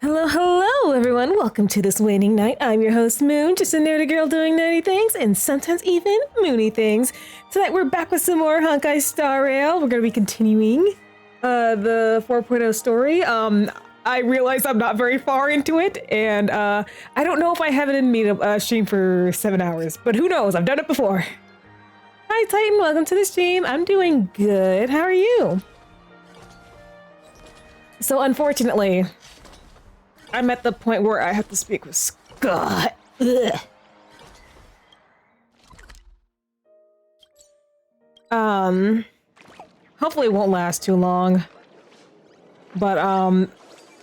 Hello, hello, everyone. Welcome to this waning night. I'm your host, Moon, just a nerdy girl doing nerdy things and sometimes even moony things. Tonight, we're back with some more Honkai Star Rail. We're going to be continuing the 4.0 story. I realize I'm not very far into it, and I don't know if I have it in me to stream for 7 hours, but who knows? I've done it before. Hi, Titan. Welcome to the stream. I'm doing good. How are you? So, unfortunately, I'm at the point where I have to speak with Scott. Ugh. Hopefully it won't last too long. But, I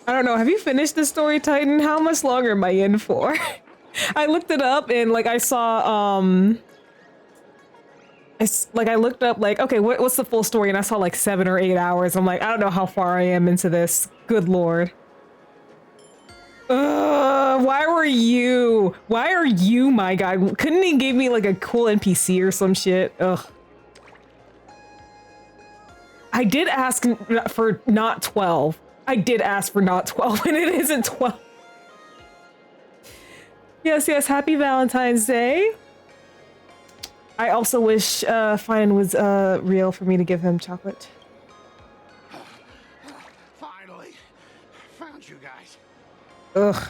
don't know. Have you finished the story, Titan? How much longer am I in for? I looked it up and, like, I saw, I looked up, like, okay, what's the full story? And I saw, like, 7 or 8 hours. I'm like, I don't know how far I am into this. Good lord. Why are you my guy? Couldn't he give me like a cool NPC or some shit? Ugh. I did ask for not 12. I did ask for not 12 and it isn't 12. Yes, happy Valentine's Day. I also wish Fine was real for me to give him chocolate. Finally, found you guys. Ugh.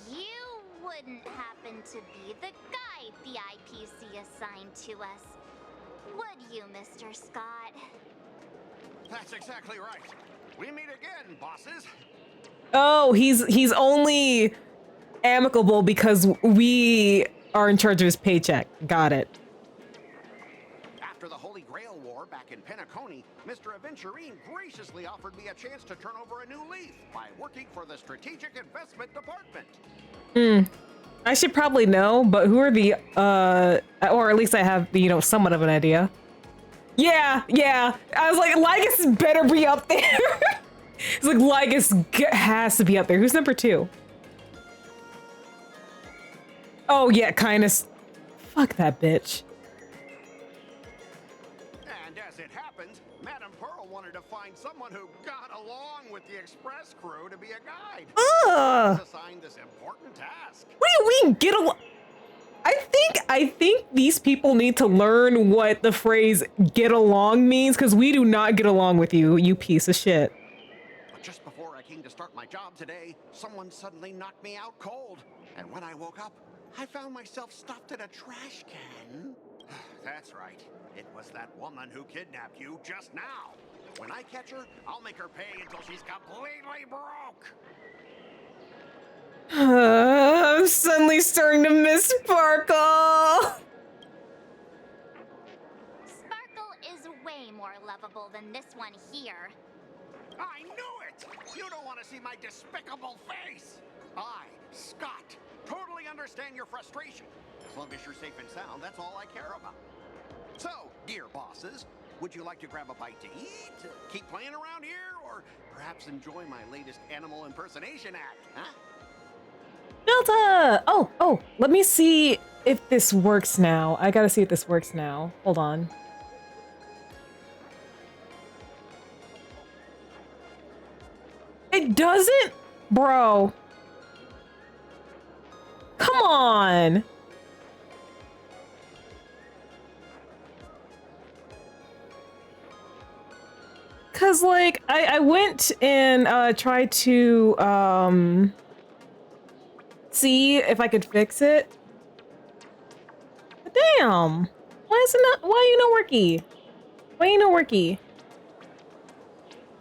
You wouldn't happen to be the guide the IPC assigned to us, would you, Mr. Scott? That's exactly right. We meet again, bosses. Oh, he's only amicable because we are in charge of his paycheck. Got it. After the Holy Grail War back in Penacony, Mr. Aventurine graciously offered me a chance to turn over a new leaf by working for the Strategic Investment Department. I should probably know, but who are the, or at least I have, somewhat of an idea. Yeah. I was like, Lygus better be up there. It's like, Lygus has to be up there. Who's number 2? Oh, yeah, Kindness. Fuck that bitch. And as it happens, Madame Pearl wanted to find someone who got along with the Express crew to be a guide. Ugh. Was assigned this important task. What do you mean, get along? I think these people need to learn what the phrase get along means, because we do not get along with you, you piece of shit. But just before I came to start my job today, someone suddenly knocked me out cold. And when I woke up, I found myself stuffed in a trash can. That's right. It was that woman who kidnapped you just now. When I catch her, I'll make her pay until she's completely broke. I'm suddenly starting to miss Sparkle. Sparkle is way more lovable than this one here. I knew it! You don't want to see my despicable face! I, Scott, totally understand your frustration. As long as you're safe and sound, that's all I care about. So, dear bosses, would you like to grab a bite to eat, keep playing around here, or perhaps enjoy my latest animal impersonation act, huh? Delta! Oh, let me see if this works now. I gotta see if this works now. Hold on. It doesn't? Bro. Come on. Cause like I went and tried to see if I could fix it. But damn. Why is it not you not worky? Why you not worky?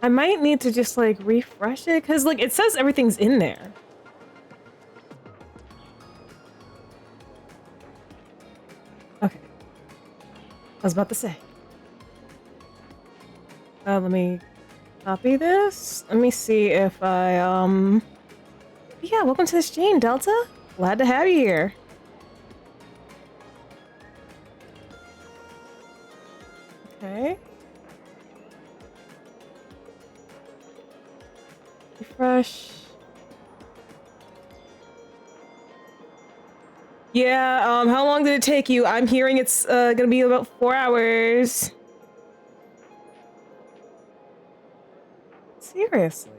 I might need to just like refresh it because like it says everything's in there. Okay. I was about to say. Let me copy this. Let me see if I yeah, welcome to the stream, Delta. Glad to have you here. Okay. Refresh. Yeah, how long did it take you? I'm hearing it's gonna be about 4 hours. Seriously?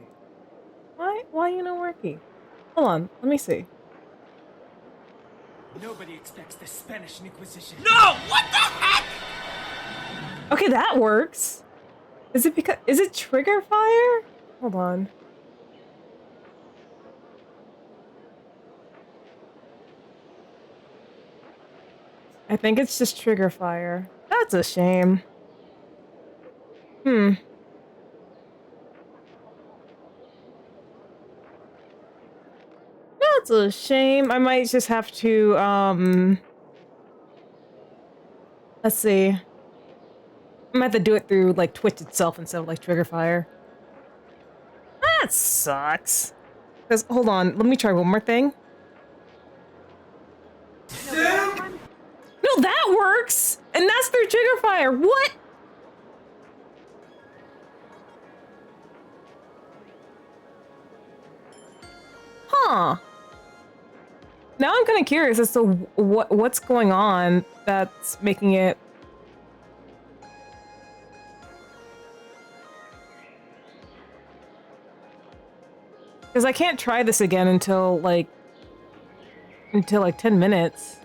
Why? Why are you not working? Hold on, let me see. Nobody expects the Spanish Inquisition. No! What the heck? Okay, that works. Is it trigger fire? Hold on. I think it's just trigger fire. That's a shame. That's a shame. I might just have to, let's see. I might have to do it through, like, Twitch itself instead of, like, trigger fire. That sucks. Because, hold on, let me try one more thing. No, that works! And that's through trigger fire. What? Huh. Now I'm kind of curious as to what's going on that's making it. Because I can't try this again until like 10 minutes.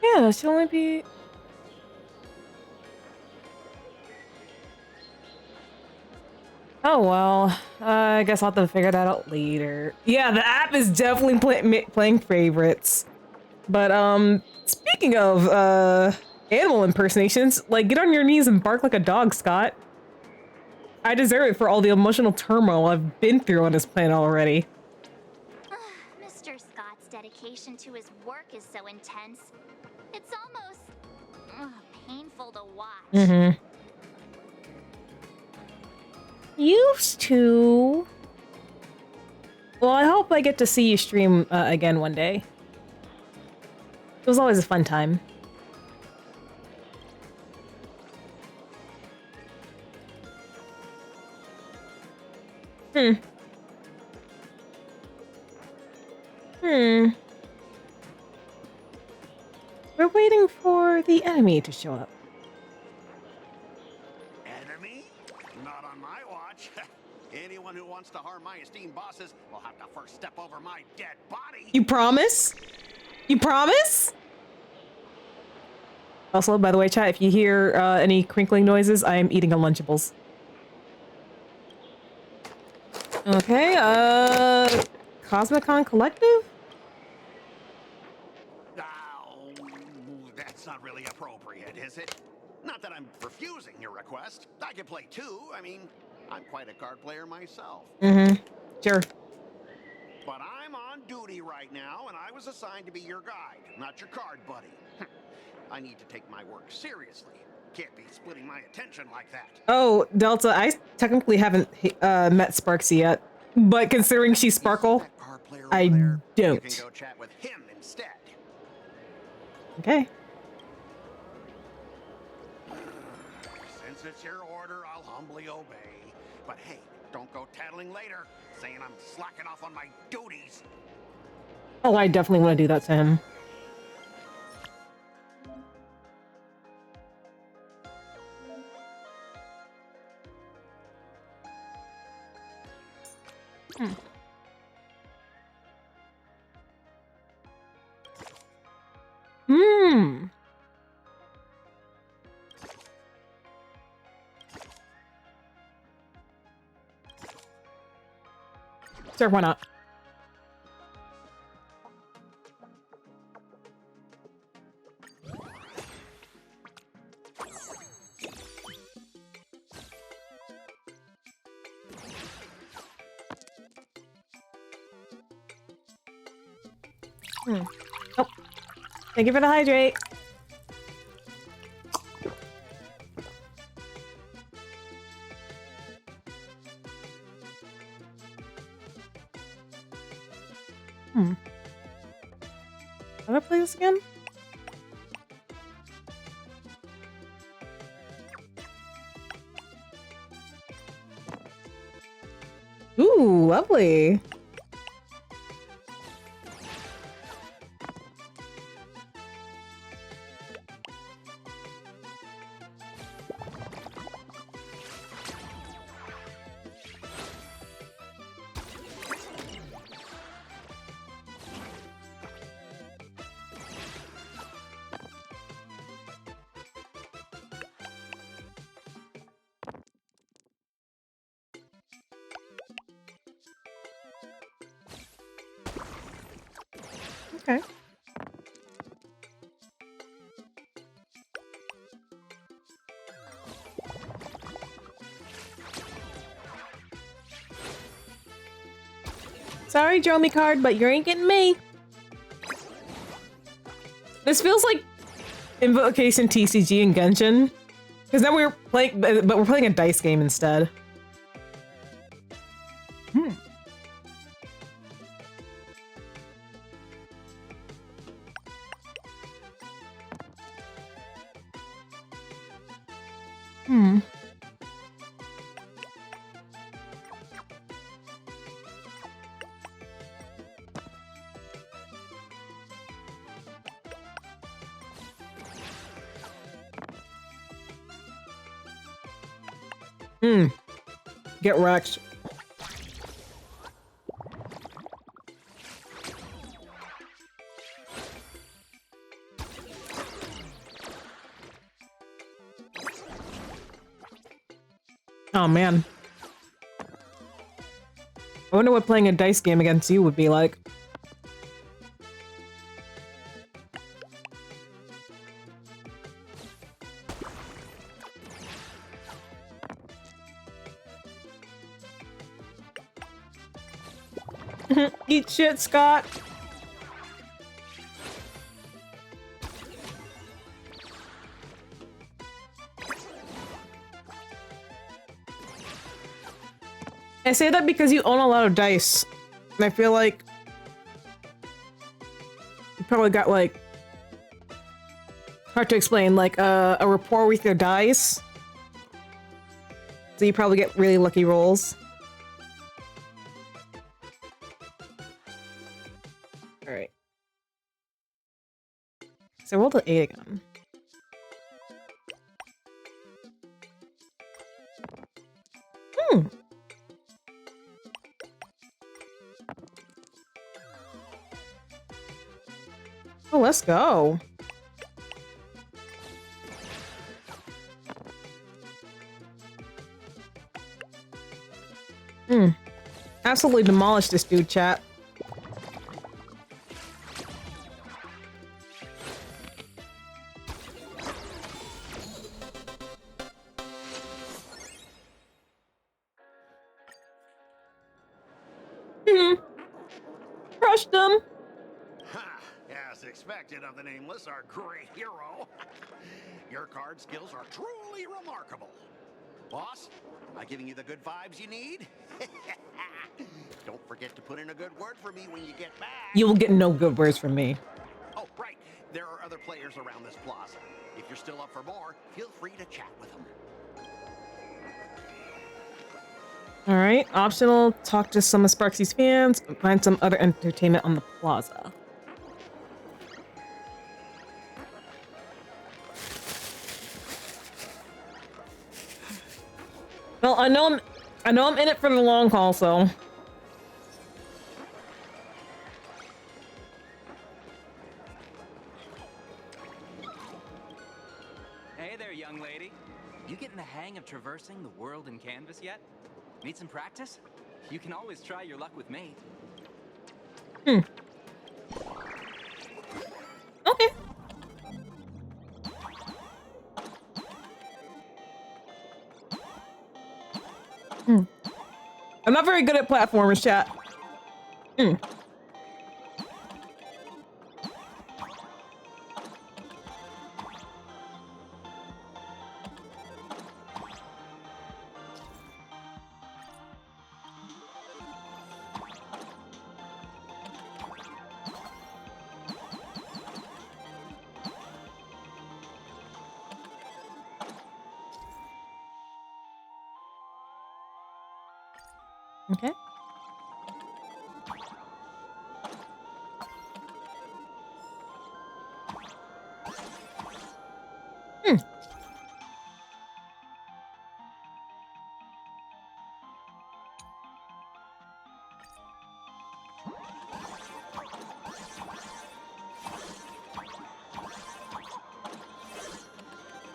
Yeah, it should only be. Oh well, I guess I'll have to figure that out later. Yeah, the app is definitely playing favorites. But speaking of animal impersonations, like get on your knees and bark like a dog, Scott. I deserve it for all the emotional turmoil I've been through on this planet already. Mr. Scott's dedication to his work is so intense. It's almost painful to watch. Mm-hmm. Used to. Well, I hope I get to see you stream again one day. It was always a fun time. We're waiting for the enemy to show up. Enemy? Not on my watch. Anyone who wants to harm my esteemed bosses will have to first step over my dead body. You promise? You promise? Also, by the way, chat, if you hear any crinkling noises, I am eating a Lunchables. Okay, Cosmicon Collective? Oh, that's not really appropriate, is it? Not that I'm refusing your request. I can play too. I mean, I'm quite a card player myself. Mm-hmm. Sure. But I'm on duty right now, and I was assigned to be your guide, not your card buddy. I need to take my work seriously. Can't be splitting my attention like that. Oh, Delta, I technically haven't met Sparksy yet, but considering she's Sparkle, I don't. You can go chat with him instead. Okay. Since it's your order, I'll humbly obey. But hey, don't go tattling later, saying I'm slacking off on my duties. Oh, I definitely want to do that to him. Sure, why not? Oh, thank you for the hydrate. How do I play this again? Ooh, lovely. Okay. Sorry, Dromy card, but you ain't getting me. This feels like Invocation TCG and Genshin. Because now we're playing, but we're playing a dice game instead. Hmm. Hmm. Hmm. Get wrecked. Oh man. I wonder what playing a dice game against you would be like. Eat shit, Scott. I say that because you own a lot of dice. And I feel like you probably got like hard to explain, like a rapport with your dice. So you probably get really lucky rolls. Alright. So roll the 8 again. Hmm. Oh, let's go. Hmm. Absolutely demolish this dude, chat. Crushed them. Ha! As expected of the Nameless, our great hero. Your card skills are truly remarkable. Boss, am I giving you the good vibes you need? Don't forget to put in a good word for me when you get back. You will get no good words from me. Oh, right. There are other players around this plaza. If you're still up for more, feel free to chat with them. Alright, optional, talk to some of Sparksy's fans, find some other entertainment on the plaza. Well, I know I'm in it for the long haul, so. Hey there, young lady. You getting the hang of traversing the world in canvas yet? Need some practice? You can always try your luck with me. Hmm. Okay. Hmm. I'm not very good at platformers, chat. Hmm. Okay. Hmm.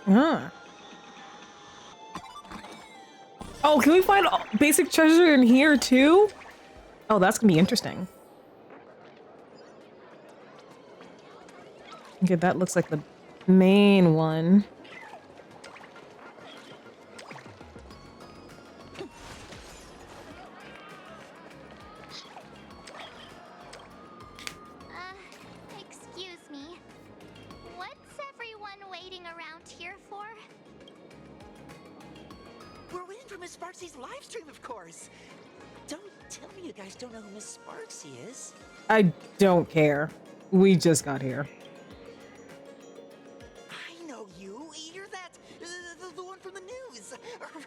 Ah. Oh, can we find basic treasure in here too? Oh, that's gonna be interesting. Okay, that looks like the main one. Excuse me. What's everyone waiting around here for? We're waiting for Miss Sparksy's live stream, of course. Don't tell me you guys don't know who Miss Sparksy is. I don't care. We just got here. I know you. You're that, the one from the news.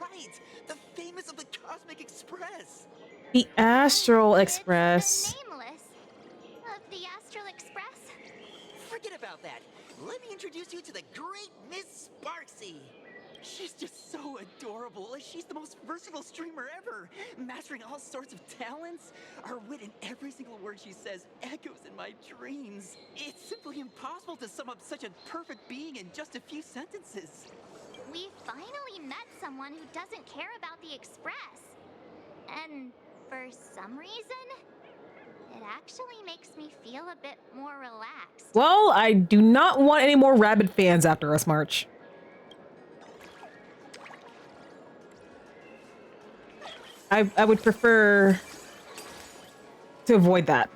Right, the famous of the Cosmic Express. The Astral It's Express. the Nameless of the Astral Express. Forget about that. Let me introduce you to the great Miss Sparksy. She's just so adorable. She's the most versatile streamer ever, mastering all sorts of talents. Her wit in every single word she says echoes in my dreams. It's simply impossible to sum up such a perfect being in just a few sentences. We finally met someone who doesn't care about the Express. And for some reason, it actually makes me feel a bit more relaxed. Well, I do not want any more rabid fans after us, March. I would prefer to avoid that.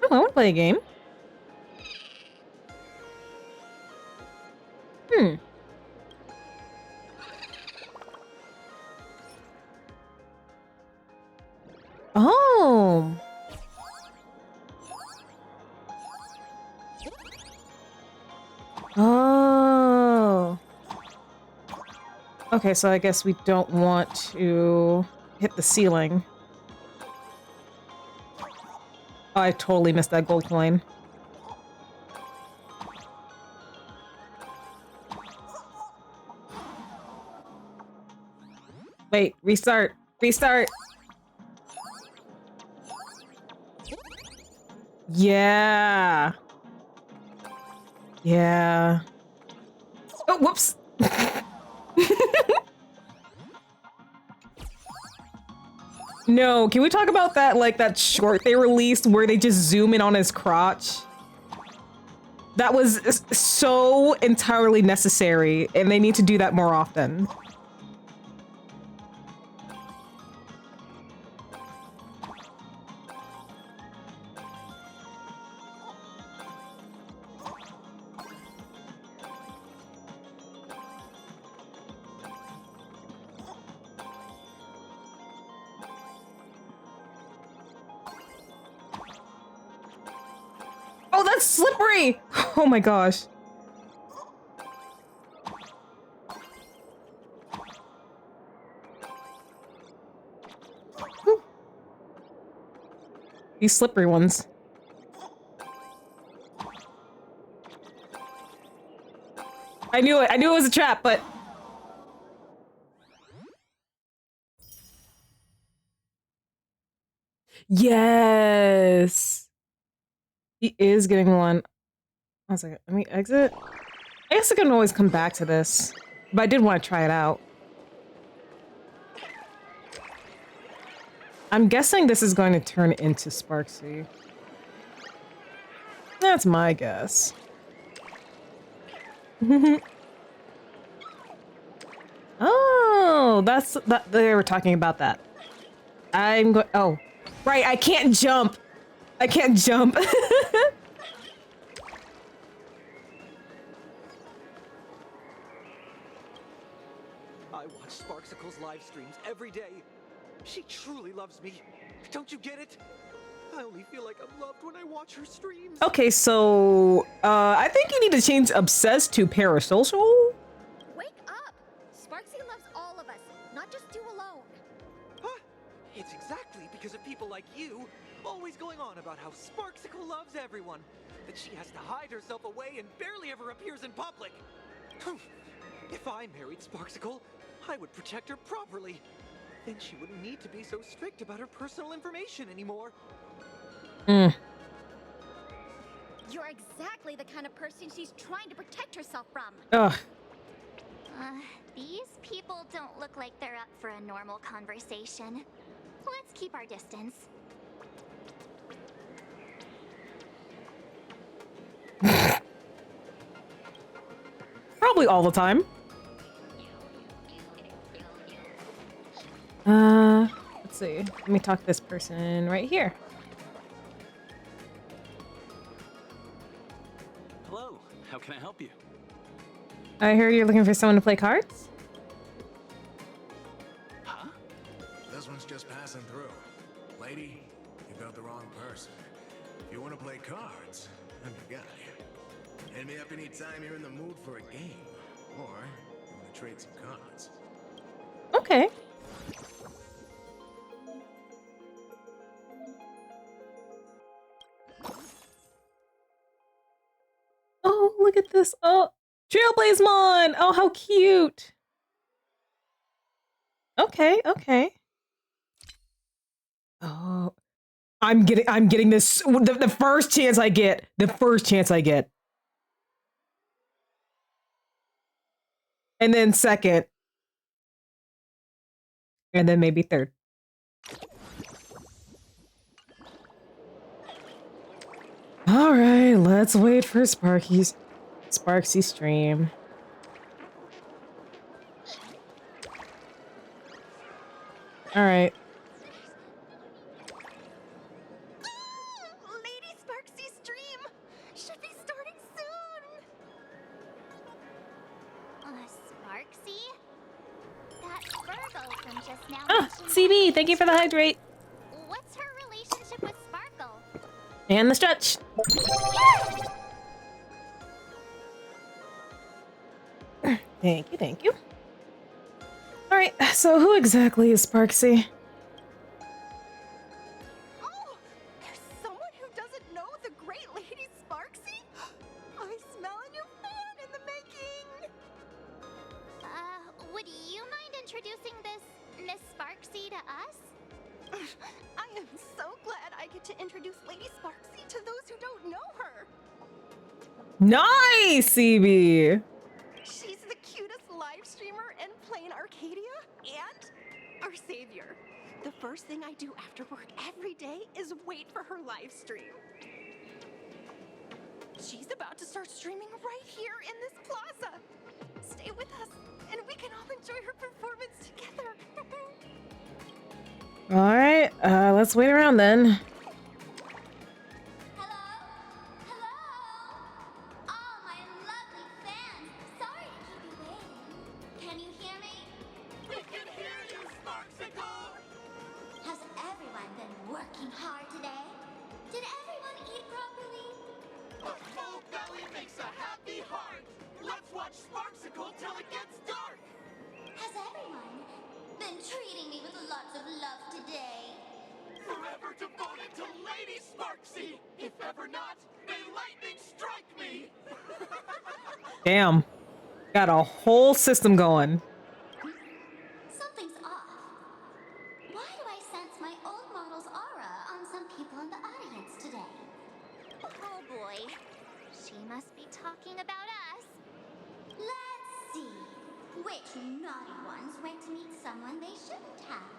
Oh, I want to play a game. Oh. Oh. Okay, so I guess we don't want to hit the ceiling. Oh, I totally missed that gold coin. Wait, restart. Restart. Yeah. Yeah. Oh, whoops. No, can we talk about that, like, that short they released where they just zoom in on his crotch? That was so entirely necessary, and they need to do that more often. Oh, that's slippery! Oh my gosh. Whew. These slippery ones. I knew it. I knew it was a trap, but... Yes! He is getting one. I was like, let me exit. I guess I can always come back to this, but I did want to try it out. I'm guessing this is going to turn into Sparksy. That's my guess. Oh, that's that. They were talking about that. I'm going. Oh, right. I can't jump. I can't jump. I watch Sparksicle's live streams every day. She truly loves me. Don't you get it? I only feel like I'm loved when I watch her streams. Okay, so I think you need to change obsessed to parasocial. Wake up! Sparksy loves all of us, not just you alone. Huh? It's exactly because of people like you, always going on about how Sparksicle loves everyone, that she has to hide herself away and barely ever appears in public. If I married Sparksicle, I would protect her properly. Then she wouldn't need to be so strict about her personal information anymore. Mm. You're exactly the kind of person she's trying to protect herself from. Ugh. These people don't look like they're up for a normal conversation. Let's keep our distance. Probably all the time. Let's see. Let me talk to this person right here. Hello, how can I help you? I heard you're looking for someone to play cards? Huh? This one's just passing through. Lady, you got the wrong person. If you want to play cards, I'm your guy. Hit me up anytime you're in the mood for a game. Or you want to trade some cards. Okay. Oh, look at this. Oh, Trailblazemon! Oh, how cute. Okay, okay. Oh, I'm getting this the first chance I get. The first chance I get. And then second. And then maybe third. All right, let's wait for Sparky's stream. All right. Lady Sparksy's stream should be starting soon. Sparksy? That Virgo from just now. Ah, CB, thank you for the hydrate. What's her relationship with Sparkle? And the stretch. Thank you, thank you. All right, so who exactly is Sparksy? Oh, there's someone who doesn't know the great Lady Sparksy? I smell a new fan in the making. Would you mind introducing this Miss Sparksy to us? I am so glad I get to introduce Lady Sparksy to those who don't know her. Nice, CB. She's the cutest live streamer in plain Arcadia and our savior. The first thing I do after work every day is wait for her live stream. She's about to start streaming right here in this plaza. Stay with us and we can all enjoy her performance together. All right, let's wait around then. Hello? Hello? All my lovely fans. Sorry to keep you waiting. Can you hear me? We can hear you, Sparksicle! Has everyone been working hard today? Did everyone eat properly? A full belly makes a happy heart. Let's watch Sparksicle till it gets dark. Has everyone been treating me with lots of love today? Forever devoted to Lady Sparksy. If ever not, may lightning strike me. Damn, got a whole system going. Something's off. Why do I sense my old model's aura on some people in the audience today? Oh boy. She must be talking about us. Let's see. Which naughty ones went to meet someone they shouldn't have?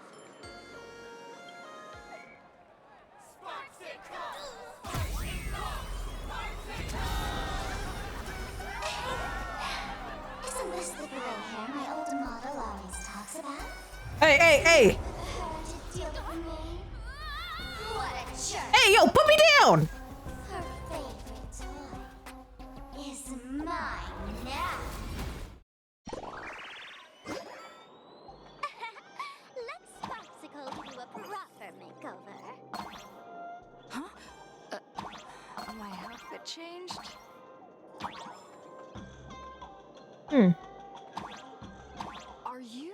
Isn't this the gray hair my old model always talks about? Hey, hey, hey! What a jerk! Hey, yo, put me down! Her favorite toy is mine now. Let Sparksicle give you a proper makeover. My outfit changed. Are you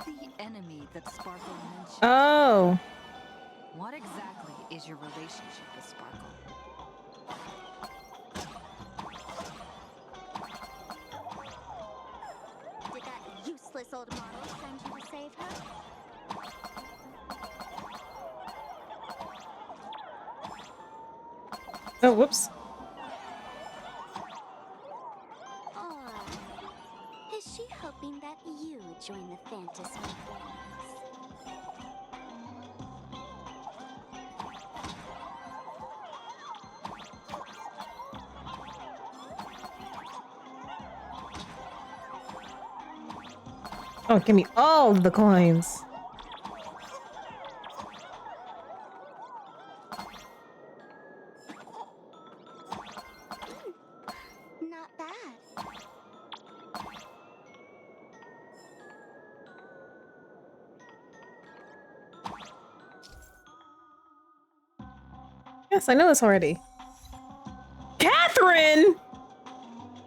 the enemy that Sparkle mentioned? Oh. What exactly is your relationship with Sparkle? Did that useless old model send you to save her? Oh, whoops. Or is she hoping that you join the Phantasmoon ranks? Oh, give me all the coins. Not bad. Yes, I know this already. Catherine!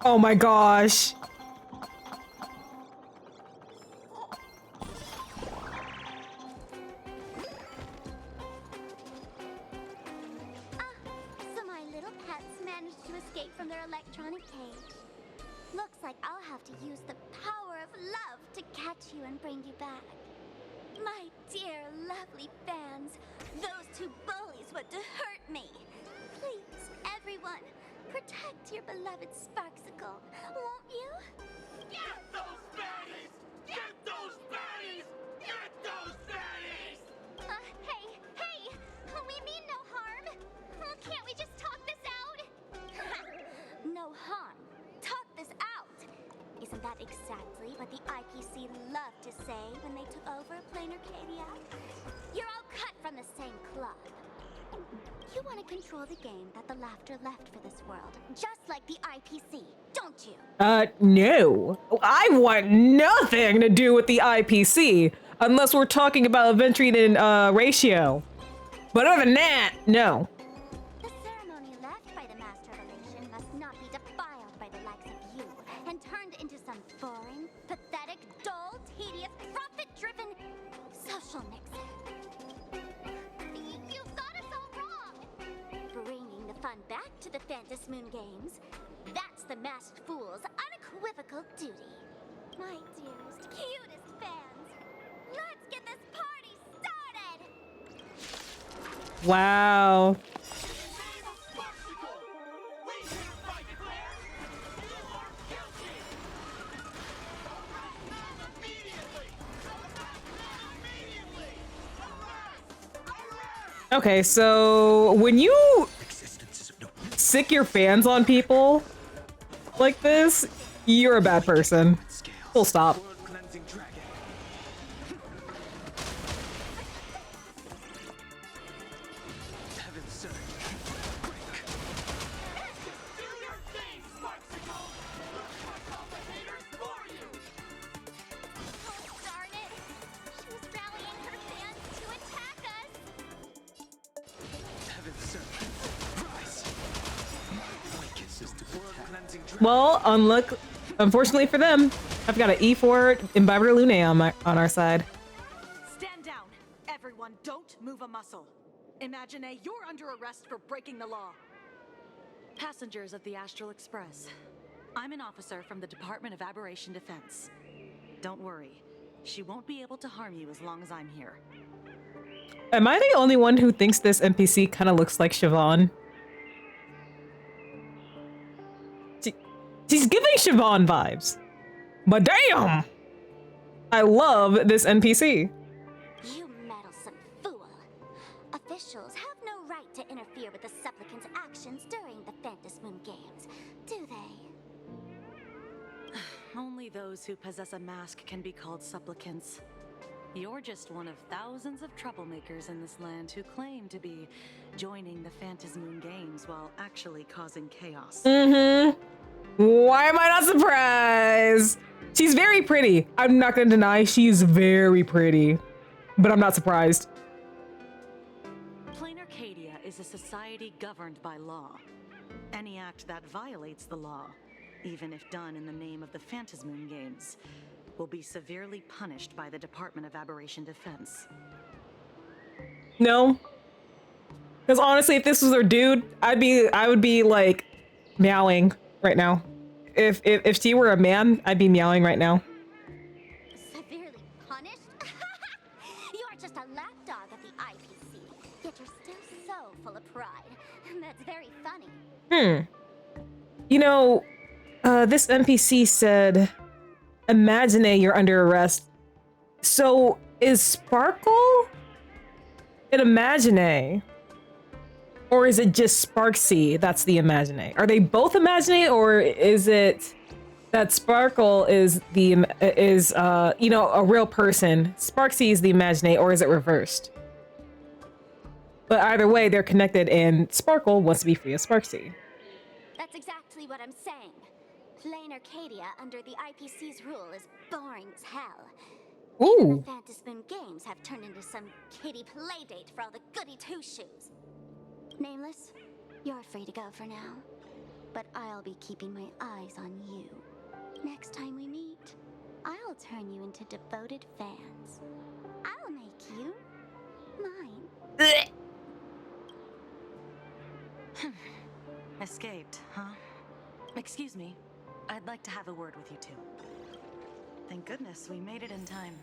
Oh my gosh. So my little pets managed to escape from their electronic cage. Looks like I'll have to use the power of love to catch you and bring you back. My dear, lovely fans, those two bullies want to hurt me. Please, everyone, protect your beloved Sparksicle, won't you? Get those baddies! Get those baddies! Get those baddies! Hey, we mean no harm. Can't we just talk this out? No harm. Talk this out. Isn't that exactly what the IPC loved to say when they took over Plain Arcadia? You're all cut from the same cloth. You want to control the game that the laughter left for this world, just like the IPC, don't you? No. I want nothing to do with the IPC, unless we're talking about venturing in, ratio. But other than that, no. The ceremony left by the Master Relation must not be defiled by the likes of you and turned into some boring, pathetic, dull, tedious, profit-driven social mix. You've got us all wrong. Bringing the fun back to the Phantasmoon games, that's the masked fool's unequivocal duty. My dearest, cutest fans, let's get this party started! Wow. Okay, so when you sick your fans on people like this, you're a bad person. Full stop. Darn it! She was rallying her fans to attack us! Well, unfortunately for them, I've got an E4 Imbiber Lune on our side. Stand down. Everyone, don't move a muscle. Imagine you're under arrest for breaking the law. Passengers of the Astral Express. I'm an officer from the Department of Aberration Defense. Don't worry. She won't be able to harm you as long as I'm here. Am I the only one who thinks this NPC kind of looks like Siobhan? She's giving Siobhan vibes. But damn! I love this NPC. You meddlesome fool! Officials have no right to interfere with the supplicant's actions during the Phantasmoon games, do they? Only those who possess a mask can be called supplicants. You're just one of thousands of troublemakers in this land who claim to be joining the Phantasmoon games while actually causing chaos. Mm-hmm. Why am I not surprised? She's very pretty. I'm not gonna deny she's very pretty, but I'm not surprised. Plain Arcadia is a society governed by law. Any act that violates the law, even if done in the name of the Phantasmoon games, will be severely punished by the Department of Aberration Defense. No. Because honestly, if this was her dude, I would be like meowing right now. If she were a man, I'd be meowing right now. Severely punished? You're just a lapdog of the IPC, yet you're still so full of pride. That's very funny. You know, this NPC said, Imagine you're under arrest. So is Sparkle an Imagine? Or is it just Sparksy that's the Imagine? Are they both Imagine, or is it that Sparkle is you know, a real person. Sparksy is the Imaginate, or is it reversed? But either way, they're connected, and Sparkle wants to be free of Sparksy. That's exactly what I'm saying. Playing Arcadia under the IPC's rule is boring as hell. Even Ooh. the Phantasmoon games have turned into some kiddie playdate for all the goody two-shoes. Nameless, you're free to go for now. But I'll be keeping my eyes on you. Next time we meet, I'll turn you into devoted fans. I'll make you mine. Escaped, huh? Excuse me. I'd like to have a word with you two. Thank goodness we made it in time.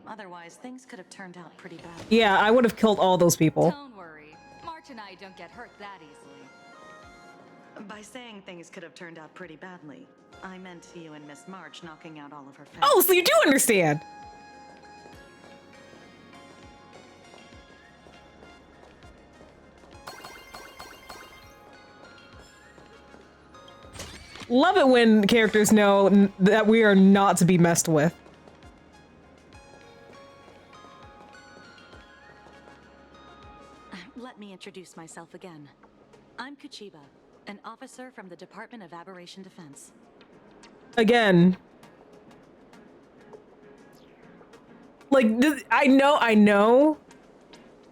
Otherwise, things could have turned out pretty bad. Yeah, I would have killed all those people. Don't worry. March and I don't get hurt that easily. By saying things could have turned out pretty badly, I meant you and Miss March knocking out all of her fans. Oh, so you do understand. Love it when characters know that we are not to be messed with. Let me introduce myself again. I'm Kuchiba, an officer from the Department of Aberration Defense. Again. Like, I know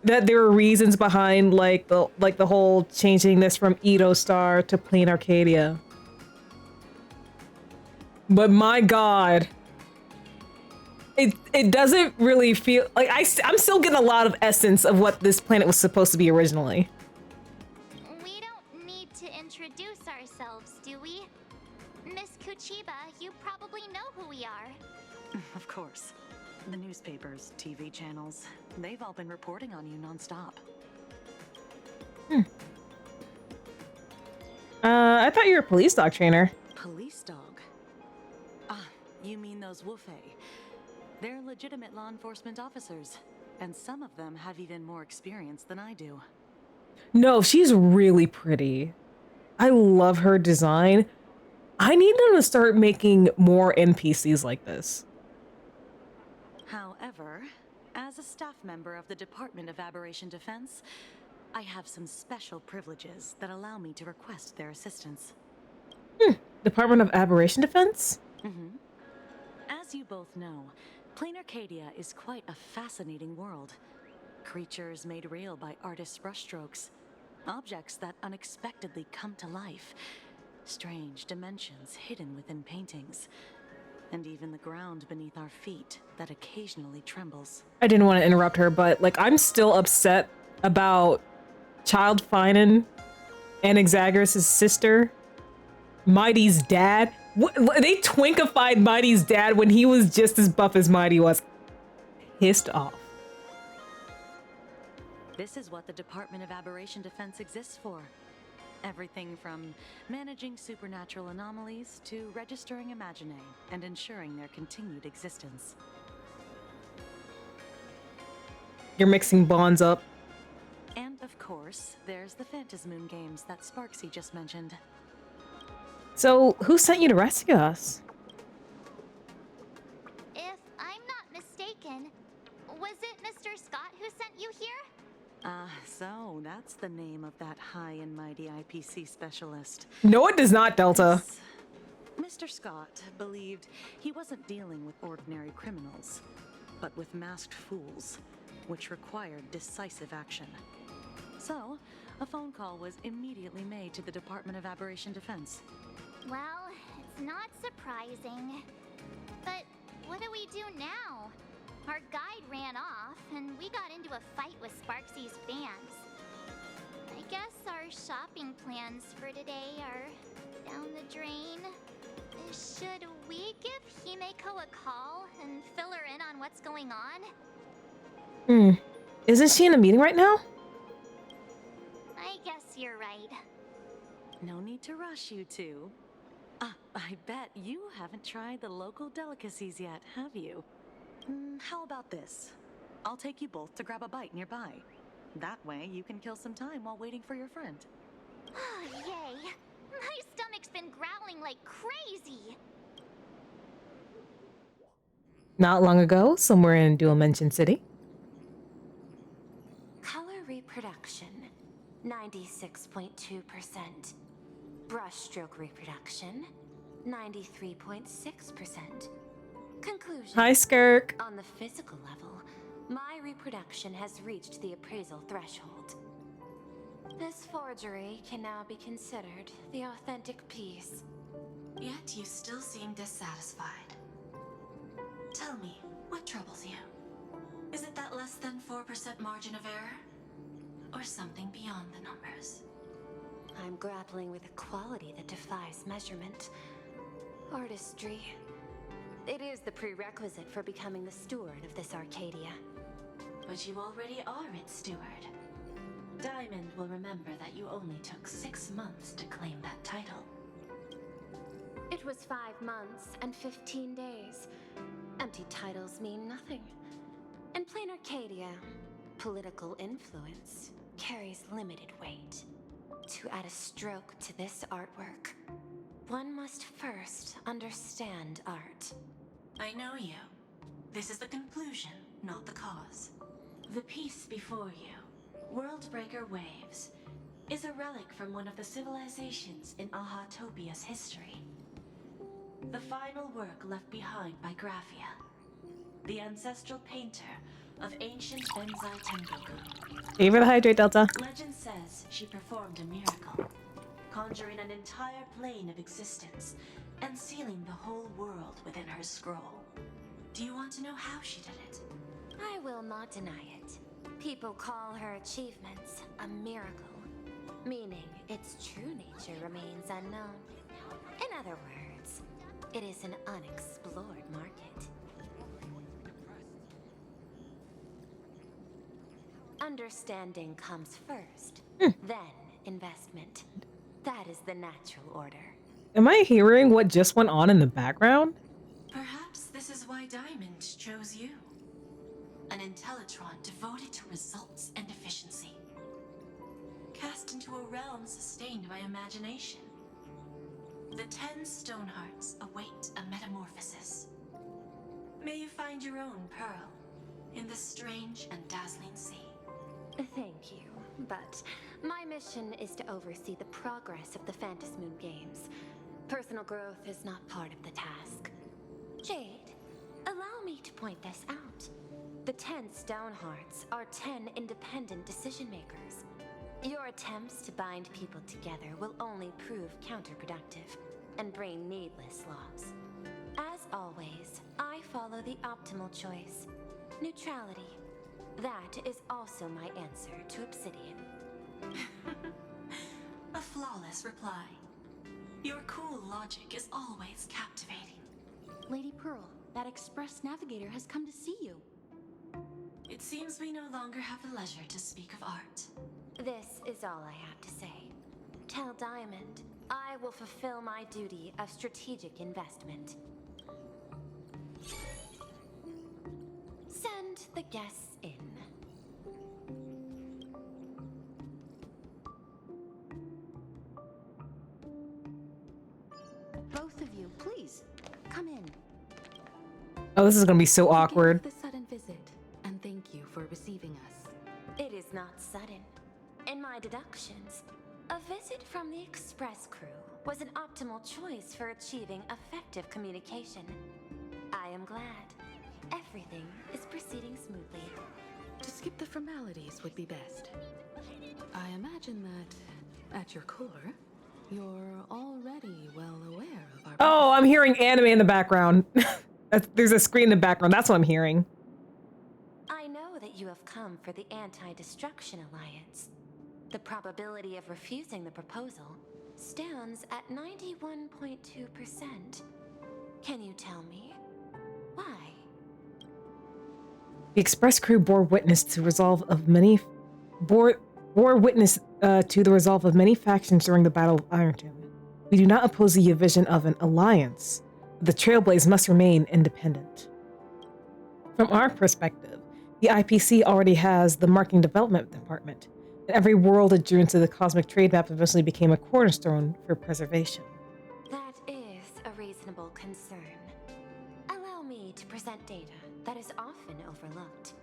that there are reasons behind like the whole changing this from Edo Star to Plain Arcadia. But my god, it doesn't really feel like I'm still getting a lot of essence of what this planet was supposed to be originally. We don't need to introduce ourselves, do we? Miss Kuchiba, you probably know who we are. Of course. The newspapers, TV channels, they've all been reporting on you nonstop. I thought you were a police dog trainer. Police dog? Ah, you mean those Wufei. They're legitimate law enforcement officers, and some of them have even more experience than I do. No, she's really pretty. I love her design. I need them to start making more NPCs like this. However, as a staff member of the Department of Aberration Defense, I have some special privileges that allow me to request their assistance. Department of Aberration Defense? As you both know, Plain Arcadia is quite a fascinating world. Creatures made real by artists' brushstrokes. Objects that unexpectedly come to life. Strange dimensions hidden within paintings. And even the ground beneath our feet that occasionally trembles. I didn't want to interrupt her, but like I'm still upset about Child Finan and Exaggerus' sister, Mighty's dad. They twinkified Mighty's dad when he was just as buff as Mighty was. Pissed off. This is what the Department of Aberration Defense exists for. Everything from managing supernatural anomalies to registering Imaginae and ensuring their continued existence. You're mixing bonds up. And of course, there's the Phantasmoon games that Sparksy just mentioned. So, who sent you to rescue us? If I'm not mistaken, was it Mr. Scott who sent you here? So that's the name of that high and mighty IPC specialist. No, it does not, Delta. Mr. Scott believed he wasn't dealing with ordinary criminals, but with masked fools, which required decisive action. So, a phone call was immediately made to the Department of Aberration Defense. Well, it's not surprising. But what do we do now? Our guide ran off, and we got into a fight with Sparksy's fans. I guess our shopping plans for today are down the drain. Should we give Himeko a call and fill her in on what's going on? Isn't she in a meeting right now? I guess you're right. No need to rush, you two. I bet you haven't tried the local delicacies yet, have you? How about this? I'll take you both to grab a bite nearby. That way, you can kill some time while waiting for your friend. Oh, yay! My stomach's been growling traveling like crazy. Not long ago, somewhere in Dual Mention City. Color reproduction, 96.2%. Brushstroke reproduction, 93.6%. Conclusion. Hi, Skirk. On the physical level, my reproduction has reached the appraisal threshold. This forgery can now be considered the authentic piece. Yet you still seem dissatisfied. Tell me, what troubles you? Is it that less than 4% margin of error? Or something beyond the numbers? I'm grappling with a quality that defies measurement. Artistry. It is the prerequisite for becoming the steward of this Arcadia. But you already are its steward. Diamond will remember that you only took 6 months to claim that title. It was 5 months and 15 days. Empty titles mean nothing. In plain Arcadia, political influence carries limited weight. To add a stroke to this artwork, one must first understand art. I know you. This is the conclusion, not the cause. The piece before you, Worldbreaker Waves, is a relic from one of the civilizations in Ahatopia's history. The final work left behind by Graphia, the ancestral painter of ancient Benzai Tengoku. Favor the hydrate, Delta. Legend says she performed a miracle, conjuring an entire plane of existence and sealing the whole world within her scroll. Do you want to know how she did it? I will not deny it. People call her achievements a miracle, meaning its true nature remains unknown. In other words, it is an unexplored market. Understanding comes first, then investment. That is the natural order. Am I hearing what just went on in the background? Perhaps this is why Diamond chose you. An Intellitron devoted to results and efficiency. Cast into a realm sustained by imagination. The 10 Stonehearts await a metamorphosis. May you find your own pearl in this strange and dazzling sea. Thank you, but my mission is to oversee the progress of the Phantasmoon games. Personal growth is not part of the task. Jade, allow me to point this out. The 10 Stonehearts are 10 independent decision makers. Your attempts to bind people together will only prove counterproductive and bring needless loss. As always, I follow the optimal choice: neutrality. That is also my answer to Obsidian. A flawless reply. Your cool logic is always captivating. Lady Pearl, that express navigator has come to see you. It seems we no longer have the leisure to speak of art. This is all I have to say. Tell Diamond I will fulfill my duty of strategic investment. Send the guests in. Both of you, please, come in. Oh, this is gonna be so awkward. Forgive the sudden visit, and thank you for receiving us. It is not sudden. In my deductions, a visit from the Express crew was an optimal choice for achieving effective communication. I am glad. Everything is proceeding smoothly. To skip the formalities would be best. I imagine that, at your core, you're already well aware of our... Oh, I'm hearing anime in the background. There's a screen in the background. That's what I'm hearing. I know that you have come for the Anti-Destruction Alliance. The probability of refusing the proposal stands at 91.2%. Can you tell me why? The Express crew bore witness to the resolve of many factions during the Battle of Ironton. We do not oppose the vision of an alliance. The Trailblaze must remain independent. From our perspective, the IPC already has the Marketing Development Department, and every world adjourned to the Cosmic Trade Map eventually became a cornerstone for preservation. That reasonable concern. Allow me to present data that is often overlooked.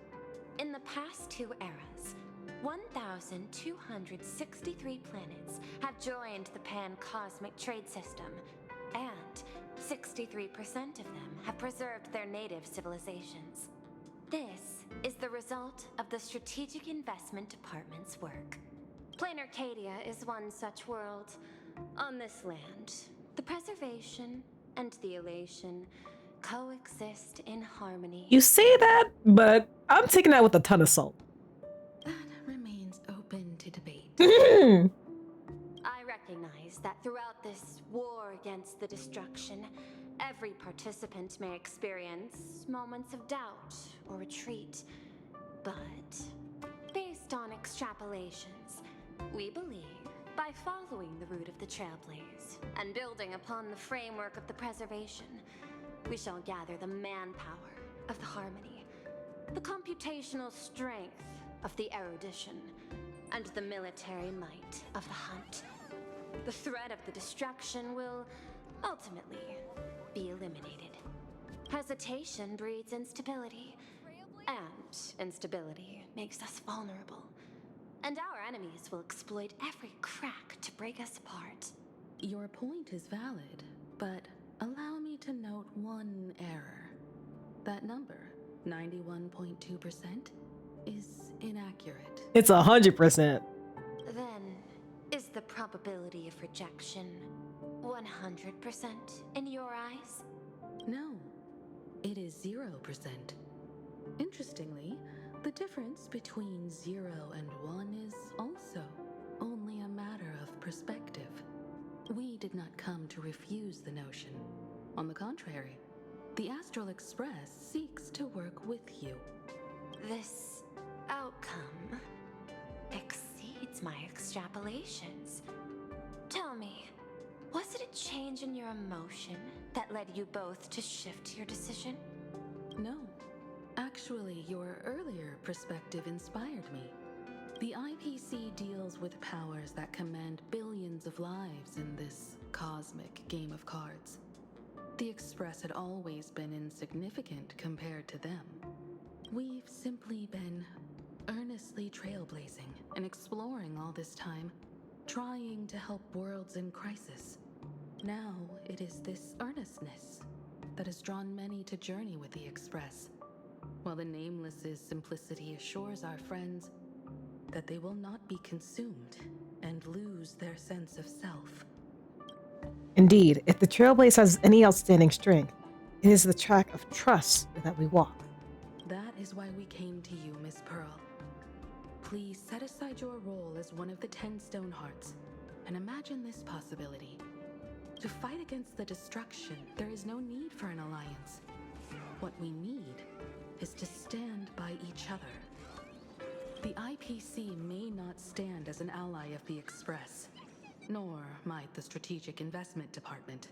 In the past 2 eras, 1,263 planets have joined the pan-cosmic trade system, and 63% of them have preserved their native civilizations. This is the result of the Strategic Investment Department's work. Plain Arcadia is one such world. On this land, the preservation and the elation coexist in harmony. You say that, but I'm taking that with a ton of salt. That remains open to debate. I recognize that throughout this war against the destruction, every participant may experience moments of doubt or retreat. But, based on extrapolations, we believe by following the route of the Trailblaze and building upon the framework of the preservation, we shall gather the manpower of the harmony, the computational strength of the erudition, and the military might of the hunt. The threat of the destruction will ultimately be eliminated. Hesitation breeds instability, and instability makes us vulnerable. And our enemies will exploit every crack to break us apart. Your point is valid, but allow me to note one error. That number, 91.2%, is inaccurate. It's 100%. Then, is the probability of rejection 100% in your eyes? No, it is 0%. Interestingly, the difference between 0 and 1 is also only a matter of perspective. We did not come to refuse the notion. On the contrary, the Astral Express seeks to work with you. This outcome exceeds my extrapolations. Tell me, was it a change in your emotion that led you both to shift your decision? No. Actually, your earlier perspective inspired me. The IPC deals with powers that command billions of lives in this cosmic game of cards. The Express had always been insignificant compared to them. We've simply been earnestly trailblazing and exploring all this time, trying to help worlds in crisis. Now it is this earnestness that has drawn many to journey with the Express, while the Nameless's simplicity assures our friends that they will not be consumed and lose their sense of self. Indeed, if the Trailblaze has any outstanding strength, it is the track of trust that we walk. That is why we came to you, Miss Pearl. Please set aside your role as one of the 10 Stonehearts and imagine this possibility. To fight against the destruction, there is no need for an alliance. What we need is to stand by each other. The IPC may not stand as an ally of the Express, nor might the Strategic Investment Department.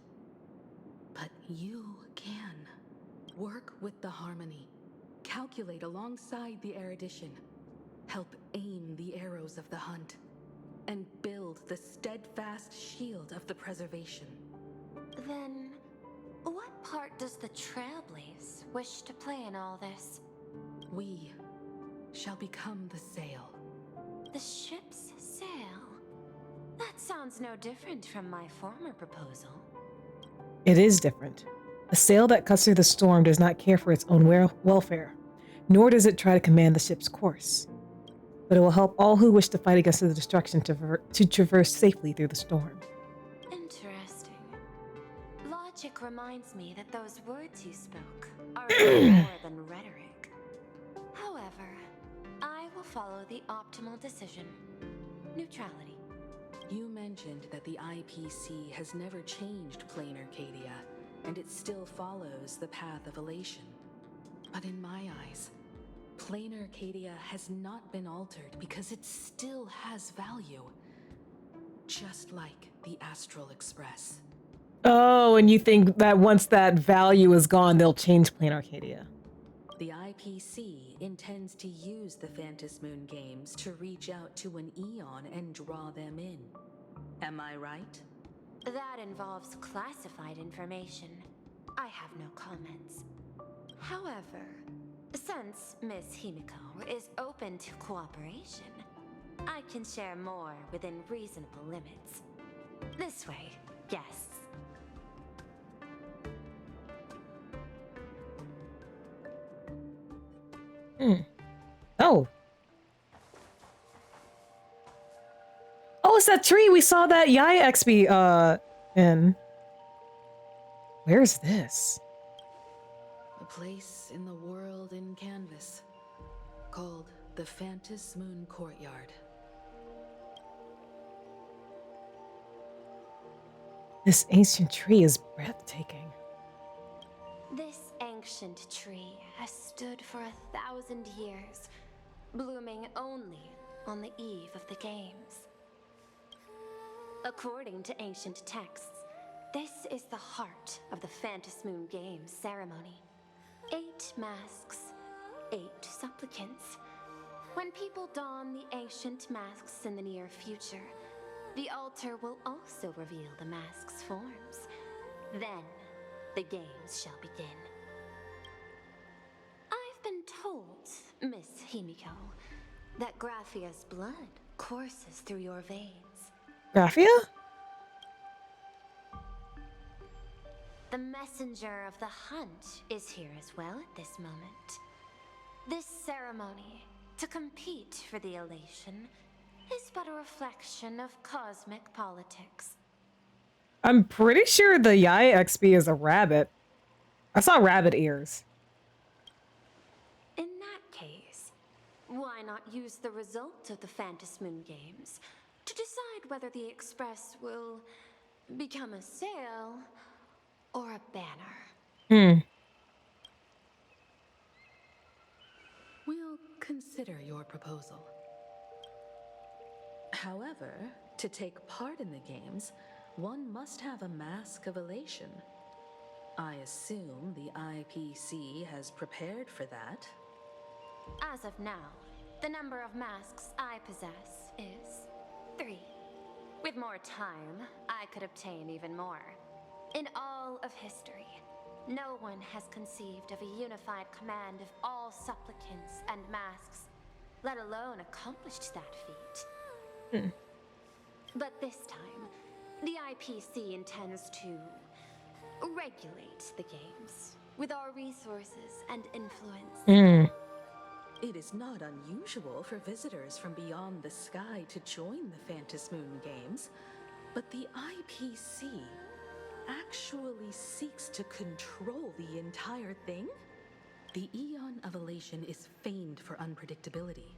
But you can. Work with the Harmony. Calculate alongside the erudition. Help aim the arrows of the hunt. And build the steadfast shield of the preservation. Then, what part does the Trailblaze wish to play in all this? We shall become the sail. The ship's sail? That sounds no different from my former proposal. It is different. A sail that cuts through the storm does not care for its own welfare, nor does it try to command the ship's course. But it will help all who wish to fight against the destruction to traverse safely through the storm. Interesting. Logic reminds me that those words you spoke are more than rhetoric. However, I will follow the optimal decision. Neutrality. You mentioned that the IPC has never changed Plain Arcadia, and it still follows the path of elation. But in my eyes, Plain Arcadia has not been altered because it still has value. Just like the Astral Express. Oh, and you think that once that value is gone, they'll change Plain Arcadia. The IPC intends to use the Phantasmoon games to reach out to an Eon and draw them in. Am I right? That involves classified information. I have no comments. However, since Miss Himiko is open to cooperation, I can share more within reasonable limits. This way, guests. Oh. Oh, it's that tree we saw that Yai XP in. Where's this? A place in the world in canvas, called the Phantasmoon Courtyard. This ancient tree is breathtaking. This ancient tree has stood for 1,000 years, blooming only on the eve of the games. According to ancient texts, this is the heart of the Phantasmoon Games ceremony. 8 masks, 8 supplicants. When people don the ancient masks in the near future, the altar will also reveal the masks' forms. Then, the games shall begin. I've been told, Miss Himiko, that Graphia's blood courses through your veins. Graphia? The messenger of the hunt is here as well at this moment. This ceremony, to compete for the elation, is but a reflection of cosmic politics. I'm pretty sure the Yai XP is a rabbit. I saw rabbit ears. In that case, why not use the result of the Phantasmoon Games to decide whether the Express will become a sail or a banner? We'll consider your proposal. However, to take part in the games, one must have a mask of elation. I assume the IPC has prepared for that. As of now, the number of masks I possess is 3. With more time, I could obtain even more. In all of history, no one has conceived of a unified command of all supplicants and masks, let alone accomplished that feat. But this time, the IPC intends to regulate the games with our resources and influence. It is not unusual for visitors from beyond the sky to join the Phantasmoon Games, but the IPC actually seeks to control the entire thing? The Eon of Elation is famed for unpredictability.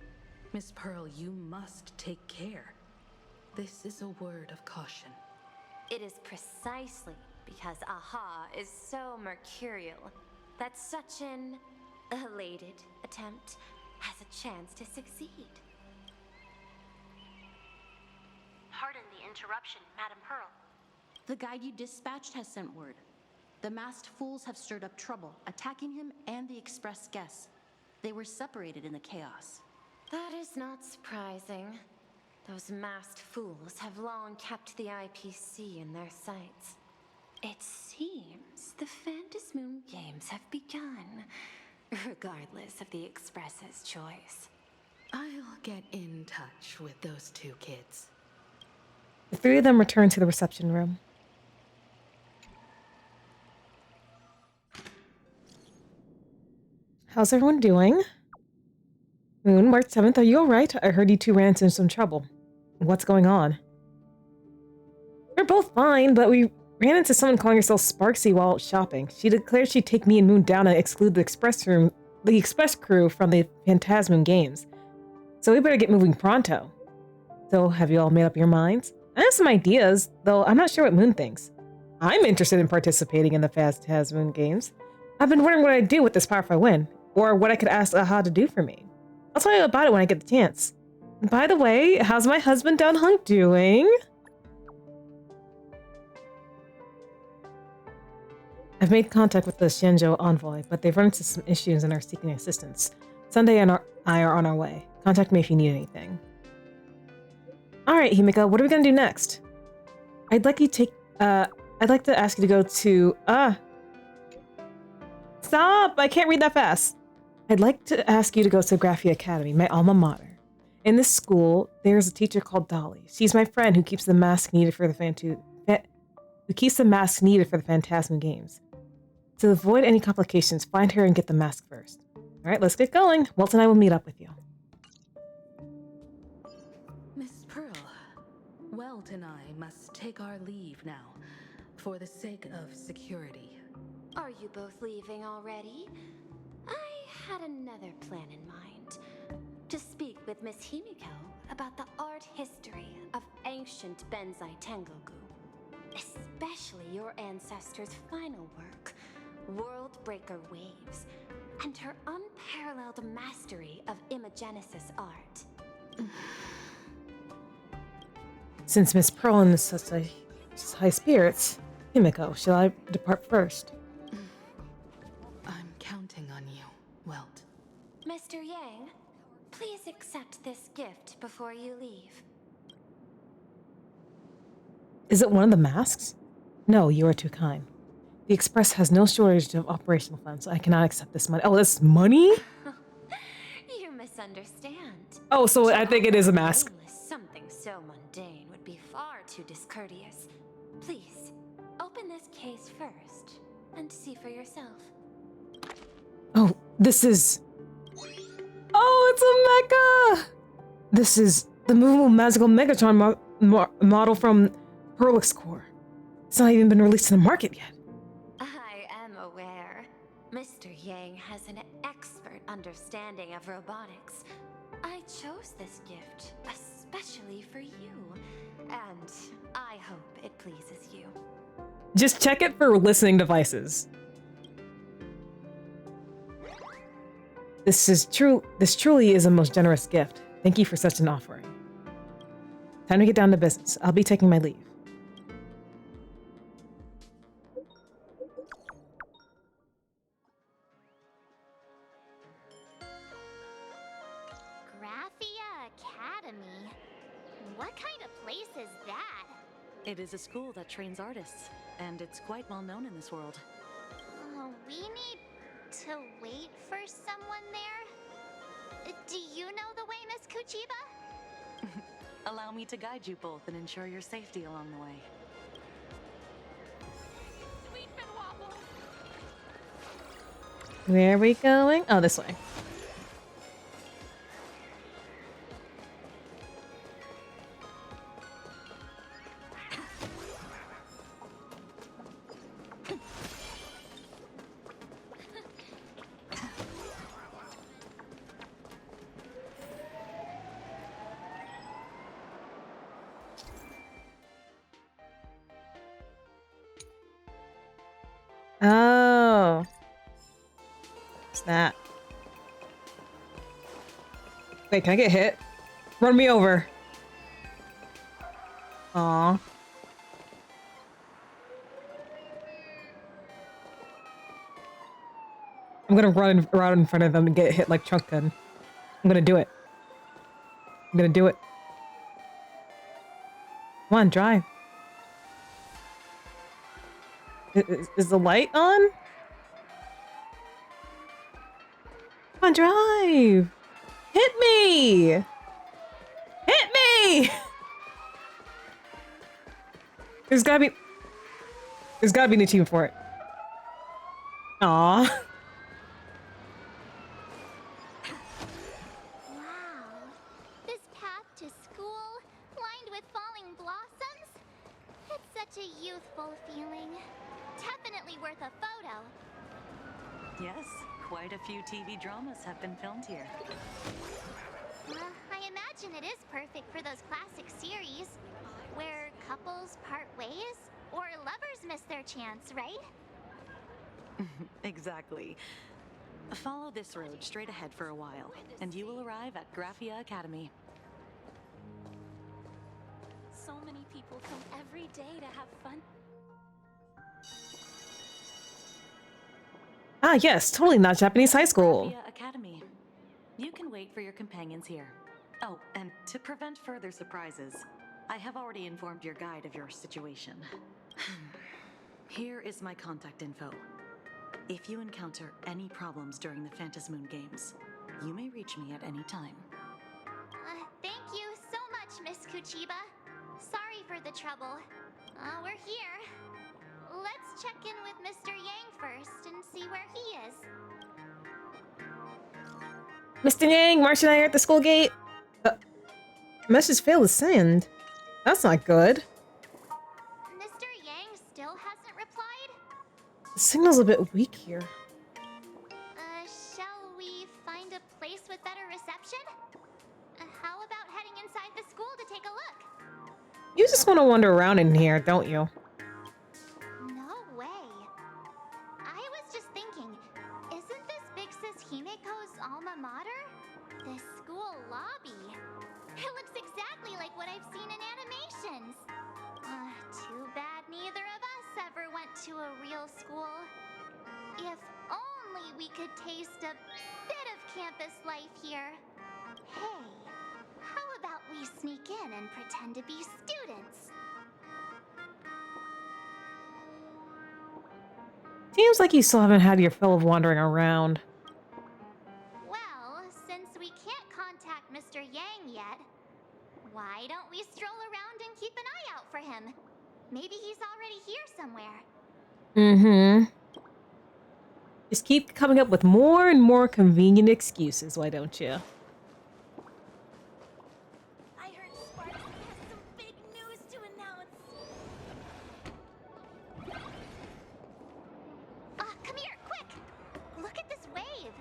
Miss Pearl, you must take care. This is a word of caution. It is precisely because Aha is so mercurial that such an elated attempt has a chance to succeed. Pardon the interruption, Madam Pearl. The guide you dispatched has sent word. The masked fools have stirred up trouble, attacking him and the Express guests. They were separated in the chaos. That is not surprising. Those masked fools have long kept the IPC in their sights. It seems the Phantasmoon Games have begun, regardless of the Express's choice. I'll get in touch with those 2 kids. The 3 of them return to the reception room. How's everyone doing? Moon, March 7th, are you alright? I heard you 2 ran into some trouble. What's going on? We're both fine, but we ran into someone calling herself Sparksy while out shopping. She declared she'd take me and Moon down and exclude the express crew from the Phantasmoon Games. So we better get moving pronto. So, have you all made up your minds? I have some ideas, though I'm not sure what Moon thinks. I'm interested in participating in the Phantasmoon Games. I've been wondering what I'd do with this power if I win, or what I could ask Aha to do for me. I'll tell you about it when I get the chance. By the way, how's my husband down Hunk doing? I've made contact with the Shenzhou envoy, but they've run into some issues and are seeking assistance. Sunday and I are on our way. Contact me if you need anything. Alright, Himiko, what are we gonna do next? I'd like you to take I'd like to ask you to go to, stop! I can't read that fast. I'd like to ask you to go to Graphia Academy, my alma mater. In this school, there's a teacher called Dolly. She's my friend who keeps the mask needed for the Phantasmoon games. To avoid any complications, find her and get the mask first. Alright, let's get going. Walt and I will meet up with you. Miss Pearl, Welt and I must take our leave now, for the sake of security. Are you both leaving already? I had another plan in mind. To speak with Miss Himiko about the art history of ancient Benzai Tengoku. Especially your ancestors' final work, Worldbreaker Waves, and her unparalleled mastery of imagenesis art. Since Miss Pearl is such high spirits, Himiko, shall I depart first? I'm counting on you, Welt. Mr. Yang, please accept this gift before you leave. Is it one of the masks? No, you are too kind. The Express has no shortage of operational funds, so I cannot accept this money. Oh, this money? You misunderstand. Oh, so I think it is a mask. Something so mundane would be far too discourteous. Please, open this case first and see for yourself. Oh, this is... Oh, it's a mecha! This is the movable magical Megatron model from Perlix Core. It's not even been released in the market yet. I am aware. Mr. Yang has an expert understanding of robotics. I chose this gift especially for you, and I hope it pleases you. Just check it for listening devices. This truly is a most generous gift. Thank you for such an offering. Time to get down to business. I'll be taking my leave. Graphia Academy? What kind of place is that? It is a school that trains artists, and it's quite well known in this world. We need to wait for someone there? Do you know the way, Miss Kuchiba? Allow me to guide you both and ensure your safety along the way. Where are we going? Oh, this way. Oh. What's that? Wait, can I get hit? Run me over. Aw. I'm gonna run around in front of them and get hit like Trunk Gun. I'm gonna do it. I'm gonna do it. Come on, drive. Is the light on? Come on, drive! Hit me! Hit me! There's gotta be an achievement for it. Aww. Wow. This path to school, lined with falling blossoms? It's such a youthful feeling. Definitely worth a photo. Yes, quite a few TV dramas have been filmed here. I imagine it is perfect for those classic series, where couples part ways, or lovers miss their chance, right? Exactly. Follow this road straight ahead for a while, and you will arrive at Graphia Academy. So many people come every day to have fun. Ah, yes, totally not Japanese high school. Graphia Academy. You can wait for your companions here. Oh, and to prevent further surprises, I have already informed your guide of your situation. Here is my contact info. If you encounter any problems during the Phantasmoon games, you may reach me at any time. Thank you so much, Miss Kuchiba. Sorry for the trouble. We're here. Let's check in with Mr. Yang first and see where he is. Mr. Yang, Marcia and I are at the school gate. Message failed to send. That's not good. Mr. Yang still hasn't replied? The signal's a bit weak here. Shall we find a place with better reception? How about heading inside the school to take a look? You just want to wander around in here, don't you? No way. I was just thinking, isn't this Big Sis Himeko's alma mater? The school lobby. It looks exactly like what I've seen in animations. Too bad neither of us ever went to a real school. If only we could taste a bit of campus life here. Hey, how about we sneak in and pretend to be students? Seems like you still haven't had your fill of wandering around. Well, since we can't contact Mr. Yang yet, why don't we stroll around and keep an eye out for him? Maybe he's already here somewhere. Mm-hmm. Just keep coming up with more and more convenient excuses, why don't you? I heard Sparks has some big news to announce. Come here, quick! Look at this wave.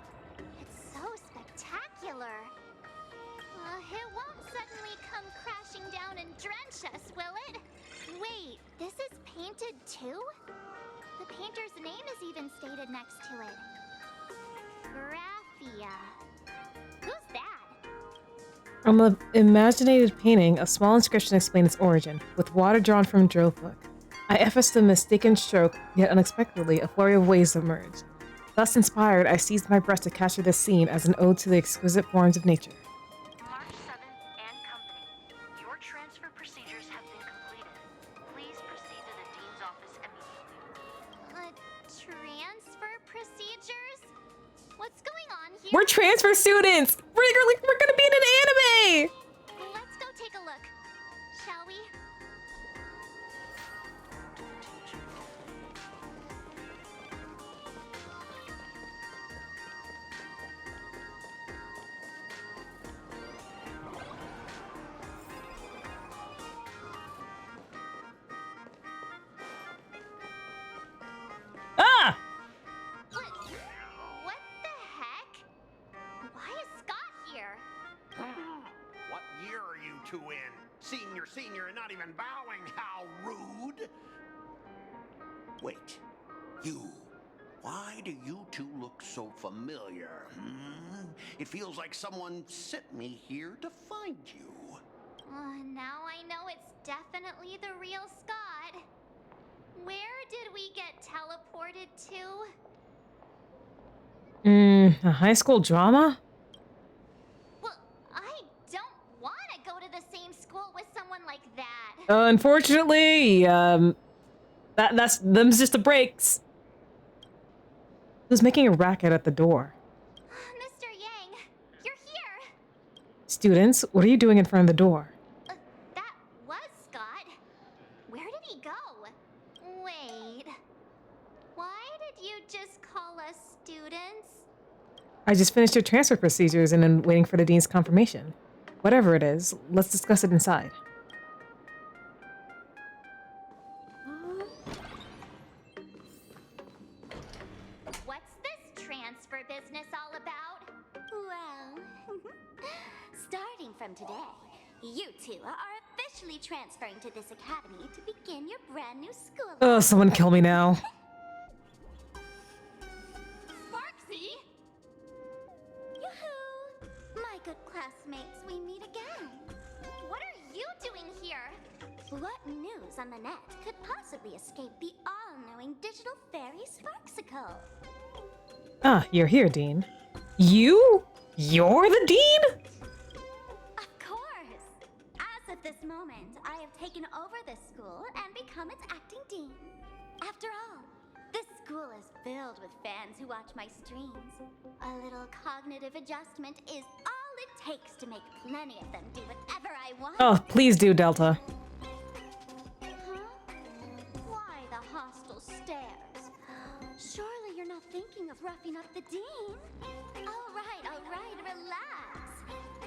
It's so spectacular. It won't suddenly come crashing down and drench us, will it? Wait, this is painted too? The painter's name is even stated next to it. Graphia. Who's that? From an imaginated painting, a small inscription explains its origin, with water drawn from a drill book. I effaced a mistaken stroke, yet unexpectedly, a flurry of waves emerged. Thus inspired, I seized my breath to capture this scene as an ode to the exquisite forms of nature. March 7th and company. Your transfer procedures have been completed. Please proceed to the dean's office immediately. Transfer procedures? What's going on here? We're transfer students! We're gonna be in an anime! Let's go take a look, shall we? Ah! What the heck? Why is Scott here? What year are you two in? Senior, and not even bowing. How rude! Wait, you. Why do you two look so familiar? It feels like someone sent me here to find you. Now I know it's definitely the real Scott. Where did we get teleported to? A high school drama? Well, I don't want to go to the same school with someone like that. Unfortunately, them's just the breaks. Who's making a racket at the door? Mr. Yang, you're here. Students, what are you doing in front of the door? That was Scott. Where did he go? Wait. Why did you just call us students? I just finished your transfer procedures and am waiting for the dean's confirmation. Whatever it is, let's discuss it inside. What's this transfer business all about? Well, starting from today, you two are officially transferring to this academy to begin your brand new school. Oh, someone kill me now. Sparksy! Yoo-hoo! My good classmates, we meet again. What are you doing here? What news on the net could possibly escape the all-knowing digital fairy Sparksicle? Ah, you're here, Dean. You? You're the dean? Of course! As of this moment, moment, I have taken over this school and become its acting dean. After all, this school is filled with fans who watch my streams. A little cognitive adjustment is all it takes to make plenty of them do whatever I want. Oh, please do, Delta. Huh? Why the hostile stares? Surely you're not thinking of roughing up the dean? All right, relax.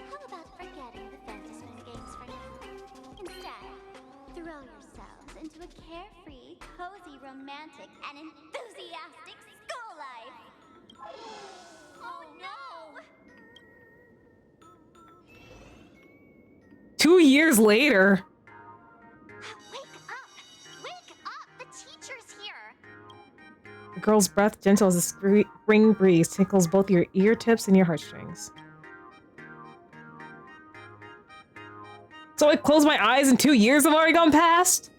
How about forgetting the Phantasmoon games for now? Instead, throw yourselves into a carefree, cozy, romantic, and enthusiastic school life. Oh no! 2 years later. Wake up! The teacher's here! The girl's breath, gentle as a spring breeze, tickles both your ear tips and your heartstrings. So I close my eyes and 2 years have already gone past?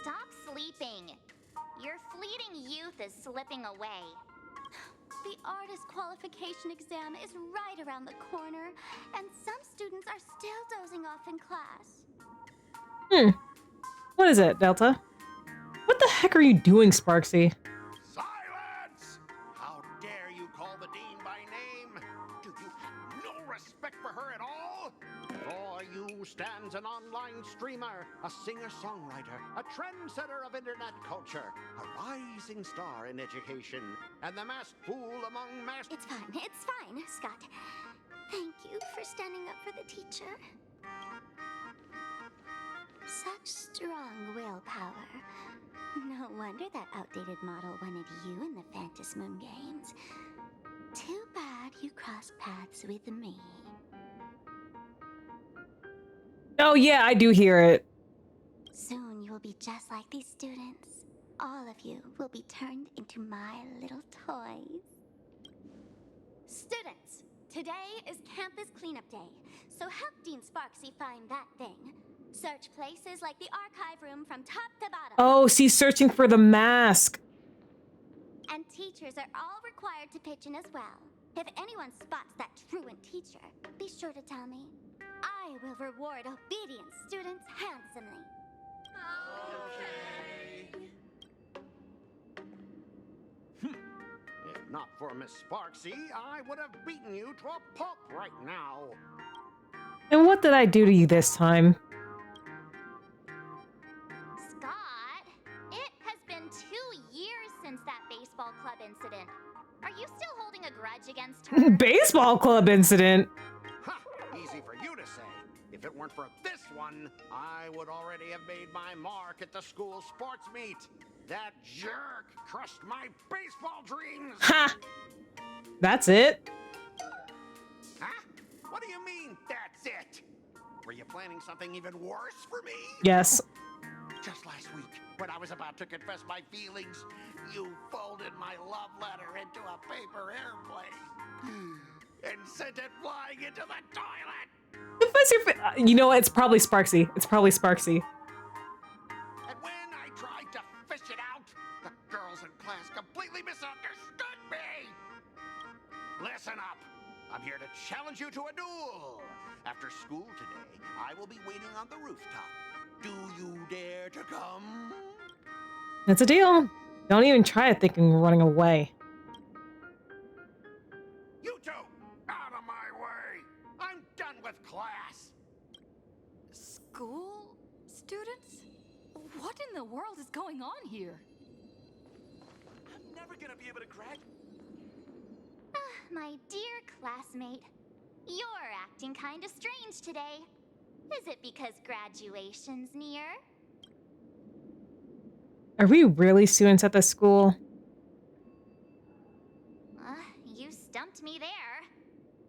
Stop sleeping. Your fleeting youth is slipping away. The artist qualification exam is right around the corner, and some students are still dozing off in class. What is it, Delta? What the heck are you doing, Sparksy? Silence! How dare you call the dean by name? Do you have no respect for her at all? For you stands an online streamer, a singer-songwriter, a trendsetter of internet culture, a rising star in education, and the masked fool among masked... It's fine, Scott. Thank you for standing up for the teacher. Such strong willpower. No wonder that outdated model wanted you in the Phantasmoon games. Too bad you crossed paths with me. Oh yeah, I do hear it. Soon you will be just like these students. All of you will be turned into my little toys. Students, today is campus cleanup day, so help Dean Sparksy find that thing. Search places like the archive room from top to bottom. Oh, she's searching for the mask. And teachers are all required to pitch in as well. If anyone spots that truant teacher, be sure to tell me. I will reward obedient students handsomely. If not for Miss Sparksy, I would have beaten you to a pulp right now. And what did I do to you this time? Scott, it has been 2 years since that baseball club incident. Are you still holding a grudge against her? Baseball club incident? Ha! Easy for you to say. If it weren't for this one, I would already have made my mark at the school sports meet. That jerk crushed my baseball dreams! Ha! That's it? Huh? What do you mean, that's it? Were you planning something even worse for me? Yes. Just last week, when I was about to confess my feelings, you folded my love letter into a paper airplane and sent it flying into the toilet. You know what? It's probably Sparksy. It's probably Sparksy. And when I tried to fish it out, the girls in class completely misunderstood me. Listen up. I'm here to challenge you to a duel. After school today, I will be waiting on the rooftop. Do you dare to come? That's a deal. Don't even try it thinking we're running away. You two, out of my way. I'm done with class. School students? What in the world is going on here? I'm never gonna be able to graduate. My dear classmate, you're acting kind of strange today. Is it because graduation's near? Are we really students at this school? You stumped me there.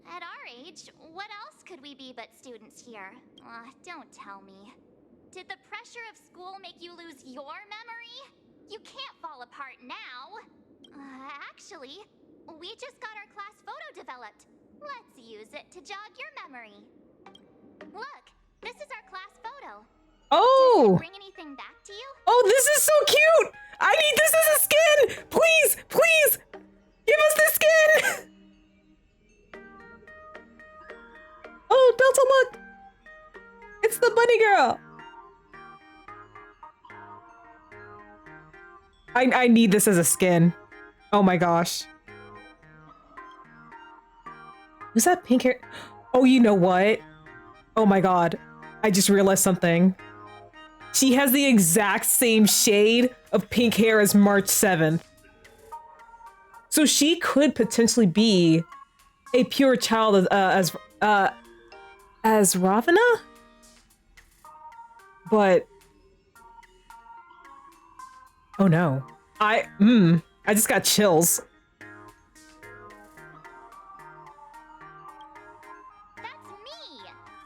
At our age, what else could we be but students here? Don't tell me. Did the pressure of school make you lose your memory? You can't fall apart now. Actually, we just got our class photo developed. Let's use it to jog your memory. Look, this is our class photo. Oh! Does it bring anything back to you? Oh, this is so cute! I need this as a skin! Please, please! Give us the skin! Oh, Delta, look! It's the bunny girl! I need this as a skin. Oh my gosh. Who's that pink hair? Oh, you know what? Oh my god. I just realized something. She has the exact same shade of pink hair as March 7th. So she could potentially be a pure child as Ravana? But oh no. I just got chills. That's me!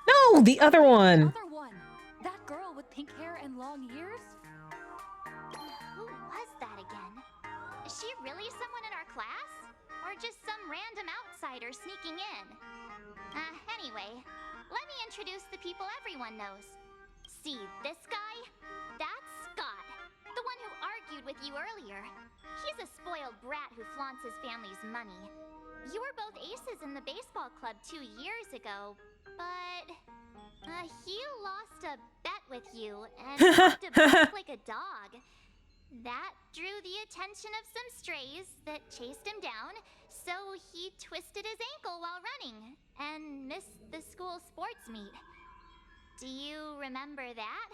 No, the other one. Other one. That girl with pink hair and long ears? Who was that again? Is she really someone in our class? Or just some random outsider sneaking in? Anyway, let me introduce the people everyone knows. See this guy? That's Scott, the one who argued with you earlier. He's a spoiled brat who flaunts his family's money. You were both aces in the baseball club 2 years ago, but he lost a bet with you and had to bark like a dog. That drew the attention of some strays that chased him down, so he twisted his ankle while running and missed the school sports meet. Do you remember that?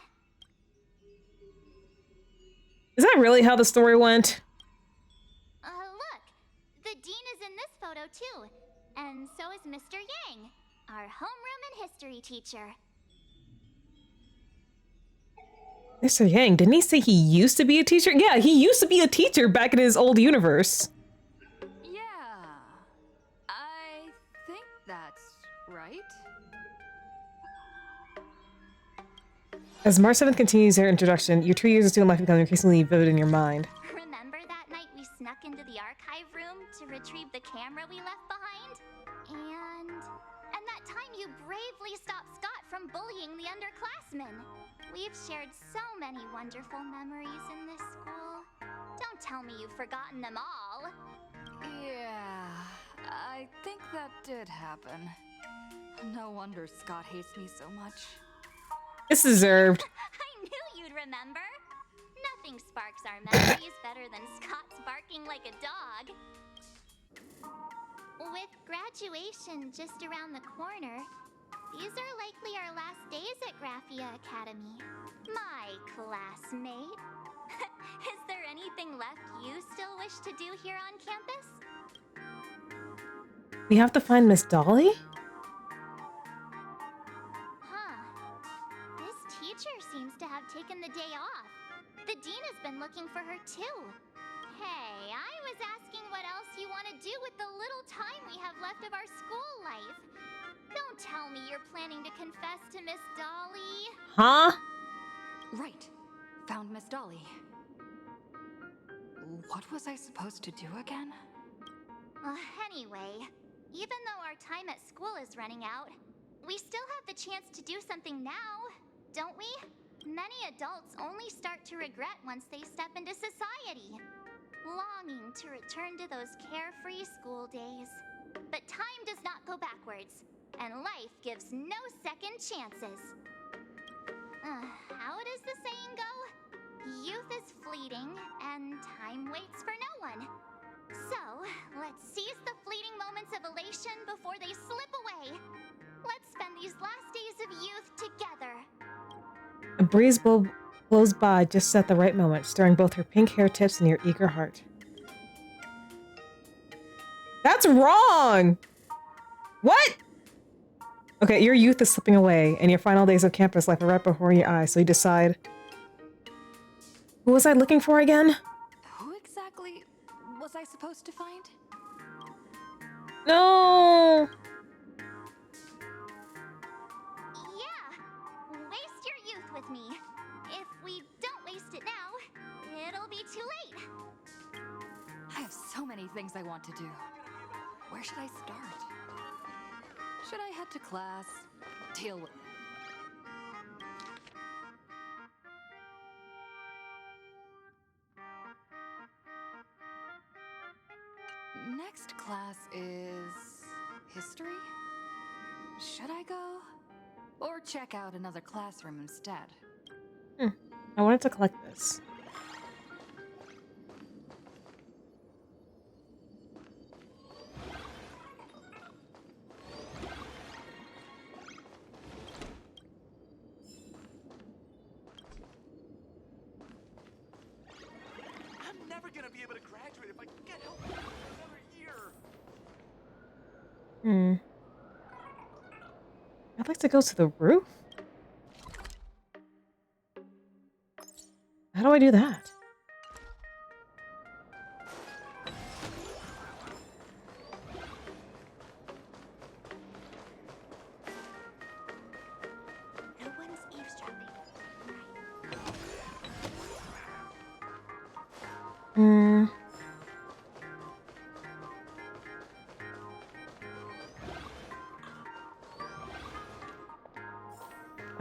Is that really how the story went? Look, the dean is in this photo too, and so is Mr. Yang, our homeroom and history teacher. Mr. Yang, didn't he say he used to be a teacher? Yeah, he used to be a teacher back in his old universe. Yeah. I think that's right. As March 7th continues their introduction, your 2 years of student life become increasingly vivid in your mind. Remember that night we snuck into the archive room to retrieve the camera we left behind? And that time you bravely stopped Scott from bullying the underclassmen. We've shared so many wonderful memories in this school. Don't tell me you've forgotten them all. Yeah, I think that did happen. No wonder Scott hates me so much. It's deserved. I knew you'd remember. Nothing sparks our memories better than Scott's barking like a dog. With graduation just around the corner, these are likely our last days at Graphia Academy. My classmate. Is there anything left you still wish to do here on campus? We have to find Miss Dolly? This teacher seems to have taken the day off. The dean has been looking for her too. Hey, I was asking what else you want to do with the little time we have left of our school life. Don't tell me you're planning to confess to Miss Dolly. Huh? Right. Found Miss Dolly. What was I supposed to do again? Anyway, even though our time at school is running out, we still have the chance to do something now, don't we? Many adults only start to regret once they step into society, longing to return to those carefree school days. But time does not go backwards, and life gives no second chances. How does the saying go? Youth is fleeting, and time waits for no one. So, let's seize the fleeting moments of elation before they slip away. Let's spend these last days of youth together. A breeze blows by just at the right moment, stirring both her pink hair tips and your eager heart. That's wrong! What? Okay, your youth is slipping away, and your final days of campus life are right before your eyes, so you decide... Who was I looking for again? Who exactly was I supposed to find? No! Yeah! Waste your youth with me. If we don't waste it now, it'll be too late. I have so many things I want to do. Where should I start? Should I head to class? Deal with... Next class is... history? Should I go? Or check out another classroom instead? I wanted to collect this. gonna be able to graduate if I get help for another year. I'd like to go to the roof. How do I do that? No one's eavesdropping.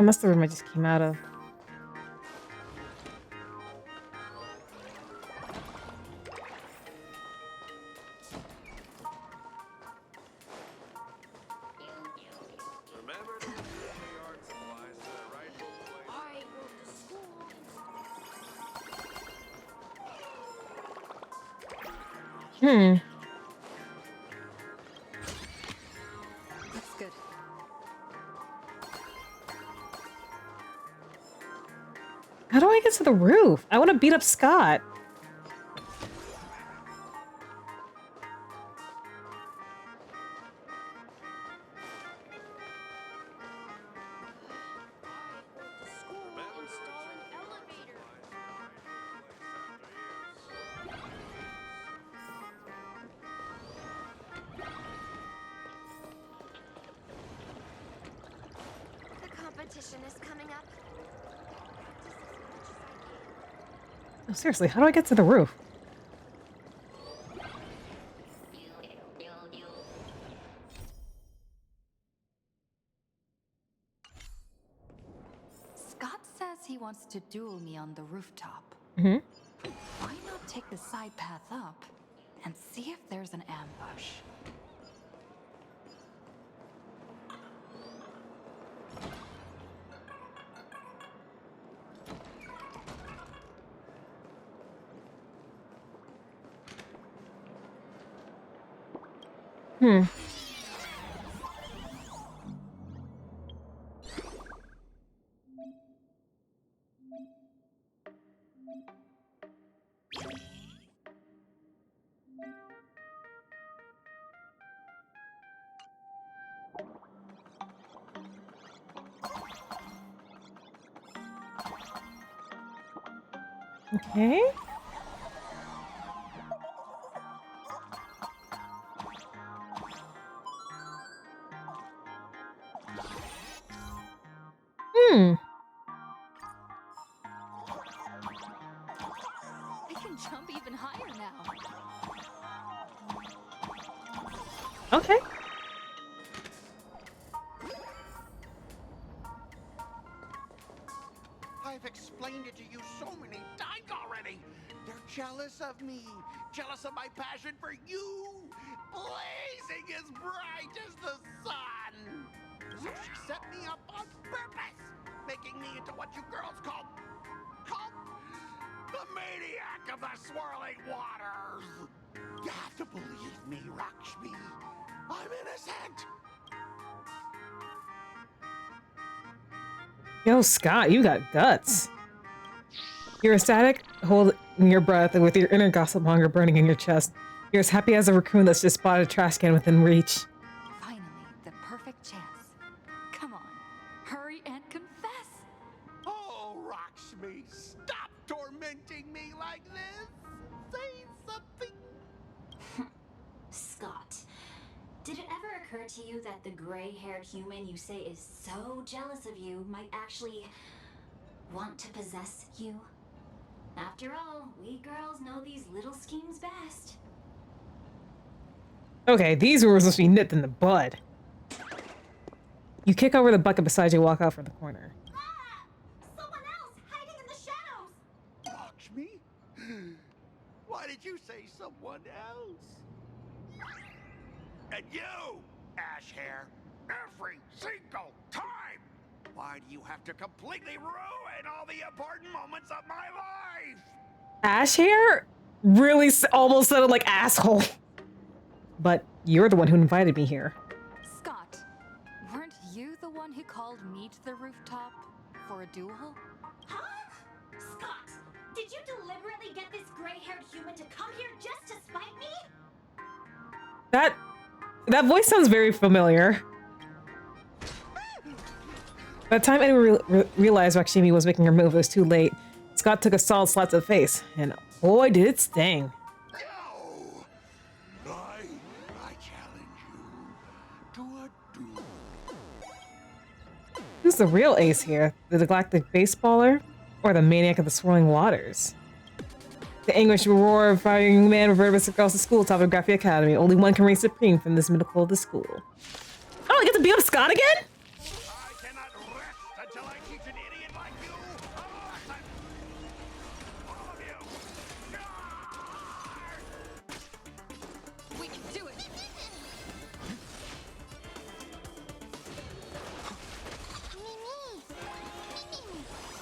Unless the room I just came out of. Remember to leave the art supplies to their rightful place. I go to school. Looks good. How do I get to the roof? I want to beat up Scott. The competition is coming up. Oh, seriously, how do I get to the roof? Scott says he wants to duel me on the rooftop. Mm-hmm. Why not take the side path up and see if there's an ambush? Okay. I can jump even higher now. Okay. I've explained it to you so many times already. They're jealous of me, jealous of my passion for you, blazing as bright as the sun. So she set me up on purpose, making me into what you girls call the maniac of the swirling waters. You have to believe me, Lakshmi. I'm innocent. Yo, Scott, you got guts. You're ecstatic, holding your breath with your inner gossip hunger burning in your chest. You're as happy as a raccoon that's just spotted a trash can within reach. Finally, the perfect chance. Come on, hurry and confess. Oh, Lakshmi, stop tormenting me like this. Say something. Scott, did it ever occur to you that the gray-haired human you say is so jealous of you might actually want to possess you? After all, we girls know these little schemes best. Okay, these were supposed to be nipped in the bud. You kick over the bucket beside you, walk out from the corner. Someone else hiding in the shadows. Lakshmi? Why did you say someone else? And you, Ash Hair, every single time. Why do you have to completely ruin all the important moments of my life? Ash Hair really almost sounded like asshole. But you're the one who invited me here. Scott, weren't you the one who called me to the rooftop for a duel? Huh? Scott, Did you deliberately get this gray-haired human to come here just to spite me? That voice sounds very familiar. By the time anyone realized Rakshimi was making her move, it was too late. Scott took a solid slap to the face, and boy, did it sting. I challenge you to a duel. Who's the real ace here? The galactic baseballer? Or the maniac of the swirling waters? The anguished roar of fighting man reverberates across the school top of Graphy Academy. Only one can reign supreme from this pinnacle of the school. Oh, I get to beat up Scott again? I cannot rest until I teach an idiot like you a lesson. All of you. We can do it.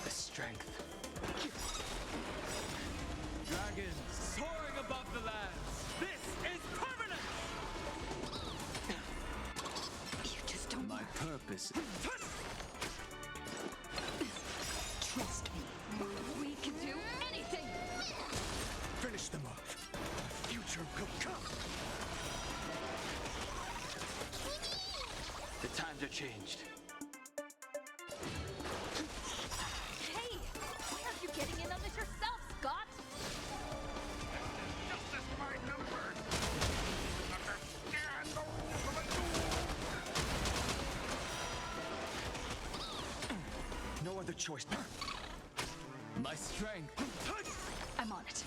The strength. Dragons soaring above the lands. This is permanent. You just don't. My purpose. Trust me. We can do anything. Finish them off. Future will come. The times are changed. Hey, why aren't you getting in on this yourself, Scott? Justice my numbers. Understand the rules of a duel. No other choice. My strength. I'm on it.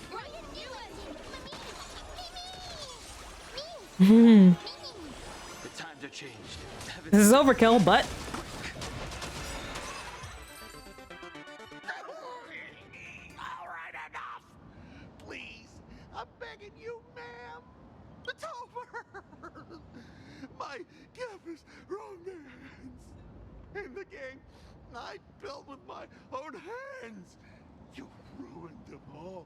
The times are changed. This is overkill, but All right, enough. Please, I'm begging you, ma'am. It's over. My campus romance. In the game I built with my own hands. You ruined them all.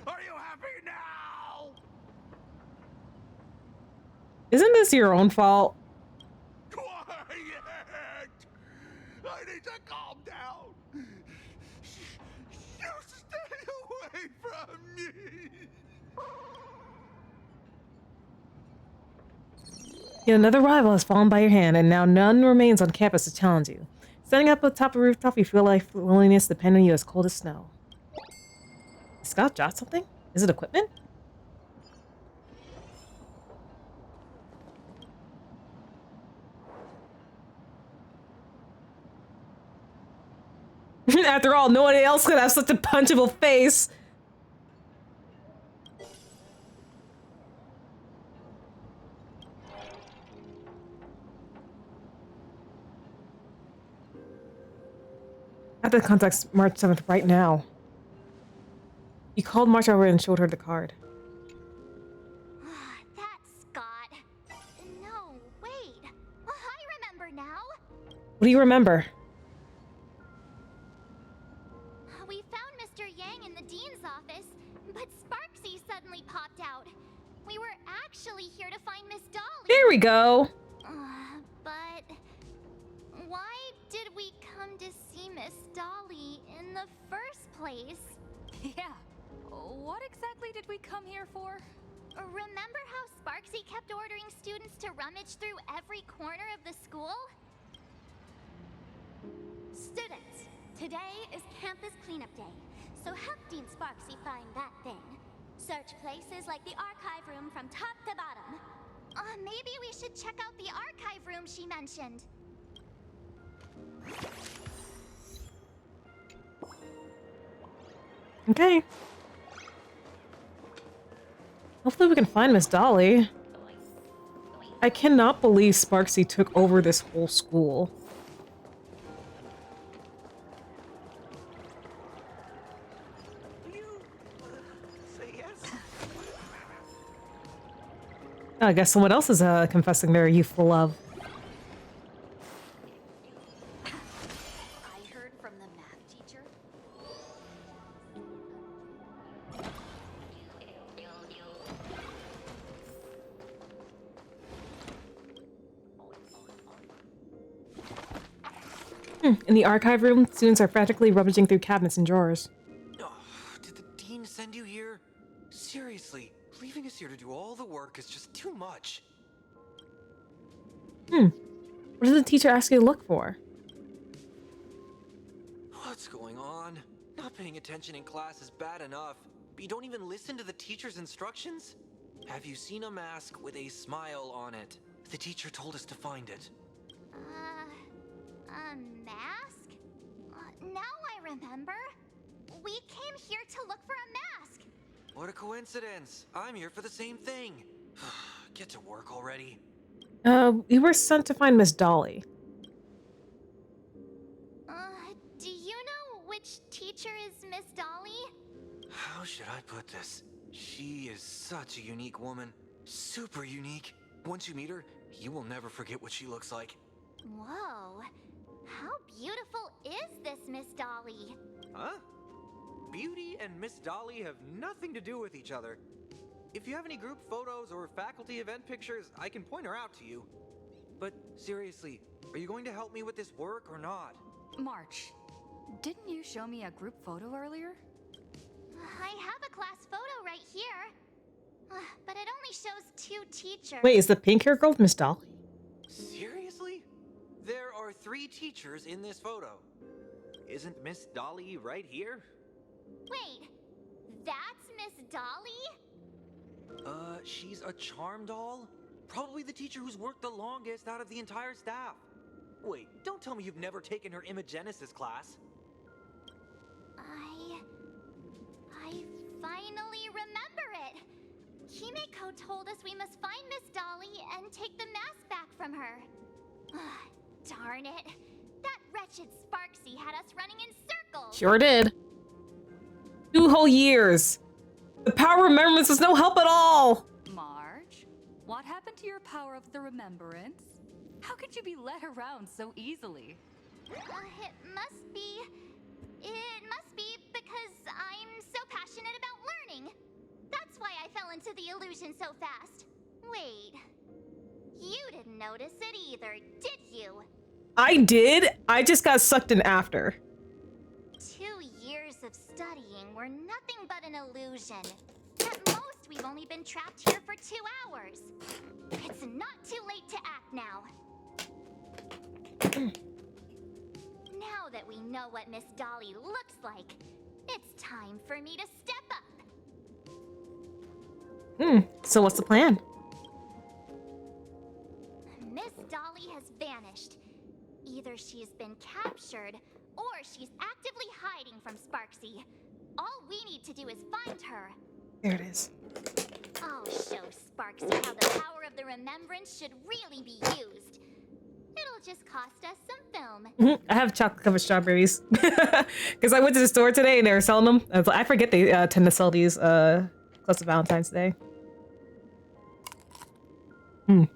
Are you happy now? isn't this your own fault? Quiet! I need to calm down. You stay away from me. Yet another rival has fallen by your hand, and now none remains on campus to challenge you. Standing up atop the rooftop, you feel like loneliness depending on you as cold as snow. Did Scott jot something? Is it equipment? After all, no one else could have such a punchable face. At the context, March 7th, right now. You called March over and showed her the card. That's Scott. No, wait. I remember now. What do you remember? We found Mr. Yang in the dean's office, but Sparksy suddenly popped out. We were actually here to find Miss Dolly. There we go. But why did we come to see Miss Dolly in the first place? Yeah. What exactly did we come here for? Remember how Sparksy kept ordering students to rummage through every corner of the school? Students, today is campus cleanup day, so help Dean Sparksy find that thing. Search places like the archive room from top to bottom. Maybe we should check out the archive room she mentioned. Okay. Hopefully we can find Miss Dolly. I cannot believe Sparksy took over this whole school. Say yes. I guess someone else is confessing their youthful love. I heard from the math teacher. In the archive room, students are frantically rummaging through cabinets and drawers. work is just too much. What does the teacher ask you to look for? What's going on? Not paying attention in class is bad enough, but you don't even listen to the teacher's instructions? Have you seen a mask with a smile on it? The teacher told us to find it. A mask? Now I remember. We came here to look for a mask. What a coincidence. I'm here for the same thing. Get to work already. We were sent to find Miss Dolly. Do you know which teacher is Miss Dolly? How should I put this? She is such a unique woman. Super unique. Once you meet her, you will never forget what she looks like. Whoa. How beautiful is this Miss Dolly? Huh? Beauty and Miss Dolly have nothing to do with each other. If you have any group photos or faculty event pictures, I can point her out to you. But seriously, are you going to help me with this work or not? March, didn't you show me a group photo earlier? I have a class photo right here. But it only shows 2 teachers. Wait, is the pink hair girl Miss Dolly? Seriously? There are 3 teachers in this photo. Isn't Miss Dolly right here? Wait, that's Miss Dolly? She's a charm doll? Probably the teacher who's worked the longest out of the entire staff. Wait, don't tell me you've never taken her Imagenesis class. I finally remember it. Himeko told us we must find Miss Dolly and take the mask back from her. Darn it. That wretched Sparksy had us running in circles. Sure did. 2 whole years. The power of remembrance was no help at all. March, what happened to your power of the remembrance? How could you be led around so easily? It must be because I'm so passionate about learning. That's why I fell into the illusion so fast. Wait, you didn't notice it either, did you? I did. I just got sucked in after. 2 years of studying were nothing but an illusion. At most, we've only been trapped here for 2 hours. It's not too late to act now. Now that we know what Miss Dolly looks like, it's time for me to step up. So what's the plan? Miss Dolly has vanished. Either she's been captured, or she's actively hiding from Sparksy. All we need to do is find her. There it is. I'll show Sparksy how the power of the remembrance should really be used. It'll just cost us some film. I have chocolate covered strawberries. Because I went to the store today and they were selling them. I forget they tend to sell these close to Valentine's Day. Even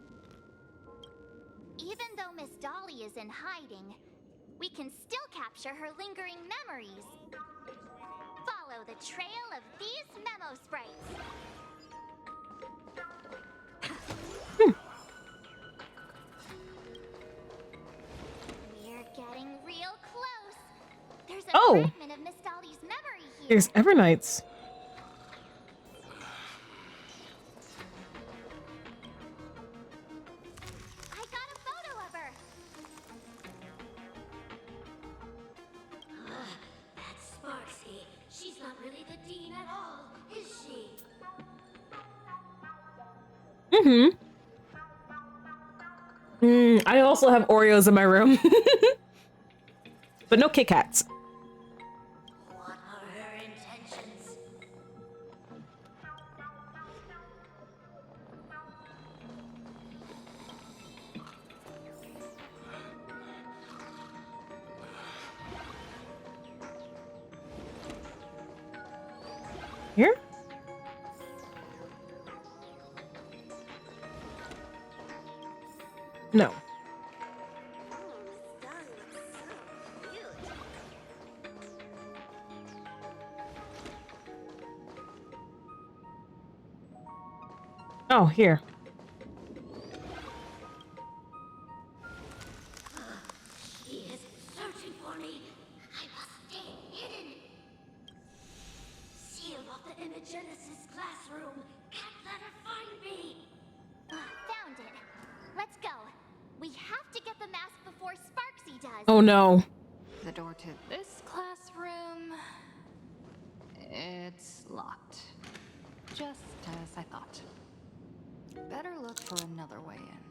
though Miss Dolly is in hiding, we can still capture her lingering memories. Follow the trail of these memo sprites. We're getting real close. There's a fragment of Miss Dolly's memory here. There's Evernights. I got a photo of her. That's Sparksy. She's not really the dean at all, is she? I also have Oreos in my room. But no Kit Kats. What are her intentions? Here? No. Oh, here. She is searching for me. I must stay hidden. Seal off the Imagenesis classroom. Can't let her find me. before Sparksy does. Oh no. The door to this classroom... it's locked. Just as I thought. Better look for another way in.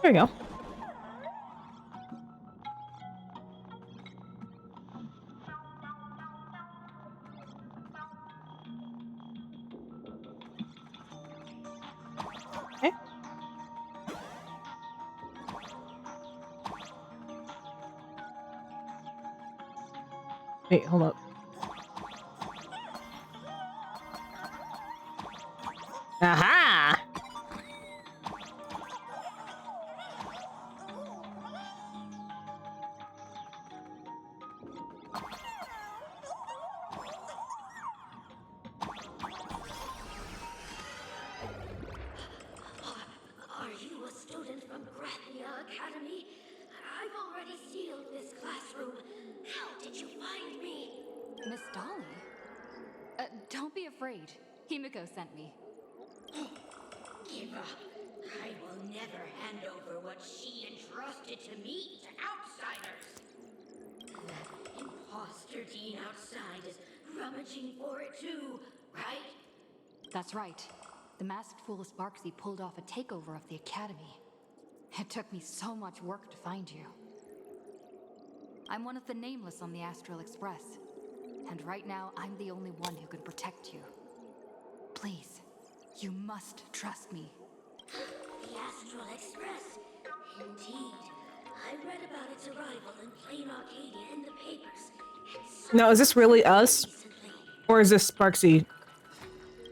There you go. Okay. Wait, hold up. Aha! Are you a student from Grathia Academy? I've already sealed this classroom. How did you find me? Miss Dolly? Don't be afraid. Himiko sent me. Give up. I will never hand over what she entrusted to me to outsiders. That imposter dean outside is rummaging for it too, right? That's right. The masked fool Sparksy pulled off a takeover of the academy. It took me so much work to find you. I'm one of the nameless on the Astral Express. And right now, I'm the only one who can protect you. Please, you must trust me. The Astral Express. Indeed. I read about its arrival in Plain Arcadia in the papers. Now, is this really us? Or is this Sparksy?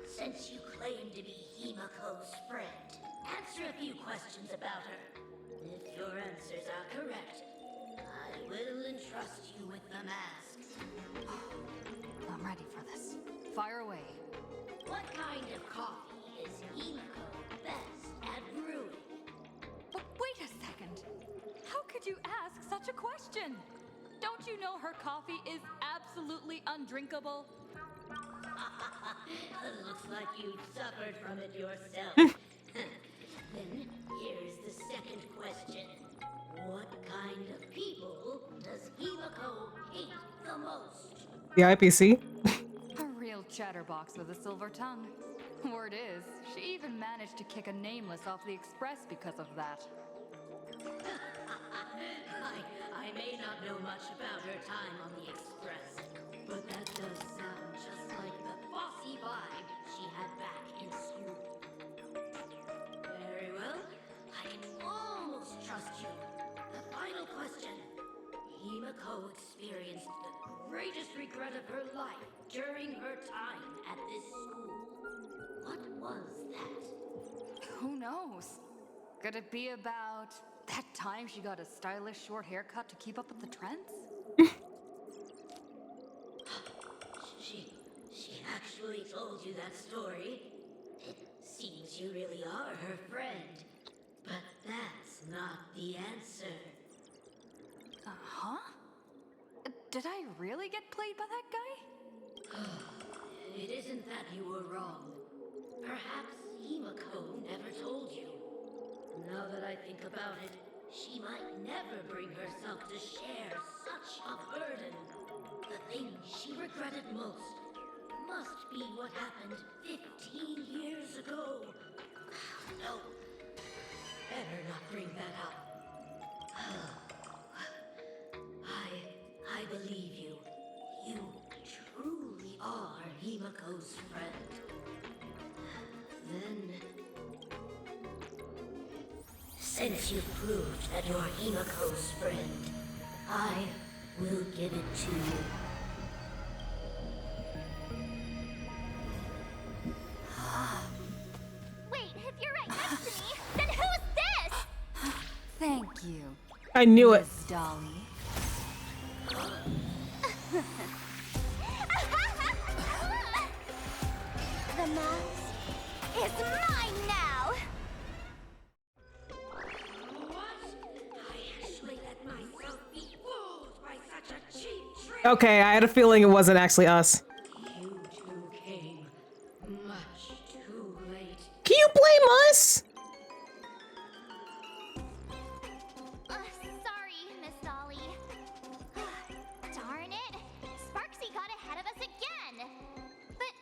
Since you claim to be Himiko's friend, answer a few questions about her. If your answers are correct, I will entrust you with the mask. I'm ready for this. Fire away. What kind of coffee is Himiko best at brewing? But wait a second. How could you ask such a question? Don't you know her coffee is absolutely undrinkable? Looks like you've suffered from it yourself. Then here's the second question. What kind of people does Himiko hate the most? The IPC? A real chatterbox with a silver tongue. Word is, she even managed to kick a nameless off the express because of that. I may not know much about her time on the express, but that does sound just like the bossy vibe she had back in school. Very well, I can almost trust you. The final question. Himiko experienced the greatest regret of her life during her time at this school. What was that? Who knows? Could it be about that time she got a stylish short haircut to keep up with the trends? She actually told you that story. It seems you really are her friend. But that's not the answer. Huh? Did I really get played by that guy? It isn't that you were wrong. Perhaps Himiko never told you. Now that I think about it, she might never bring herself to share such a burden. The thing she regretted most must be what happened 15 years ago. No, better not bring that up. I believe you. You truly are Himiko's friend. Then, since you've proved that you're Himiko's friend, I We'll give it to you. Wait, if you're right next to me, then who's this? Thank you. I knew it. Miss Dolly. The mouse is mine now! Okay, I had a feeling it wasn't actually us. You two came much too late. Can you blame us? Sorry, Miss Dolly. Darn it! Sparksy got ahead of us again! But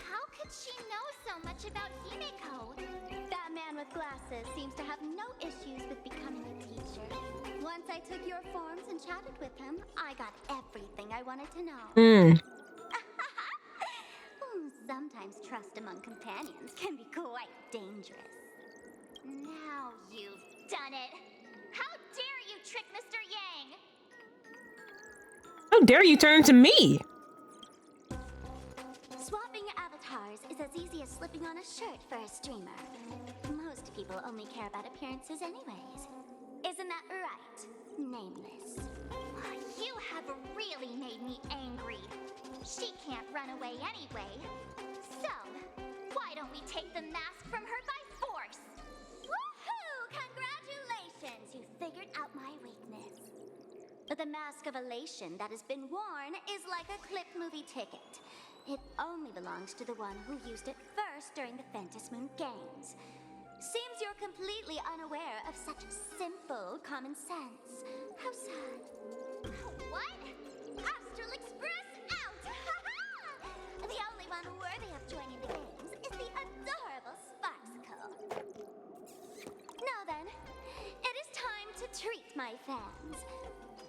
how could she know so much about Himeko? That man with glasses seems to have no issues with becoming a teacher. Once I took your forms and chatted with him, I got everything I wanted to know. Sometimes trust among companions can be quite dangerous. Now you've done it! How dare you trick Mr. Yang! How dare you turn to me? Swapping avatars is as easy as slipping on a shirt for a streamer. Most people only care about appearances anyways. Isn't that right, Nameless? You have really made me angry. She can't run away anyway. So, why don't we take the mask from her by force? Woohoo! Congratulations! You figured out my weakness. But the mask of elation that has been worn is like a clip movie ticket. It only belongs to the one who used it first during the Phantasmoon games. Seems you're completely unaware of such simple common sense. How sad. What? Astral Express out! The only one worthy of joining the games is the adorable Sparksicle. Now then, it is time to treat my fans.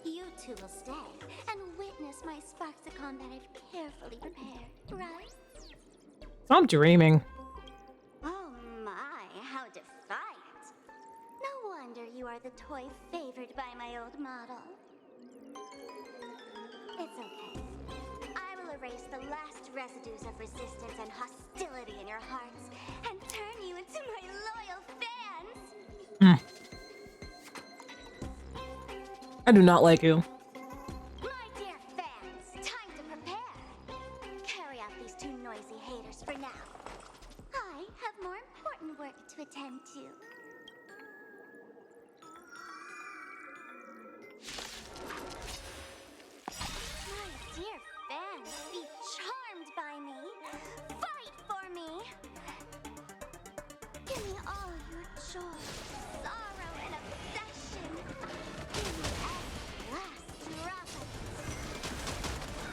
You two will stay and witness my Sparksicon that I've carefully prepared, right? I'm dreaming. Oh my, how defiant. No wonder you are the toy favored by my old model. It's okay. I will erase the last residues of resistance and hostility in your hearts and turn you into my loyal fans. I do not like you. My dear fans, time to prepare. Carry out these two noisy haters for now. I have more important work to attend to. My dear fans, be charmed by me. Fight for me. Give me all your joy, sorrow, and obsession. Give me every last drop of it.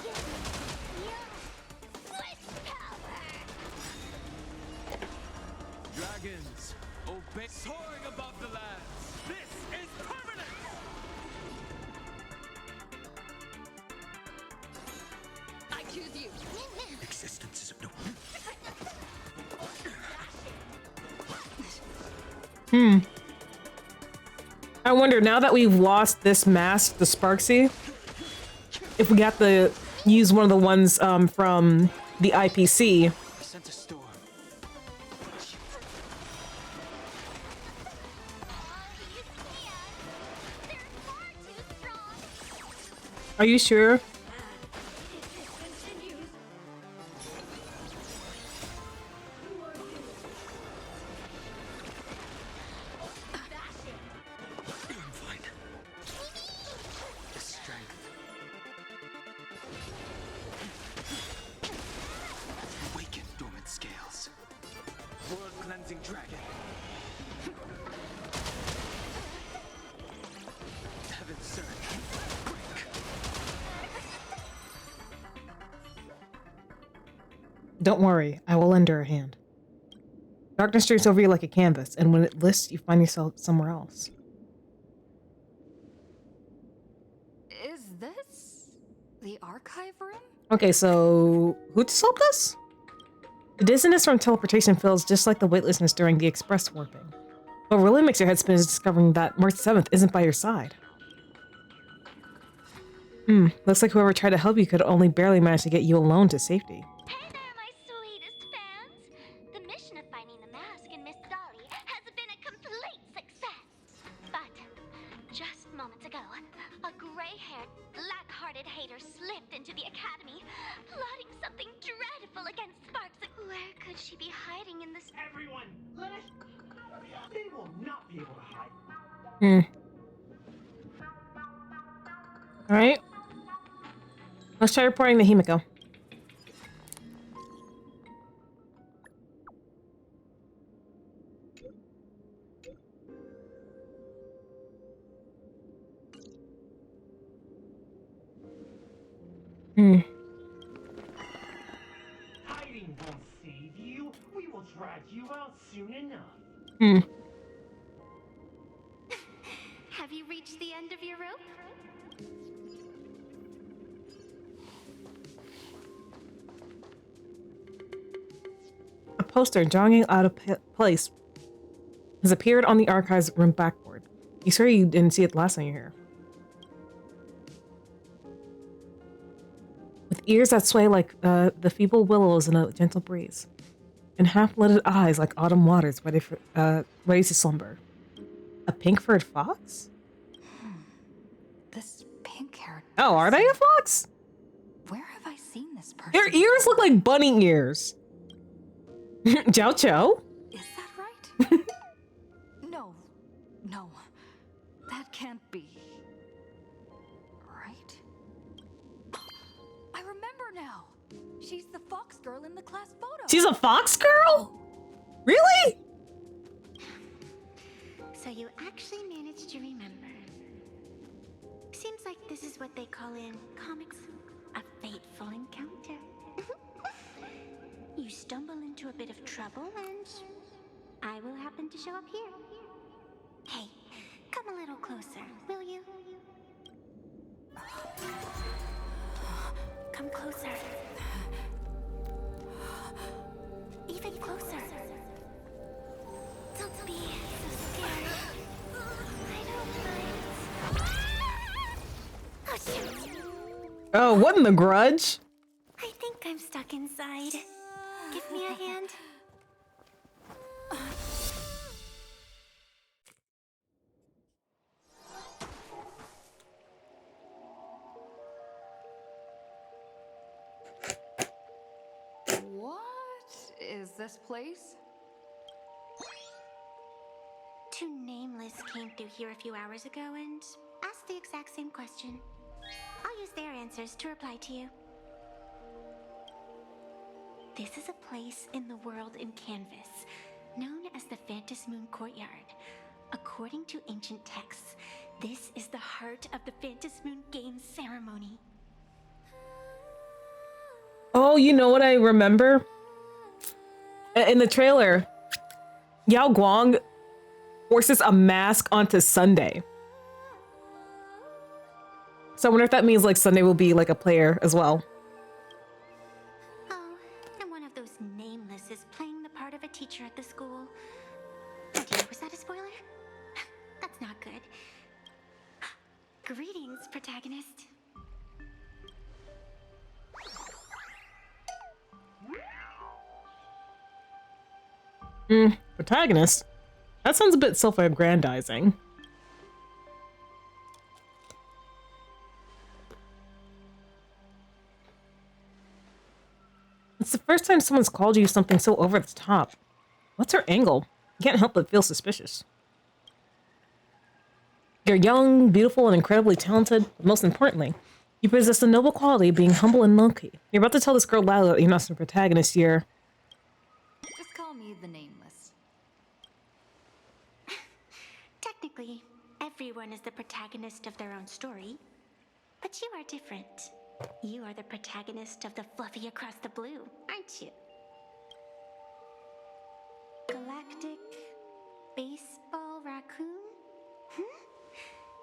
Give me your wish power. Dragons, obey. Soaring above the lands. This is permanent! I choose you. Existence is of no. I wonder, now that we've lost this mask, the Sparksy, if we got to use one of the ones from the IPC. I sense a storm. Are you sure? Awaken dormant scales. World cleansing dragon. Heaven surge. Don't worry, I will lend her a hand. Darkness streams over you like a canvas, and when it lists, you find yourself somewhere else. Is this the archive room? Okay, so who just helped us? The dizziness from teleportation feels just like the weightlessness during the express warping. What really makes your head spin is discovering that March 7th isn't by your side. Looks like whoever tried to help you could only barely manage to get you alone to safety. Hey there, my sweetest fans! The mission of finding the mask and Miss Dolly has been a complete success. But just moments ago, a gray-haired, black-hearted hater slipped into the academy, plotting something dreadful against Sparks. Where could she be hiding in this? Everyone, let us. They will not be able to hide. Alright. Let's try reporting to Himiko. Hiding won't save you. We will drag you out soon enough. Have you reached the end of your rope? A poster drawing out of place has appeared on the archives room backboard. You sure you didn't see it last time you were here? With ears that sway like the feeble willows in a gentle breeze, and half-lidded eyes like autumn waters ready to slumber. A pink-furred fox? This pink-haired... Oh, are they a fox? Where have I seen this person? Their ears look like bunny ears. Jiao Cho? Is that right? No. No. That can't be. Right? I remember now. She's the fox girl in the class photo. She's a fox girl? Really? So you actually managed to remember. Seems like this is what they call in comics a fateful encounter. You stumble into a bit of trouble and I will happen to show up here. Hey, come a little closer, will you? Come closer. Even closer. Don't be so scared. I don't mind. Oh, shoot. Oh, what in The Grudge? I think I'm stuck inside. Give me a hand. What is this place? Two nameless came through here a few hours ago and asked the exact same question. I'll use their answers to reply to you. This is a place in the world in Canvas, known as the Phantasmoon Courtyard. According to ancient texts, this is the heart of the Phantasmoon Games ceremony. Oh, you know what I remember? In the trailer, Yao Guang forces a mask onto Sunday. So I wonder if that means like Sunday will be like a player as well. Oh, and one of those nameless is playing the part of a teacher at the school. Oh dear, was that a spoiler? That's not good. Greetings, protagonist. Protagonist? That sounds a bit self-aggrandizing. It's the first time someone's called you something so over the top. What's her angle? You can't help but feel suspicious. You're young, beautiful, and incredibly talented, but most importantly, you possess the noble quality of being humble and low-key. You're about to tell this girl loud that you're not the protagonist, you're... Just call me the Nameless. Technically, everyone is the protagonist of their own story. But you are different. You are the protagonist of the Fluffy Across the Blue, aren't you? Galactic baseball raccoon?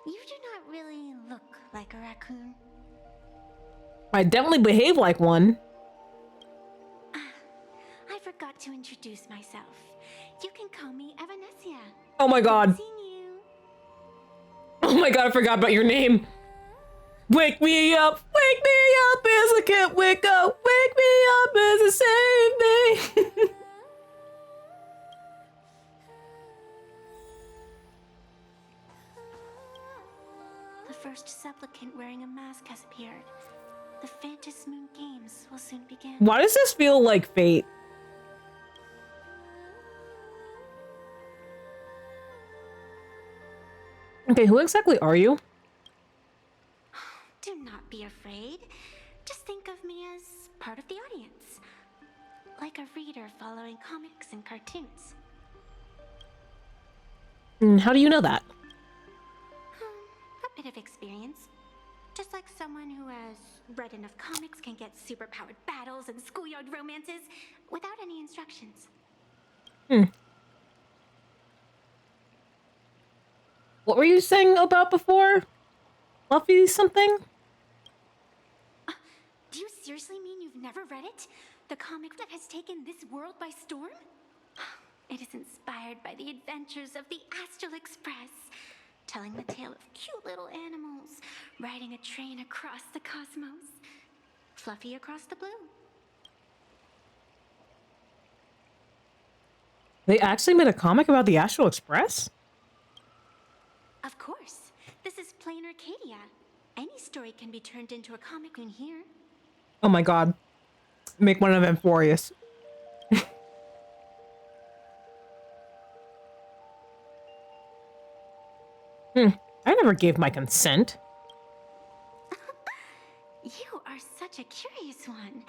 You do not really look like a raccoon. I definitely behave like one. I forgot to introduce myself. You can call me Evanesia. Oh my god. Seen you. Oh my god, I forgot about your name. Wake me up as I can't wake up. Wake me up as I save me. The first supplicant wearing a mask has appeared. The Phantasmoon games will soon begin. Why does this feel like fate? Okay, who exactly are you? Do not be afraid. Just think of me as part of the audience. Like a reader following comics and cartoons. How do you know that? A bit of experience. Just like someone who has read enough comics can get superpowered battles and schoolyard romances without any instructions. What were you saying about before? Fluffy something? Do you seriously mean you've never read it? The comic that has taken this world by storm? It is inspired by the adventures of the Astral Express, telling the tale of cute little animals riding a train across the cosmos. Fluffy across the blue. They actually made a comic about the Astral Express? Of course. This is plain Arcadia. Any story can be turned into a comic in here. Oh my god. Make one of them Furious. I never gave my consent. You are such a curious one.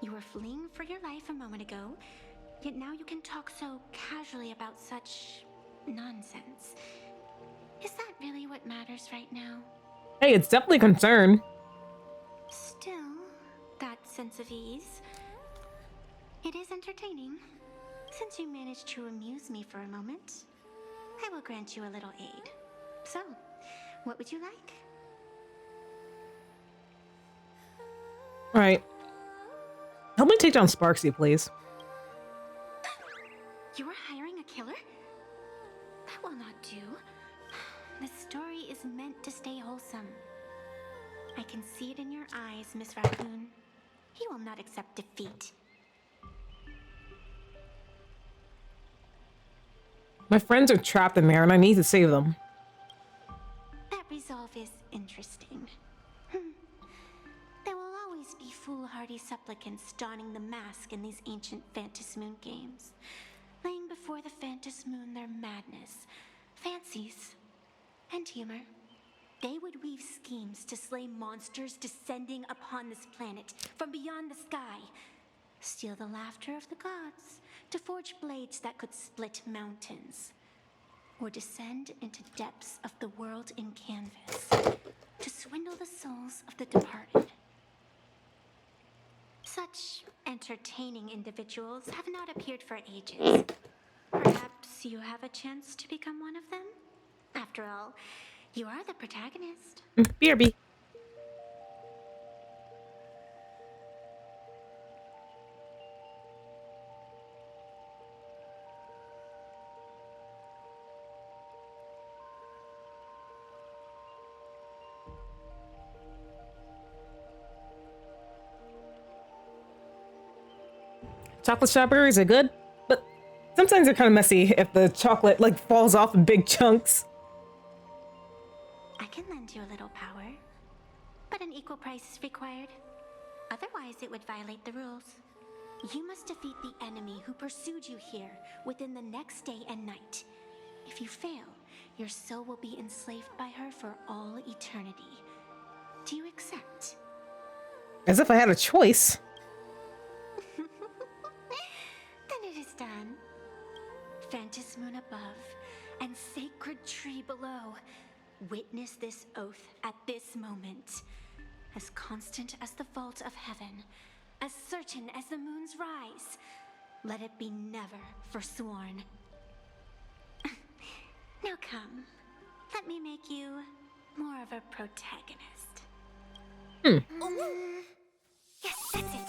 You were fleeing for your life a moment ago, yet now you can talk so casually about such nonsense. Is that really what matters right now? Hey, it's definitely a concern. Still, that sense of ease. It is entertaining. Since you managed to amuse me for a moment, I will grant you a little aid. So, what would you like? Alright. Help me take down Sparksy, please. You are hiring a killer? That will not do. The story is meant to stay wholesome. I can see it in your eyes, Miss Raccoon. He will not accept defeat. My friends are trapped in there and I need to save them. That resolve is interesting. There will always be foolhardy supplicants donning the mask in these ancient Phantasmoon games, laying before the Phantasmoon their madness, fancies, and humor. They would weave schemes to slay monsters descending upon this planet from beyond the sky, steal the laughter of the gods, to forge blades that could split mountains, or descend into depths of the world in canvas, to swindle the souls of the departed. Such entertaining individuals have not appeared for ages. Perhaps you have a chance to become one of them? After all, you are the protagonist. BRB. Chocolate strawberries are good, but sometimes they're kind of messy if the chocolate like falls off in big chunks. I can lend you a little power, but an equal price is required. Otherwise, it would violate the rules. You must defeat the enemy who pursued you here within the next day and night. If you fail, your soul will be enslaved by her for all eternity. Do you accept? As if I had a choice. Then it is done. Phantasmoon above and sacred tree below. Witness this oath at this moment. As constant as the vault of heaven, as certain as the moon's rise. Let it be never forsworn. Now come, let me make you more of a protagonist. Yes, that's it.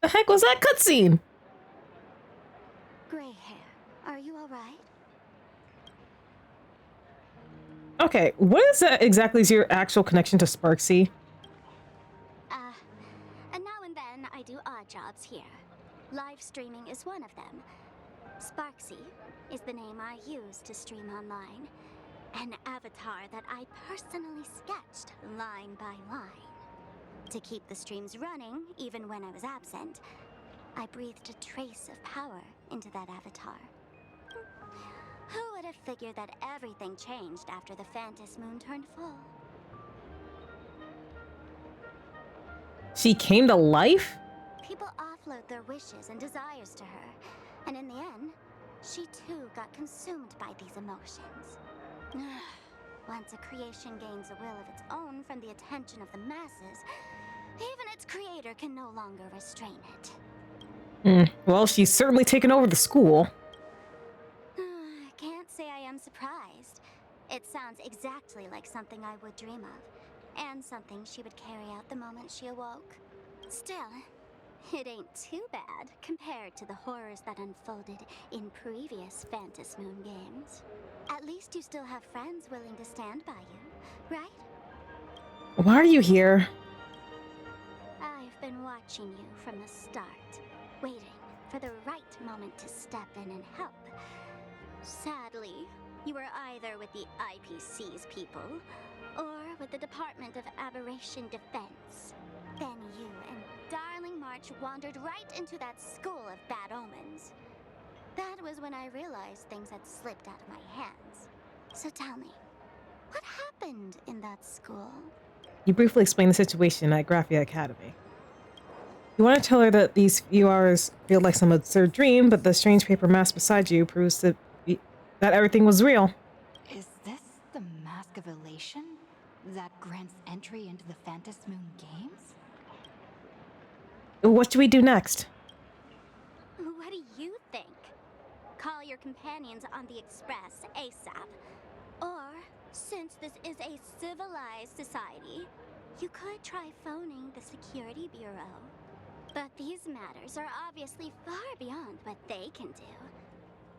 The heck was that cutscene? Gray hair, are you alright? Okay, what is exactly is your actual connection to Sparksy? And now and then I do odd jobs here. Live streaming is one of them. Sparksy is the name I use to stream online. An avatar that I personally sketched line by line. To keep the streams running, even when I was absent, I breathed a trace of power into that avatar. Who would have figured that everything changed after the Phantasmoon turned full? She came to life? People offload their wishes and desires to her, and in the end, she too got consumed by these emotions. Once a creation gains a will of its own from the attention of the masses, even its creator can no longer restrain it. Well, she's certainly taken over the school. Can't say I am surprised. It sounds exactly like something I would dream of, and something she would carry out the moment she awoke. Still, it ain't too bad compared to the horrors that unfolded in previous Phantasmoon games. At least you still have friends willing to stand by you, right? Why are you here? I've been watching you from the start, waiting for the right moment to step in and help. Sadly, you were either with the IPC's people, or with the Department of Aberration Defense. Then you and Darling March wandered right into that school of bad omens. That was when I realized things had slipped out of my hands. So tell me, what happened in that school? You briefly explained the situation at Graphia Academy. You want to tell her that these few hours feel like some absurd dream, but the strange paper mask beside you proves that everything was real. Is this the Mask of Elation that grants entry into the Phantasmoon games? What should we do next? What do you think? Call your companions on the Express ASAP. Or, since this is a civilized society, you could try phoning the Security Bureau. But these matters are obviously far beyond what they can do.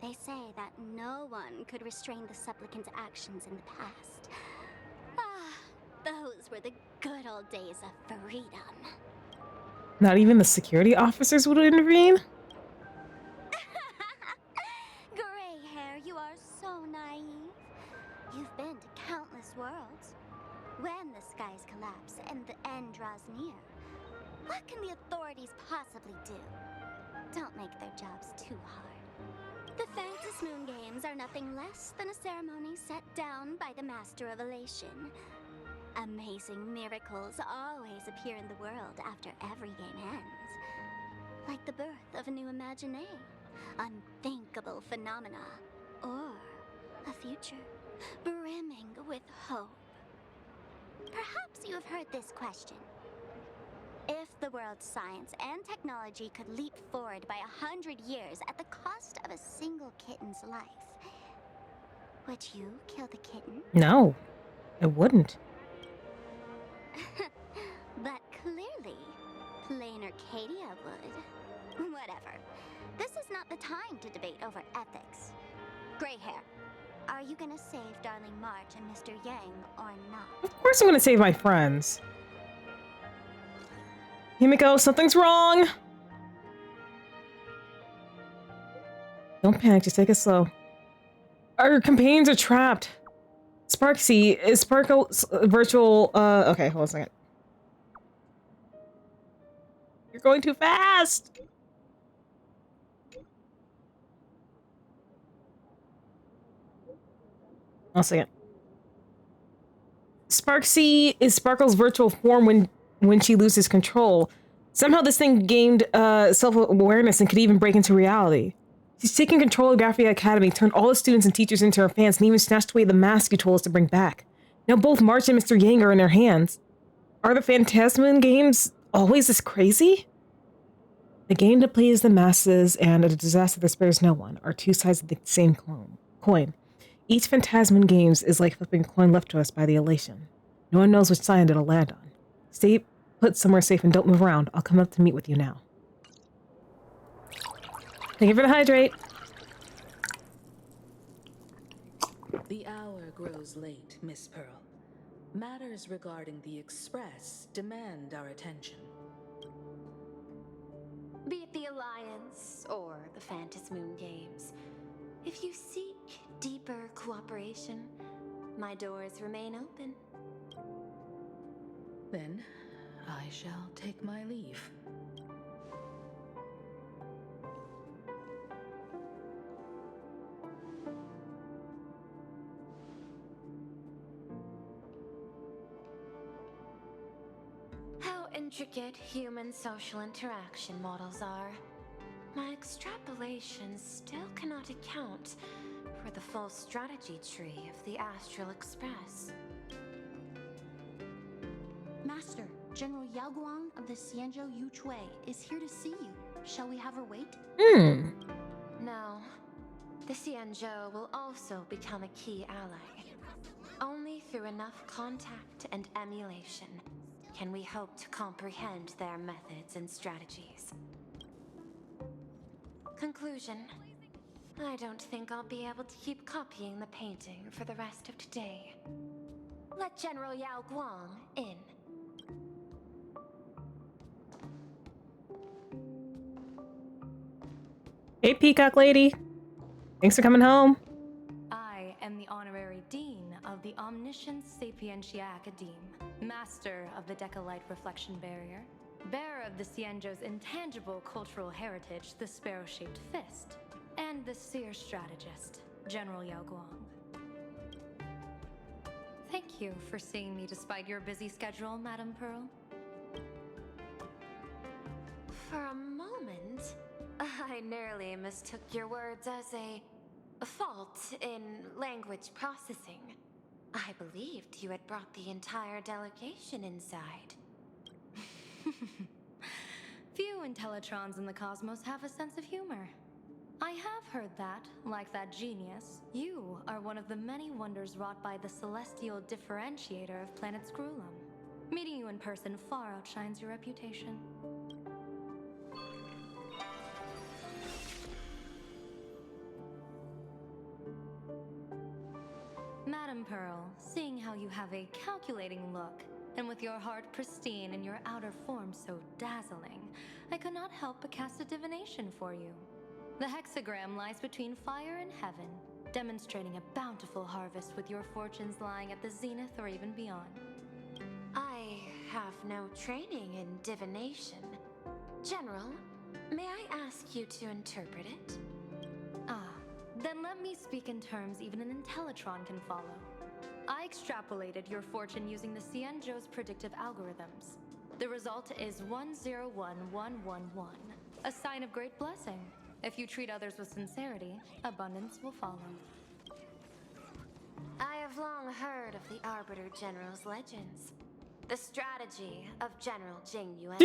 They say that no one could restrain the supplicant's actions in the past. Those were the good old days of freedom. Not even the security officers would intervene? Gray hair, you are so naive. You've been to countless worlds. When the skies collapse and the end draws near, what can the authorities possibly do? Don't make their jobs too hard. The Phantasmoon games are nothing less than a ceremony set down by the Master of Elation. Amazing miracles always appear in the world after every game ends. Like the birth of a new imaginé, unthinkable phenomena, or a future brimming with hope. Perhaps you have heard this question. If the world's science and technology could leap forward by 100 years at the cost of a single kitten's life, would you kill the kitten? No, I wouldn't. But clearly, plain Arcadia would. Whatever. This is not the time to debate over ethics. Gray hair, are you gonna save Darling March and Mr. Yang or not? Of course I'm gonna save my friends. Himiko, something's wrong! Don't panic, just take it slow. Our companions are trapped. Sparksy is Sparkle's virtual, okay, hold on a second. You're going too fast! Hold on a second. Sparksy is Sparkle's virtual form when she loses control. Somehow this thing gained self-awareness and could even break into reality. She's taken control of Graphia Academy, turned all the students and teachers into her fans, and even snatched away the mask you told us to bring back. Now both March and Mr. Yang are in her hands. Are the Phantasmoon games always this crazy? The game to please the masses and a disaster that spares no one are two sides of the same coin. Each Phantasmoon games is like flipping a coin left to us by the elation. No one knows which side it'll land on. Stay put somewhere safe and don't move around. I'll come up to meet with you now. Thank you for the hydrate. The hour grows late, Miss Pearl. Matters regarding the Express demand our attention. Be it the Alliance or the Phantasmoon games, if you seek deeper cooperation, my doors remain open. Then I shall take my leave. How intricate human social interaction models are. My extrapolations still cannot account for the full strategy tree of the Astral Express. Master, General Yao Guang of the Xianzhou Yu Chui is here to see you. Shall we have her wait? No. The Xianzhou will also become a key ally. Only through enough contact and emulation can we hope to comprehend their methods and strategies. Conclusion. I don't think I'll be able to keep copying the painting for the rest of today. Let General Yao Guang in. Hey, Peacock Lady. Thanks for coming home. I am the honorary dean of the Omniscience Sapientia Academe, master of the Decalite Reflection Barrier, bearer of the Xianzhou's intangible cultural heritage, the sparrow-shaped fist, and the seer strategist, General Yao Guang. Thank you for seeing me despite your busy schedule, Madame Pearl. For a moment, I nearly mistook your words as a fault in language processing. I believed you had brought the entire delegation inside. Few Intellitrons in the cosmos have a sense of humor. I have heard that, like that genius, you are one of the many wonders wrought by the celestial differentiator of planet Scrulum. Meeting you in person far outshines your reputation. Madame Pearl, seeing how you have a calculating look, and with your heart pristine and your outer form so dazzling, I could not help but cast a divination for you. The hexagram lies between fire and heaven, demonstrating a bountiful harvest with your fortunes lying at the zenith or even beyond. I have no training in divination. General, may I ask you to interpret it? Then let me speak in terms even an Intellitron can follow. I extrapolated your fortune using the Xianzhou's predictive algorithms. The result is 101111, a sign of great blessing. If you treat others with sincerity, abundance will follow. I have long heard of the Arbiter General's legends. The strategy of General Jing Yuan.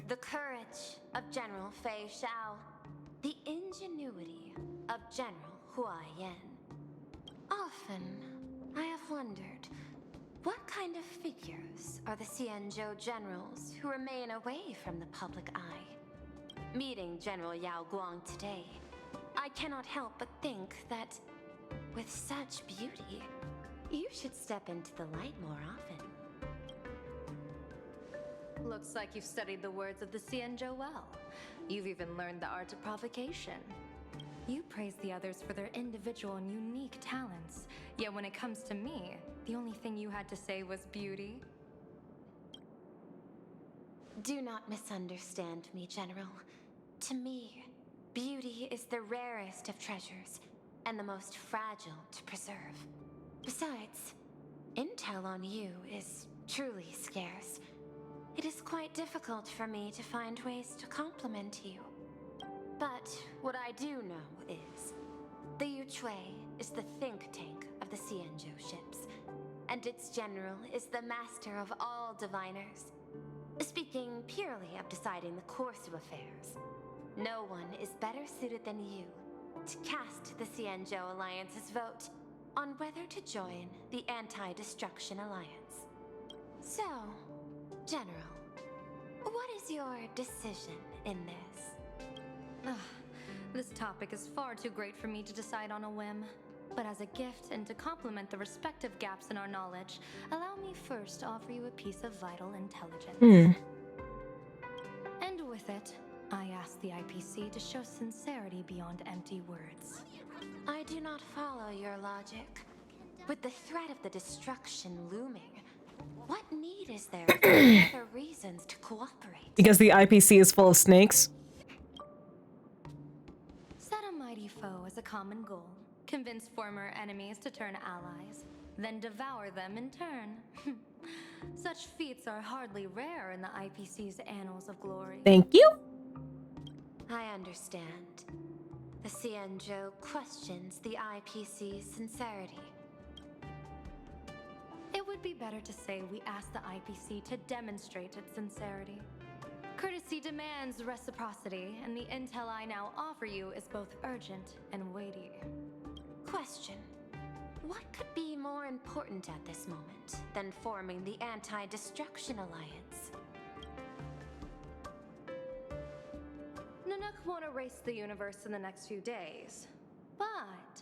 The courage of General Fei Xiao. The ingenuity of General Hua Yan. Often, I have wondered, what kind of figures are the Xianzhou generals who remain away from the public eye? Meeting General Yao Guang today, I cannot help but think that, with such beauty, you should step into the light more often. Looks like you've studied the words of the Xianzhou well. You've even learned the art of provocation. You praise the others for their individual and unique talents, yet when it comes to me, the only thing you had to say was beauty. Do not misunderstand me, General. To me, beauty is the rarest of treasures, and the most fragile to preserve. Besides, intel on you is truly scarce. It is quite difficult for me to find ways to compliment you. But what I do know is, the Yu Chui is the think tank of the Xianzhou ships, and its general is the master of all diviners. Speaking purely of deciding the course of affairs, no one is better suited than you to cast the Xianzhou Alliance's vote on whether to join the Anti-Destruction Alliance. So, General, what is your decision in this? This topic is far too great for me to decide on a whim. But as a gift and to complement the respective gaps in our knowledge, allow me first to offer you a piece of vital intelligence. And with it, I ask the IPC to show sincerity beyond empty words. I do not follow your logic. With the threat of the destruction looming, what need is there for other reasons to cooperate? Because the IPC is full of snakes. Set a mighty foe as a common goal. Convince former enemies to turn allies, then devour them in turn. Such feats are hardly rare in the IPC's annals of glory. Thank you. I understand. The Cienjo questions the IPC's sincerity. It would be better to say we ask the IPC to demonstrate its sincerity. Courtesy demands reciprocity, and the intel I now offer you is both urgent and weighty. Question. What could be more important at this moment than forming the Anti-Destruction Alliance? Nanook won't erase the universe in the next few days, but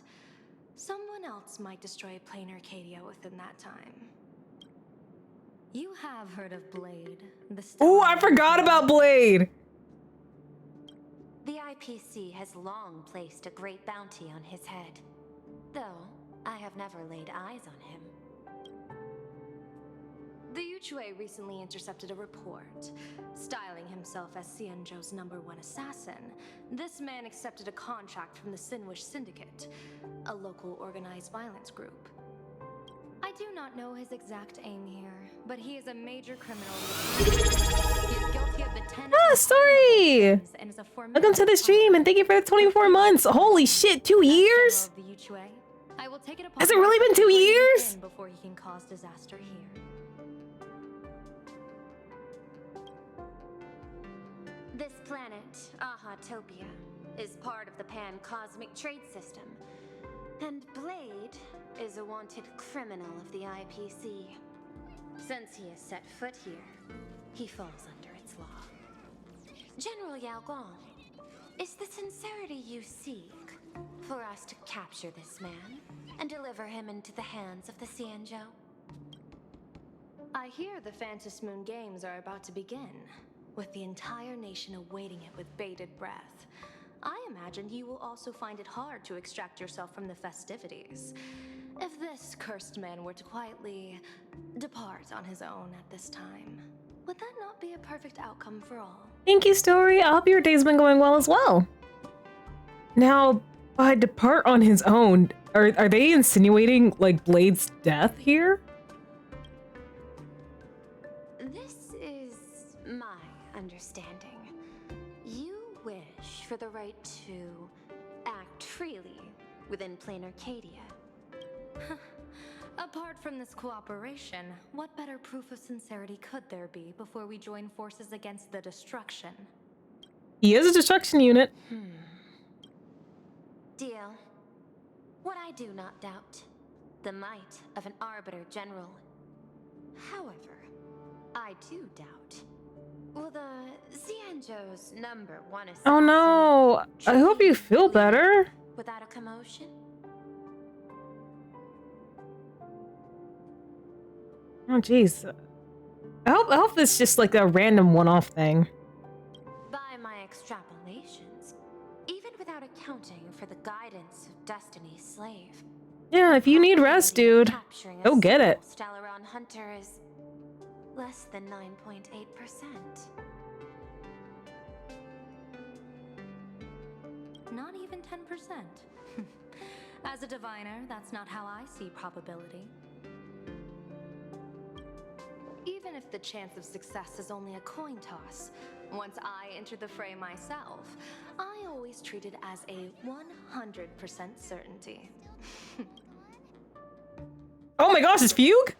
someone else might destroy plain Arcadia within that time. You have heard of Blade, the Oh, I forgot about Blade! The IPC has long placed a great bounty on his head, though I have never laid eyes on him. The Yuchue recently intercepted a report. Styling himself as Cienjo's #1 assassin, this man accepted a contract from the Sinwish Syndicate, a local organized violence group. I do not know his exact aim here, but he is a major criminal. He is guilty of the 10 Story! and is a Welcome to the stream and thank you for the 24 months. Holy shit, 2 years? of the Yuchue. I will take it upon Has it really been 2 years? Before he can cause disaster here. This planet, Ahatopia, is part of the pan-cosmic trade system, and Blade is a wanted criminal of the IPC. Since he has set foot here, he falls under its law. General Yao Guang, is the sincerity you seek for us to capture this man and deliver him into the hands of the Cienjo? I hear the Phantasmoon games are about to begin, with the entire nation awaiting it with bated breath. I imagine you will also find it hard to extract yourself from the festivities. If this cursed man were to quietly depart on his own at this time, would that not be a perfect outcome for all? Thank you, Story. I hope your day's been going well as well. Now, by depart on his own, are they insinuating, like, Blade's death here? This is my understanding. You wish for the right to act freely within plain Arcadia. Apart from this cooperation, what better proof of sincerity could there be before we join forces against the destruction? He is a destruction unit. Deal. What I do not doubt, the might of an Arbiter General. However, I do doubt, will the Cienjo's #1 assassin Oh no, I hope you feel better. without a commotion? Oh jeez. I hope it's just like a random one-off thing. By my extrapolations, even without accounting for the guidance of Destiny's slave, Yeah, if you need rest, dude, capturing a go get it. Stellaron hunter is less than 9.8%. Not even 10%. As a diviner, that's not how I see probability. Even if the chance of success is only a coin toss, once I enter the fray myself, I always treat it as a 100% certainty. Oh my gosh, it's Fugue?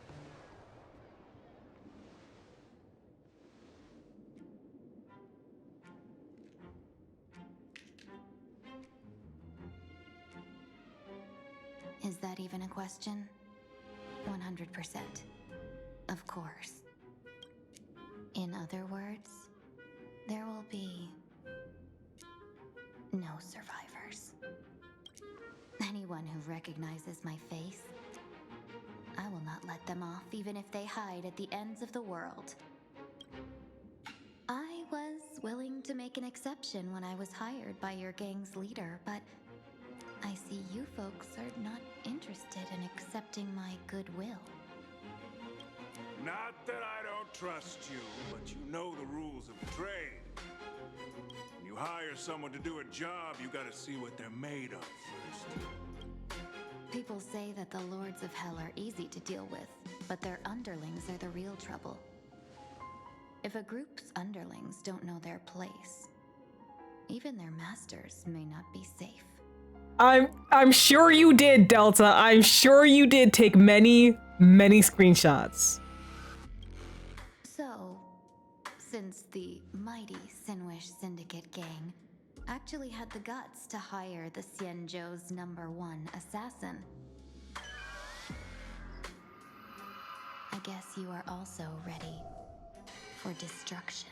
Is that even a question? 100%. Of course. In other words, there will be no survivors. anyone who recognizes my face. I will not let them off, even if they hide at the ends of the world. I was willing to make an exception when I was hired by your gang's leader, but I see you folks are not interested in accepting my goodwill. Not that I don't trust you, but you know the rules of the trade. When you hire someone to do a job, you gotta see what they're made of first. People say that the Lords of Hell are easy to deal with, but their underlings are the real trouble. If a group's underlings don't know their place, even their masters may not be safe. I'm sure you did, Delta. I'm sure you did take many, many screenshots. So, since the mighty Sinwish Syndicate gang actually had the guts to hire the Xianzhou's #1 assassin, I guess you are also ready for destruction.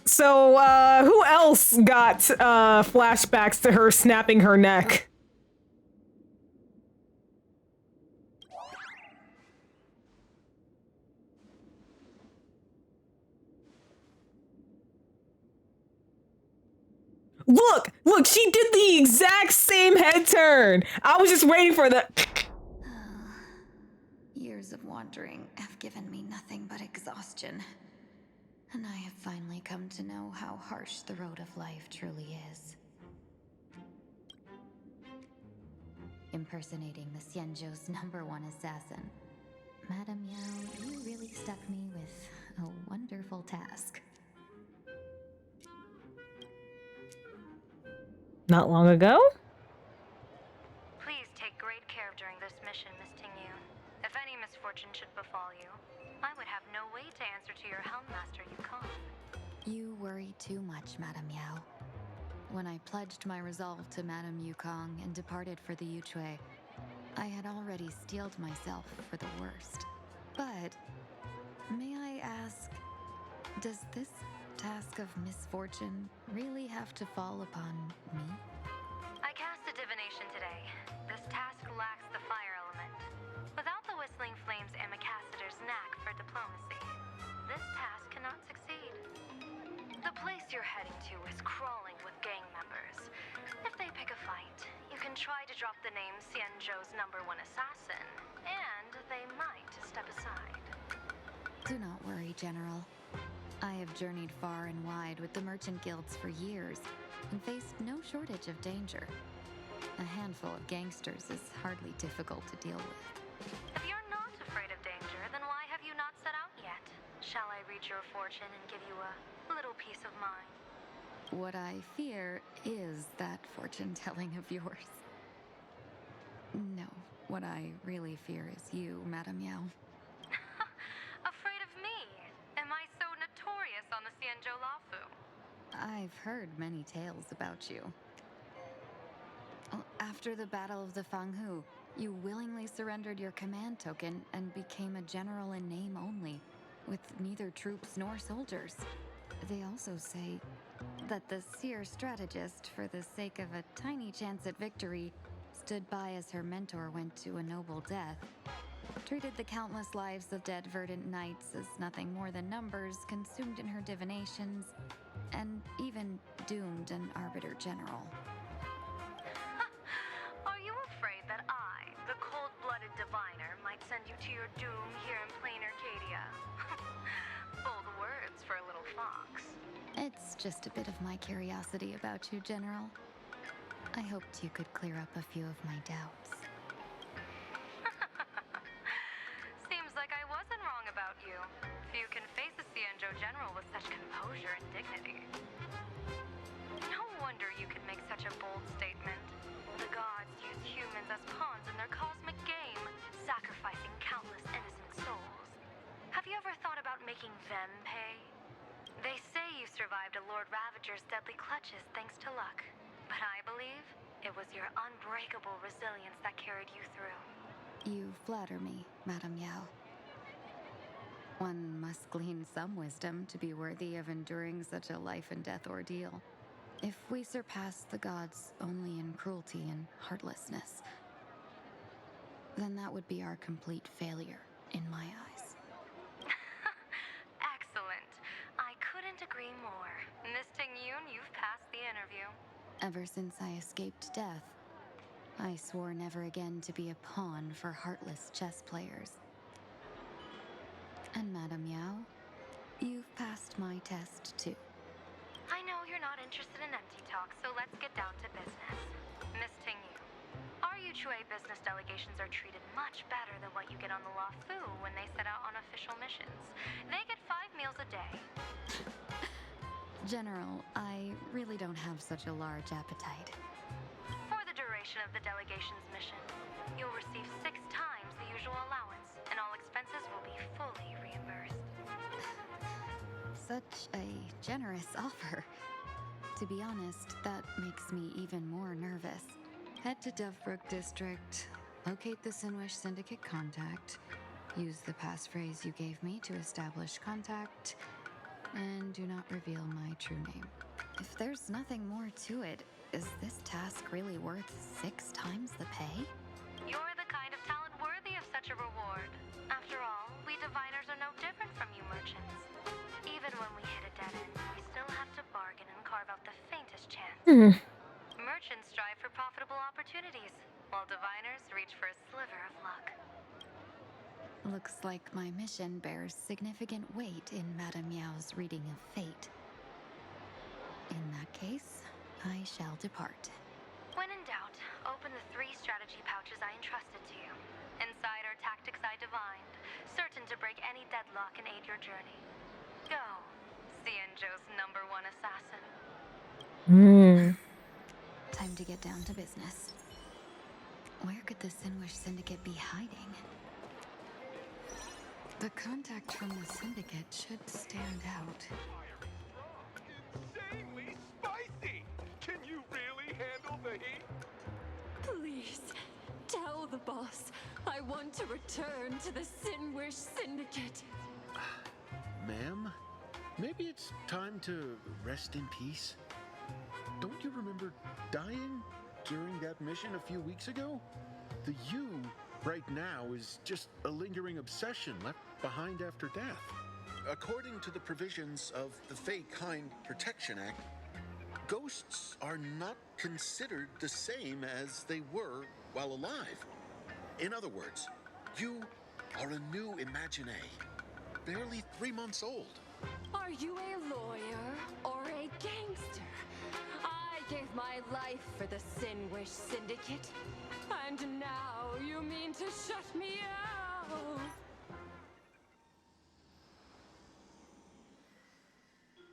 So, who else got flashbacks to her snapping her neck? Look, she did the exact same head turn. I was just waiting for the... Years of wandering have given me nothing but exhaustion. And I have finally come to know how harsh the road of life truly is. Impersonating the Xianzhou's #1 assassin. Madame Yao, you really stuck me with a wonderful task. Not long ago? Please take great care during this mission, Miss Tingyu. If any misfortune should befall you, I would have no way to answer to your Helmmaster Yukon. You worry too much, Madame Yao. When I pledged my resolve to Madame Yukong and departed for the Yuchui, I had already steeled myself for the worst. But, may I ask, does this task of misfortune really have to fall upon me? I cast a divination today. This task lacks the fire element. Without the Whistling Flames Ambassador's knack for diplomacy, this task cannot succeed. The place you're heading to is crawling with gang members. If they pick a fight, you can try to drop the name Xianzhou's #1 assassin, and they might step aside. Do not worry, General. I have journeyed far and wide with the merchant guilds for years and faced no shortage of danger. A handful of gangsters is hardly difficult to deal with. If you're not afraid of danger, then why have you not set out yet? Shall I read your fortune and give you a little peace of mind? What I fear is that fortune-telling of yours. No, what I really fear is you, Madame Yao. Afraid of me? Am I so notorious on the Xianzhou Lafu? I've heard many tales about you. After the Battle of the Fanghu, you willingly surrendered your command token and became a general in name only, with neither troops nor soldiers. They also say that the seer strategist, for the sake of a tiny chance at victory, stood by as her mentor went to a noble death, treated the countless lives of dead verdant knights as nothing more than numbers consumed in her divinations, and even doomed an arbiter general. Are you afraid that I, the cold-blooded diviner, might send you to your doom here in plain Arcadia? Bold words for a little fox. It's just a bit of my curiosity about you, General. I hoped you could clear up a few of my doubts. Seems like I wasn't wrong about you. Few can face a Xianzhou general with such composure and dignity. No wonder you could make such a bold statement. The gods use humans as pawns in their cosmic game, sacrificing countless innocent souls. Have you ever thought about making them pay? They say you survived a Lord Ravager's deadly clutches thanks to luck. But I believe it was your unbreakable resilience that carried you through. You flatter me, Madame Yao. One must glean some wisdom to be worthy of enduring such a life-and-death ordeal. If we surpass the gods only in cruelty and heartlessness, then that would be our complete failure in my eyes. Excellent. I couldn't agree more. Miss Ting-Yoon, you've passed the interview. Ever since I escaped death, I swore never again to be a pawn for heartless chess players. And Madame Yao, you've passed my test too. I know you're not interested in empty talk, so let's get down to business. Miss Ting-Yoon, our Yuchue business delegations are treated much better than what you get on the La Fu when they set out on official missions. They get 5 meals a day. General, I really don't have such a large appetite. For the duration of the delegation's mission, you'll receive 6 times the usual allowance, and all expenses will be fully reimbursed. Such a generous offer. To be honest, that makes me even more nervous. Head to Dovebrook District, locate the Sinwish Syndicate contact, use the passphrase you gave me to establish contact, and do not reveal my true name. If there's nothing more to it, is this task really worth 6 times the pay? You're the kind of talent worthy of such a reward. After all, we diviners are no different from you merchants. Even when we hit a dead end, we still have to bargain and carve out the faintest chance. Merchants strive for profitable opportunities, while diviners reach for a sliver of luck. Looks like my mission bears significant weight in Madame Yao's reading of fate. In that case, I shall depart. When in doubt, open the 3 strategy pouches I entrusted to you. Inside are tactics I divined, certain to break any deadlock and aid your journey. Go, Xianzhou's #1 assassin. Time to get down to business. Where could the Sinwish Syndicate be hiding? The contact from the Syndicate should stand out. Insanely spicy! Can you really handle the heat? Please, tell the boss I want to return to the Sinwish Syndicate. Ma'am, maybe it's time to rest in peace. Don't you remember dying during that mission a few weeks ago? The you right now is just a lingering obsession left behind after death. According to the provisions of the Fey Kind Protection Act, ghosts are not considered the same as they were while alive. In other words, you are a new Imaginee, barely 3 months old. Are you a lawyer or a gangster? I gave my life for the Sinwish Syndicate, and now you mean to shut me out?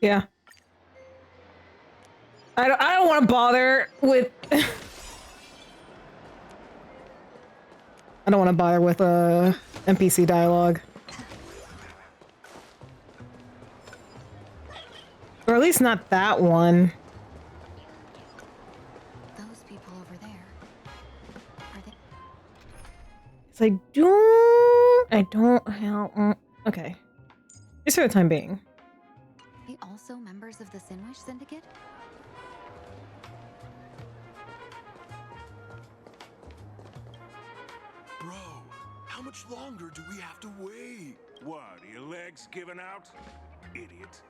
Yeah. I don't want to bother with... I don't want to bother with NPC dialogue. Or at least not that one. Those people over there. Are they? So I don't okay. Just for the time being. Are they also members of the Sinwish Syndicate? Bro, how much longer do we have to wait? What, are your legs giving out? Idiot.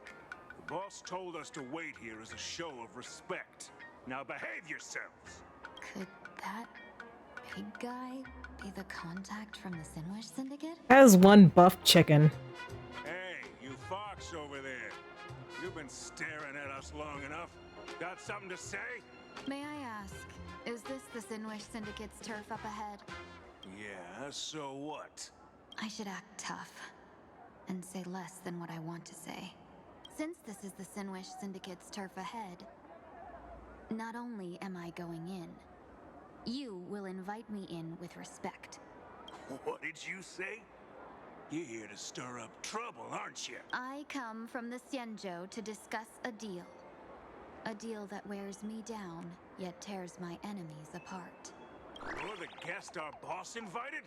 The boss told us to wait here as a show of respect. Now behave yourselves. Could that big guy be the contact from the Sinwish Syndicate? Has one buff chicken. Hey, you fox over there. You've been staring at us long enough. Got something to say? May I ask, is this the Sinwish Syndicate's turf up ahead? Yeah, so what? I should act tough and say less than what I want to say. Since this is the Sinwish Syndicate's turf ahead, not only am I going in, you will invite me in with respect. What did you say? You're here to stir up trouble, aren't you? I come from the Xianzhou to discuss a deal. A deal that wears me down, yet tears my enemies apart. You're the guest our boss invited?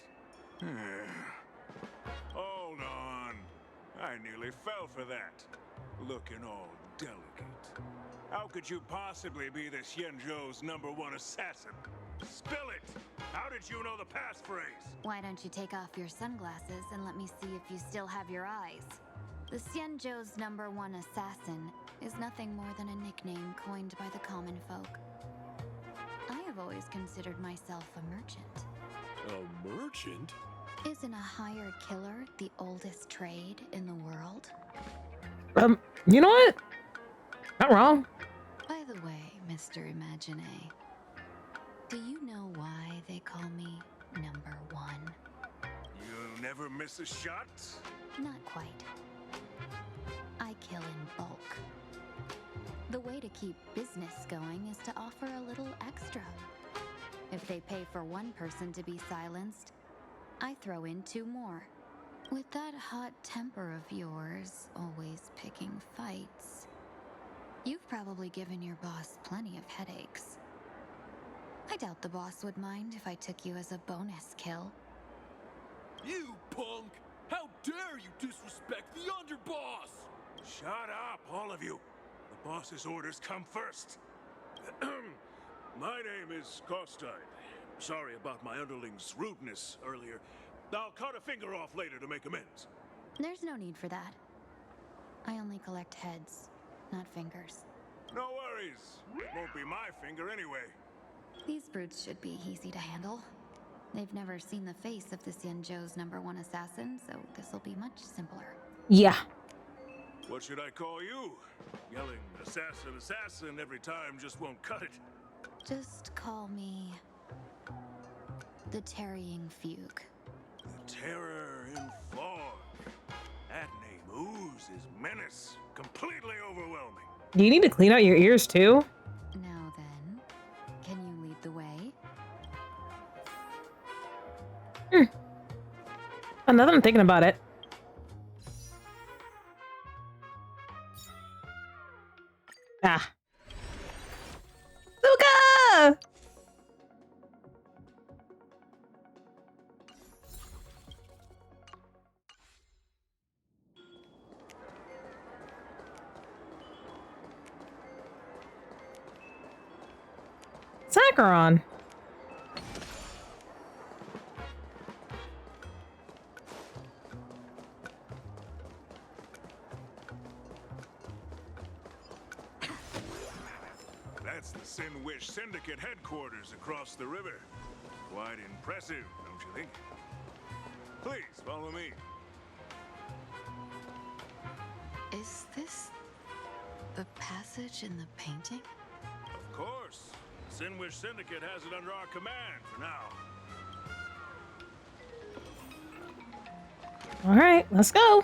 Hold on. I nearly fell for that. Looking all delicate. How could you possibly be the Xianzhou's #1 assassin? Spill it! How did you know the passphrase? Why don't you take off your sunglasses and let me see if you still have your eyes? The Xianzhou's #1 assassin is nothing more than a nickname coined by the common folk. I have always considered myself a merchant. A merchant? Isn't a hired killer the oldest trade in the world? You know what? Not wrong. By the way, Mr. Imagine, do you know why they call me #1? You never miss a shot? Not quite. I kill in bulk. The way to keep business going is to offer a little extra. If they pay for one person to be silenced, I throw in 2 more. With that hot temper of yours, always picking fights, you've probably given your boss plenty of headaches. I doubt the boss would mind if I took you as a bonus kill. You punk! How dare you disrespect the underboss! Shut up, all of you. The boss's orders come first. My name is Kostine. Sorry about my underling's rudeness earlier. I'll cut a finger off later to make amends. There's no need for that. I only collect heads, not fingers. No worries. It won't be my finger anyway. These brutes should be easy to handle. They've never seen the face of the Xianzhou's #1 assassin, so this'll be much simpler. Yeah. What should I call you? Yelling assassin, assassin every time just won't cut it. Just call me the Tarrying Fugue. The Terror in Fog. That name oozes menace. Completely overwhelming. Do you need to clean out your ears too? Now then, can you lead the way? Now that I'm thinking about it. Ah. Luca! Saccharon. That's the Sin-Wish Syndicate headquarters across the river. Quite impressive, don't you think? Please, follow me. Is this the passage in the painting? Of course. Sin-Wish Syndicate has it under our command for now. All right, let's go.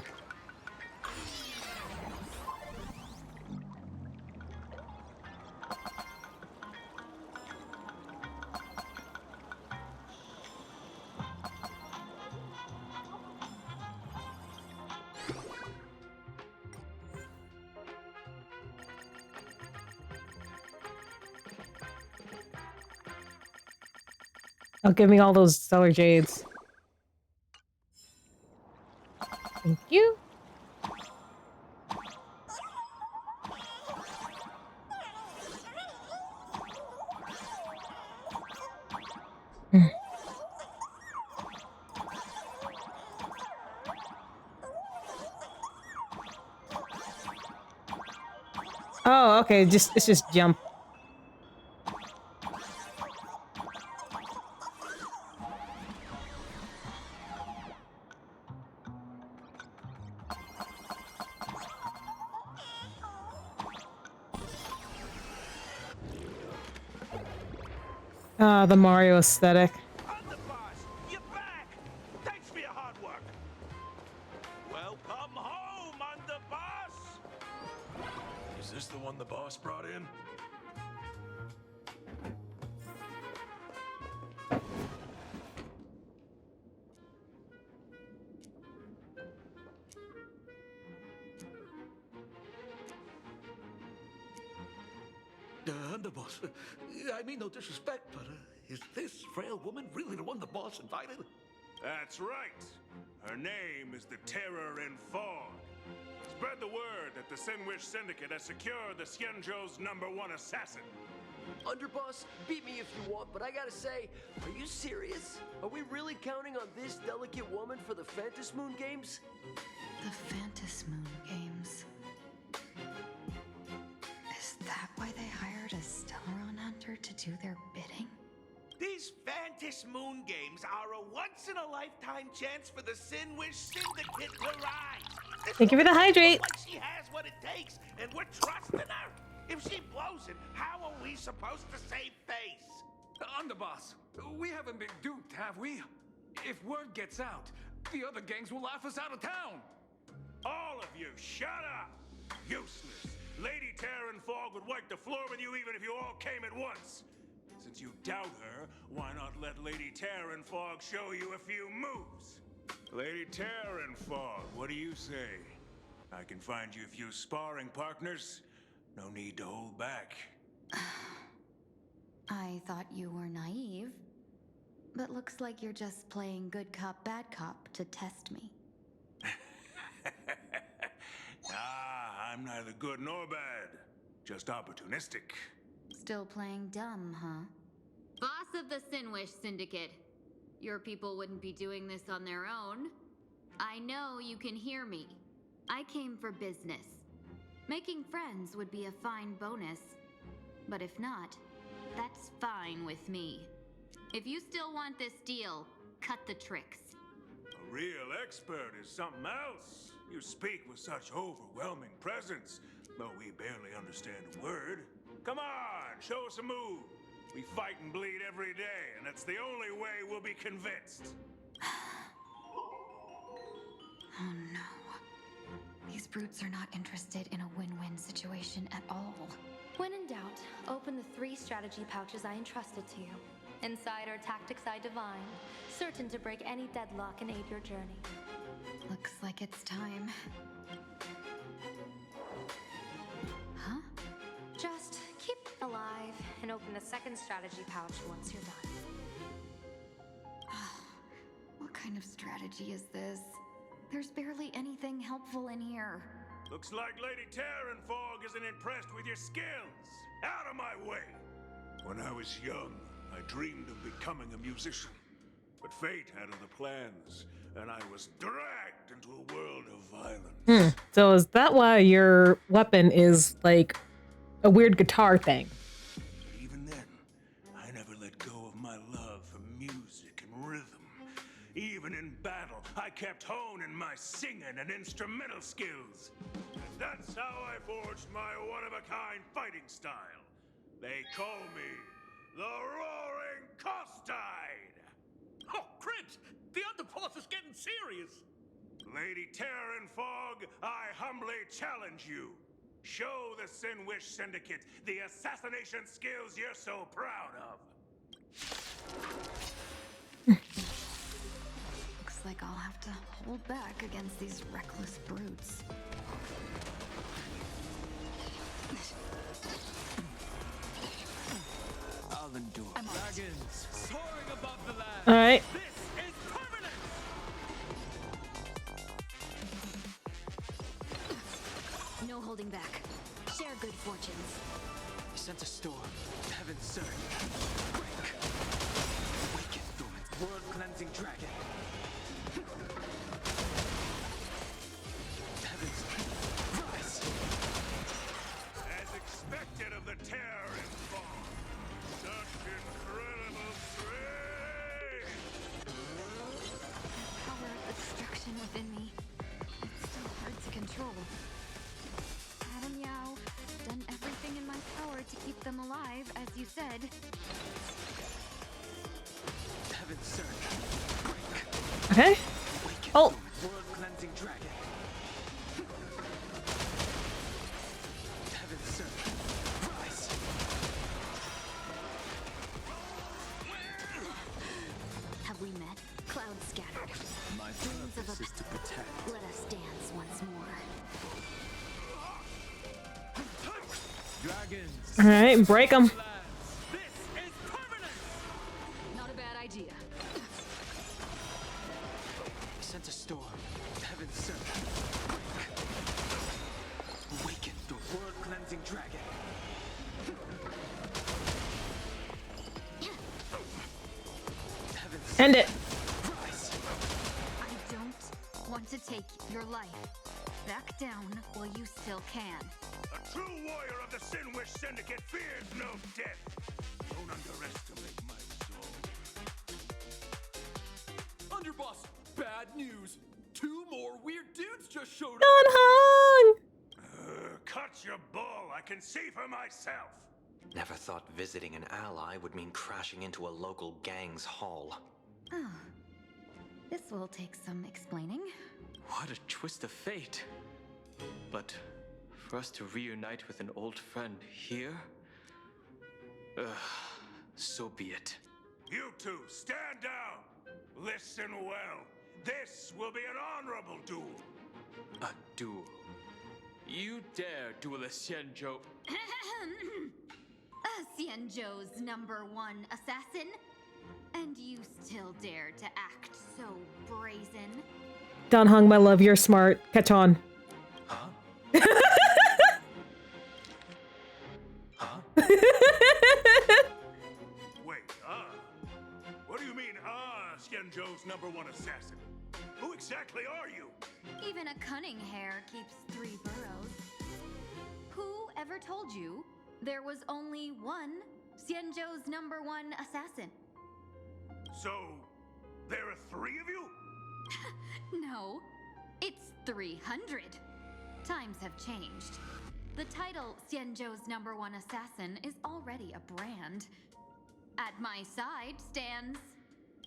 Oh, give me all those stellar jades. Thank you. Oh, okay. It's just jump. The Mario aesthetic. You're back! Thanks for your hard work. Welcome home, Underboss! Is this the one the boss brought in? Underboss, I mean no disrespect, but is this frail woman really the one the boss invited? That's right. Her name is the Terror in Fog. As Spread the word that the Sinwish Syndicate has secured the Xianzhou's #1 assassin. Underboss, beat me if you want, but I gotta say, are you serious? Are we really counting on this delicate woman for the Phantasmoon games? The Phantasmoon games. Is that why they hired a Stellaron hunter to do their bidding? These Phantasmoon games are a once-in-a-lifetime chance for the Sinwish Syndicate to rise. Thank you for the hydrate. Like she has what it takes, and we're trusting her. If she blows it, how are we supposed to save face? Underboss, we haven't been duped, have we? If word gets out, the other gangs will laugh us out of town. All of you, shut up! Useless. Lady Terran Fog would wipe the floor with you even if you all came at once. Since you doubt her, why not let Lady Terran Fog show you a few moves? Lady Terran Fog, what do you say? I can find you a few sparring partners. No need to hold back. I thought you were naive, but looks like you're just playing good cop, bad cop to test me. I'm neither good nor bad, just opportunistic. Still playing dumb, huh? Boss of the Sinwish Syndicate. Your people wouldn't be doing this on their own. I know you can hear me. I came for business. Making friends would be a fine bonus. But if not, that's fine with me. If you still want this deal, cut the tricks. A real expert is something else. You speak with such overwhelming presence, though we barely understand a word. Come on, show us a move. We fight and bleed every day, and it's the only way we'll be convinced. Oh no. These brutes are not interested in a win-win situation at all. When in doubt, open the 3 strategy pouches I entrusted to you. Inside are tactics I divined, certain to break any deadlock and aid your journey. Looks like it's time. Huh? Just keep alive and open the 2nd strategy pouch once you're done. What kind of strategy is this? There's barely anything helpful in here. Looks like Lady Terran Fog isn't impressed with your skills. Out of my way! When I was young, I dreamed of becoming a musician. But fate had other plans, and I was dragged into a world of violence. So is that why your weapon is like a weird guitar thing? But even then, I never let go of my love for music and rhythm. Even in battle, I kept honing my singing and instrumental skills. And that's how I forged my one-of-a-kind fighting style. They call me the Roaring Costide! Oh, Cribs! The underboss is getting serious! Lady Terran Fog, I humbly challenge you. Show the Sinwish Syndicate the assassination skills you're so proud of. Looks like I'll have to hold back against these reckless brutes. I'll endure. Dragons soaring above the land. All right. This is permanent. No holding back. Share good fortunes. Sent a storm. Heaven surge. Break. Awaken thorns. World cleansing dragon. Heavens rise. As expected of the Terran Fog. Such incredible strength! Power of destruction within me. It's still hard to control. Adam Yao, done everything in my power to keep them alive, as you said. Heaven surge. Break. Okay. Awaken Oh. thorns. World cleansing dragon. Heaven surge. Rise. Have we met? Clouds scattered. My Dreams of purpose a is to protect. Let us dance once more. Dragons. All right, break them. This is permanent. Not a bad idea. Sent a storm. Heaven surge. Break. World-cleansing dragon. End it. I don't want to take your life. Back down while you still can. A true warrior of the Sinwish Syndicate fears no death. Don't underestimate my soul. Underboss, bad news. 2 more weird dudes just showed up. Don Hong! Cut your bull. I can see for myself. Never thought visiting an ally would mean crashing into a local gang's hall. Oh. This will take some explaining. What a twist of fate. But for us to reunite with an old friend here? So be it. You two, stand down. Listen well. This will be an honorable duel. A duel. You dare duel a Xianzhou? Xianzhou's #1 assassin? And you still dare to act so brazen? Don Hong, my love, you're smart. Catch on. Huh? Wait, what do you mean, Xianzhou's #1 assassin? Who exactly are you? Even a cunning hare keeps 3 burrows. Who ever told you there was only one Xianzhou's #1 assassin? So, there are 3 of you? No, it's 300. Times have changed. The title Xianzhou's #1 assassin is already a brand. At my side stands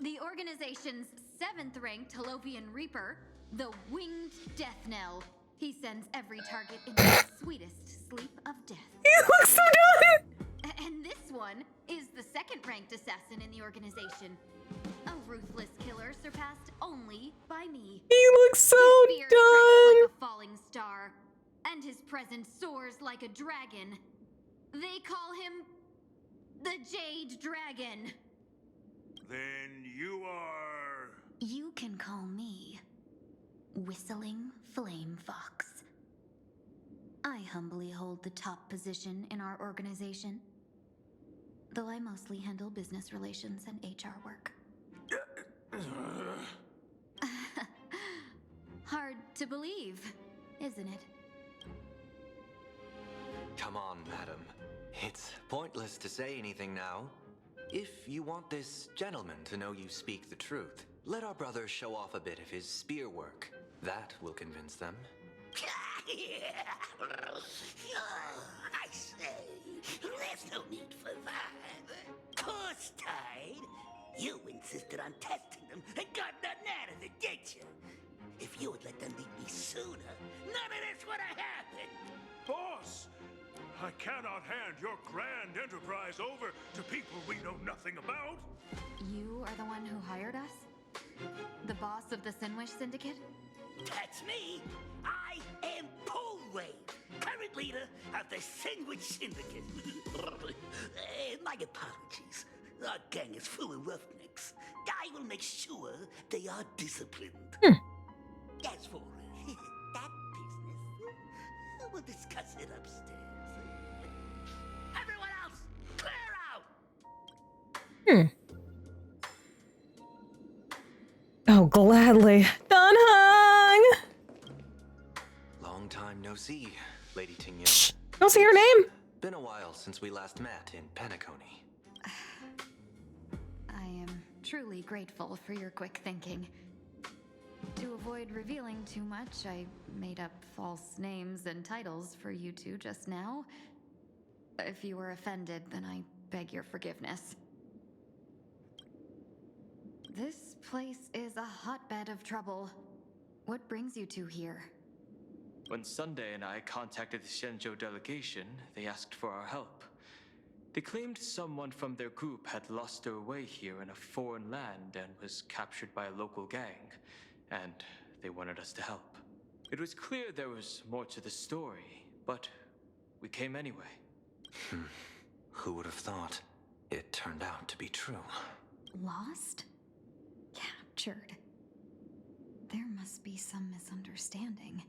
the organization's 7th-ranked Holovian Reaper, the Winged Death Knell. He sends every target into the sweetest sleep of death. He looks so good! And this one is the 2nd-ranked assassin in the organization. A ruthless killer surpassed only by me. He looks so his spear done! strikes like a falling star, and his presence soars like a dragon. They call him the Jade Dragon. Then you are... You can call me Whistling Flame Fox. I humbly hold the top position in our organization, though I mostly handle business relations and HR work. Hard to believe, isn't it? Come on, madam. It's pointless to say anything now. If you want this gentleman to know you speak the truth, let our brother show off a bit of his spear work. That will convince them. I say, there's no need for that. Course tied. You insisted on testing them and got nothing out of it, didn't you? If you would let them meet me sooner, none of this would have happened. Boss! I cannot hand your grand enterprise over to people we know nothing about. You are the one who hired us? The boss of the Sinwish Syndicate? That's me. I am Polwave, current leader of the Sandwich Syndicate. My apologies. Our gang is full of roughnecks. I will make sure they are disciplined. As for that business, we'll discuss it upstairs. Everyone else, clear out! Oh, gladly. Don Hong! Long time no see, Lady Ting-Yun. Don't say her name! Been a while since we last met in Penacony. I am truly grateful for your quick thinking. To avoid revealing too much, I made up false names and titles for you two just now. If you were offended, then I beg your forgiveness. This place is a hotbed of trouble. What brings you two here? When Sunday and I contacted the Shenzhou delegation, they asked for our help. They claimed someone from their group had lost their way here in a foreign land and was captured by a local gang, and they wanted us to help. It was clear there was more to the story, but we came anyway. Who would have thought? It turned out to be true. Lost? Captured? There must be some misunderstanding.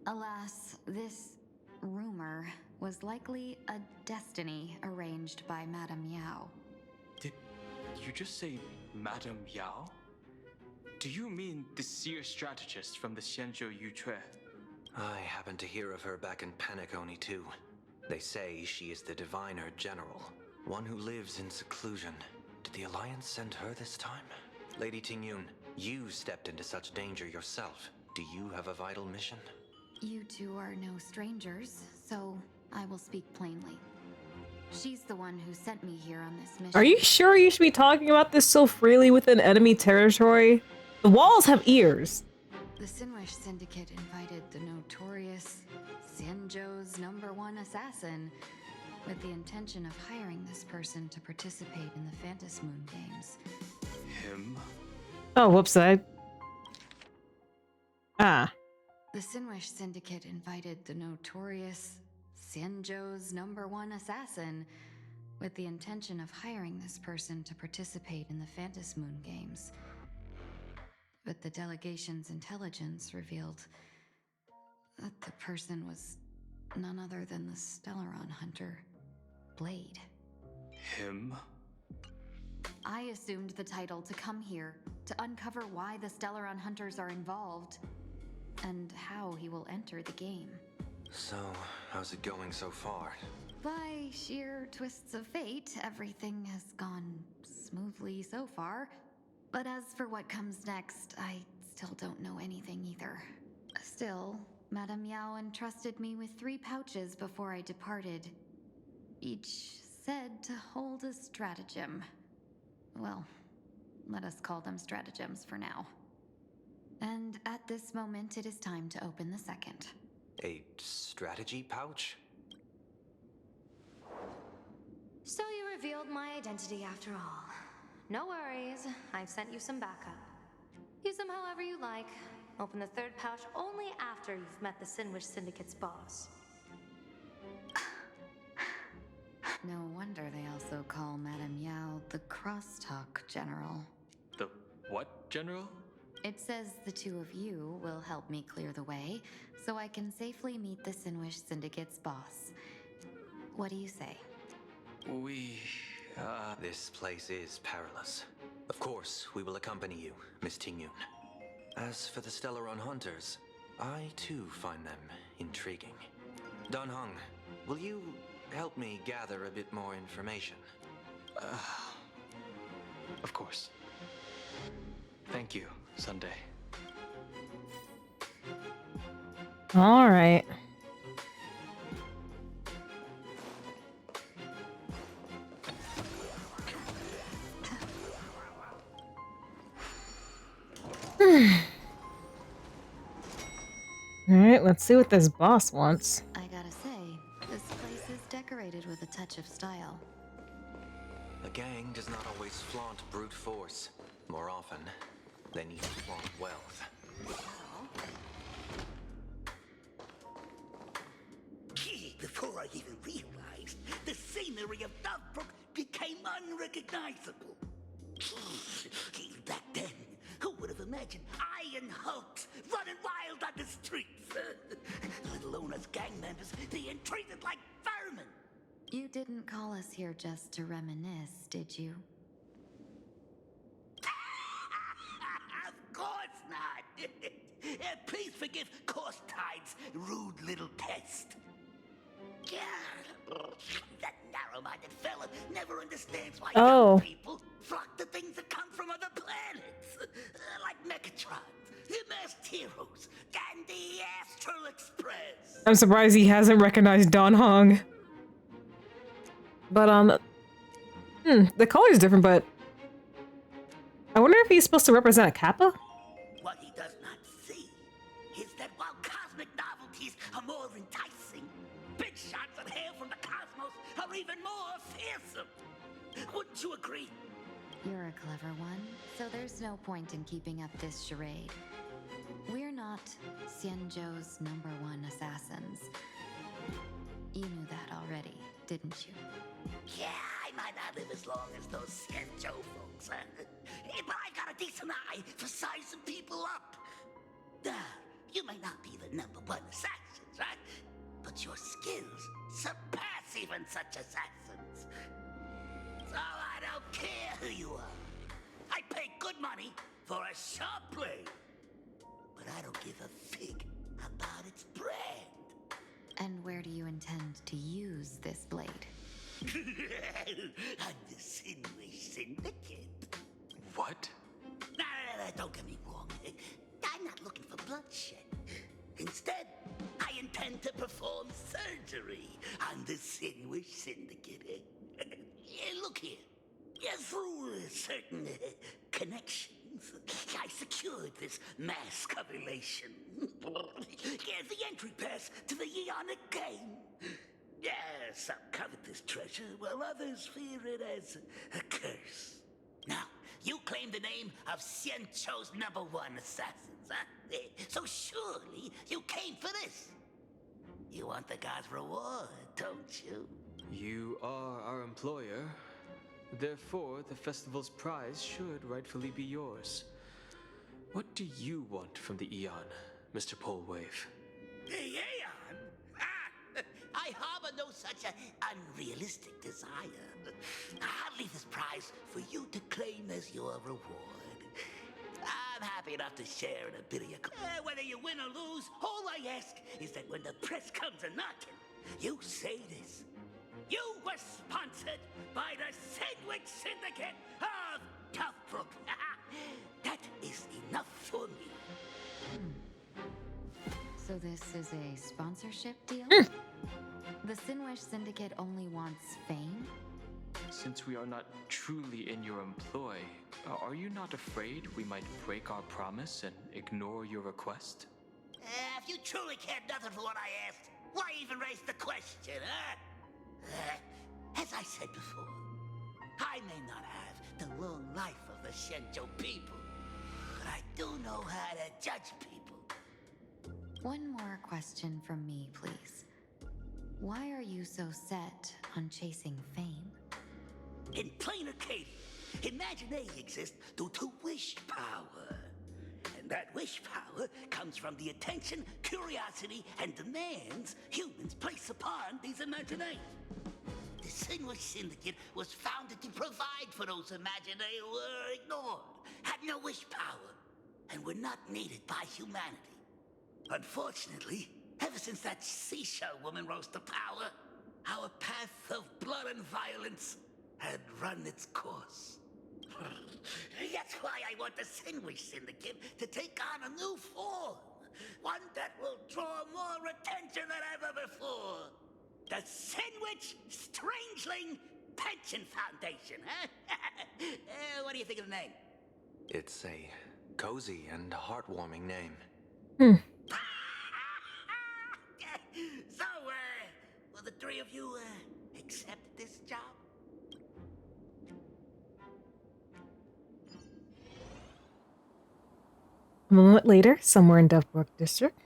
Alas, this rumor was likely a destiny arranged by Madame Yao. Did you just say Madame Yao? Do you mean the seer strategist from the Xianzhou Yutue? I happened to hear of her back in Penacony too. They say she is the diviner general, one who lives in seclusion. Did the Alliance send her this time? Lady Tingyun, you stepped into such danger yourself. Do you have a vital mission? You two are no strangers, so I will speak plainly. She's the one who sent me here on this mission. Are you sure you should be talking about this so freely within enemy territory? The walls have ears. The Sinwish Syndicate invited the notorious Xianzhou's #1 assassin with the intention of hiring this person to participate in the Phantasmoon games. Him? Oh, whoops, The Sinwish Syndicate invited the notorious Xianzhou's #1 assassin with the intention of hiring this person to participate in the Phantasmoon games. But the delegation's intelligence revealed that the person was none other than the Stellaron hunter, Blade. Him? I assumed the title to come here to uncover why the Stellaron hunters are involved and how he will enter the game. So, how's it going so far? By sheer twists of fate, everything has gone smoothly so far. But as for what comes next, I still don't know anything either. Still, Madame Yao entrusted me with 3 pouches before I departed. Each said to hold a stratagem. Well, let us call them stratagems for now. And at this moment, it is time to open the second. A strategy pouch? So you revealed my identity after all. No worries, I've sent you some backup. Use them however you like. Open the 3rd pouch only after you've met the Sinwish Syndicate's boss. No wonder they also call Madame Yao the Crosstalk General. The what, General? It says the 2 of you will help me clear the way, so I can safely meet the Sinwish Syndicate's boss. What do you say? This place is perilous. Of course, we will accompany you, Miss Tingyun. As for the Stellaron hunters, I too find them intriguing. Dan Heng, will you help me gather a bit more information? Of course. Thank you, Sunday. All right. All right, let's see what this boss wants. I gotta say, this place is decorated with a touch of style. A gang does not always flaunt brute force. More often, they need to flaunt wealth. Before I even realized, the scenery of Dovebrook became unrecognizable. Back then, who would have imagined Iron Hulks running wild on the streets? Let alone us gang members being treated like vermin. You didn't call us here just to reminisce, did you? Of course not. Please forgive Corstide's rude little test. That narrow-minded fella never understands why young people flock to things that come from other planets, like Mechatrons, the Masked Heroes, and the Astral Express. I'm surprised he hasn't recognized Dan Heng. But the color is different, but I wonder if he's supposed to represent a Kappa? What he does not see is that while cosmic novelties are more enticing, big shots that hail from the cosmos are even more fearsome. Wouldn't you agree? You're a clever one, so there's no point in keeping up this charade. We're not Xianzhou's #1 assassins. You knew that already, didn't you? Yeah, I might not live as long as those Xianzhou folks, but I got a decent eye for sizing people up. You may not be the #1 assassins, right? But your skills surpass even such assassins. So I don't care who you are. I pay good money for a sharp blade. But I don't give a fig about its brand. And where do you intend to use this blade? On the Sinwish Syndicate. What? No, don't get me wrong. I'm not looking for bloodshed. Instead, I intend to perform surgery on the Sinwish Syndicate. Look here. Through certain connections, I secured this mass correlation. The entry pass to the Eonic game. Some covet this treasure, while others fear it as a curse. Now, you claim the name of Xianzhou's #1 assassins, huh? So surely you came for this. You want the god's reward, don't you? You are our employer. Therefore, the festival's prize should rightfully be yours. What do you want from the Eon, Mr. Polwave? The Aeon? I harbor no such unrealistic desire. I'll leave this prize for you to claim as your reward. I'm happy enough to share in a bit of your... whether you win or lose, all I ask is that when the press comes a-knocking, you say this. You were sponsored by the Sandwich Syndicate of Toughbrook. That is enough for me. So this is a sponsorship deal? The Sinwish Syndicate only wants fame? Since we are not truly in your employ, are you not afraid we might break our promise and ignore your request? If you truly cared nothing for what I asked, why even raise the question, huh? As I said before, I may not have the long life of the Shenzhou people, but I do know how to judge people. One more question from me, please. Why are you so set on chasing fame? In plainer case, imagine they exist due to wish power. And that wish power comes from the attention, curiosity, and demands humans place upon these imaginations. The Sinwish Syndicate was founded to provide for those imaginations who were ignored, had no wish power, and were not needed by humanity. Unfortunately, ever since that seashell woman rose to power, our path of blood and violence had run its course. That's why I want the Sinwish Syndicate to take on a new form. One that will draw more attention than ever before. The Sinwich Strangeling Pension Foundation, huh? What do you think of the name? It's a cozy and heartwarming name. So, will the three of you, accept this job? A moment later, somewhere in Dovebrook District.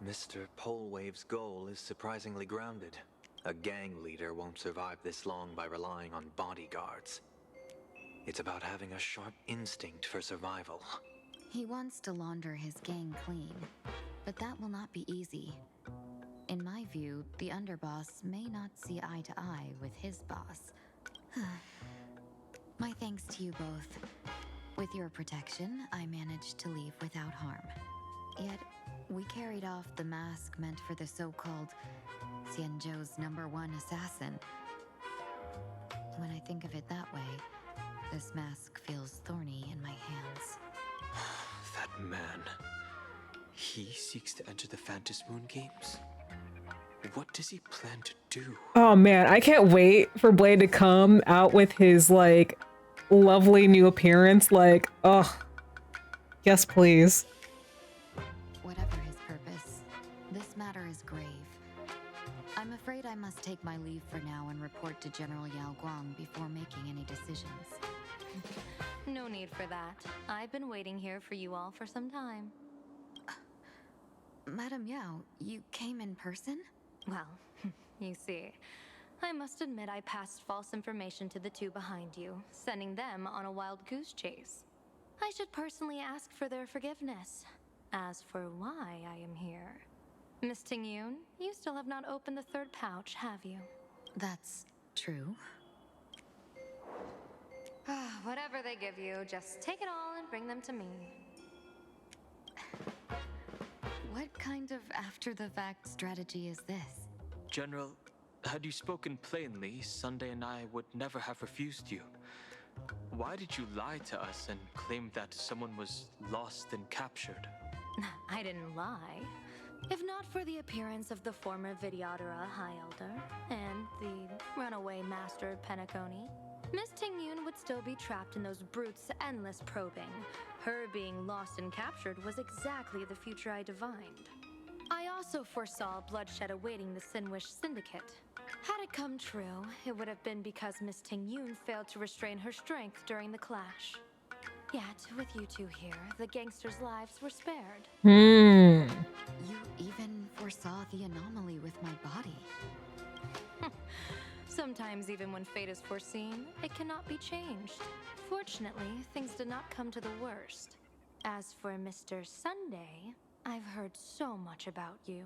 Mr. Polwave's goal is surprisingly grounded. A gang leader won't survive this long by relying on bodyguards. It's about having a sharp instinct for survival. He wants to launder his gang clean, but that will not be easy. In my view, the underboss may not see eye to eye with his boss. My thanks to you both. With your protection, I managed to leave without harm. Yet, we carried off the mask meant for the so-called Xianzhou's #1 assassin. When I think of it that way, this mask feels thorny in my hands. That man. He seeks to enter the Phantasmoon games? What does he plan to do? Oh man, I can't wait for Blade to come out with his, like, lovely new appearance. Like, ugh. Yes, please. Whatever his purpose, this matter is grave. I'm afraid I must take my leave for now and report to General Yao Guang before making any decisions. No need for that. I've been waiting here for you all for some time. Madam Yao, you came in person? Well, you see, I must admit I passed false information to the two behind you, sending them on a wild goose chase. I should personally ask for their forgiveness. As for why I am here, Miss Tingyun, you still have not opened the third pouch, have you? That's true. Whatever they give you, just take it all and bring them to me. What kind of after-the-fact strategy is this? General, had you spoken plainly, Sunday and I would never have refused you. Why did you lie to us and claim that someone was lost and captured? I didn't lie. If not for the appearance of the former Vidyadhara High Elder and the runaway Master of Penacony, Miss Tingyun would still be trapped in those brutes' endless probing. Her being lost and captured was exactly the future I divined. I also foresaw bloodshed awaiting the Sinwish Syndicate. Had it come true, it would have been because Miss Tingyun failed to restrain her strength during the clash. Yet, with you two here, the gangsters' lives were spared. You even foresaw the anomaly with my body. Sometimes even when fate is foreseen, it cannot be changed. Fortunately, things did not come to the worst. As for Mr. Sunday, I've heard so much about you.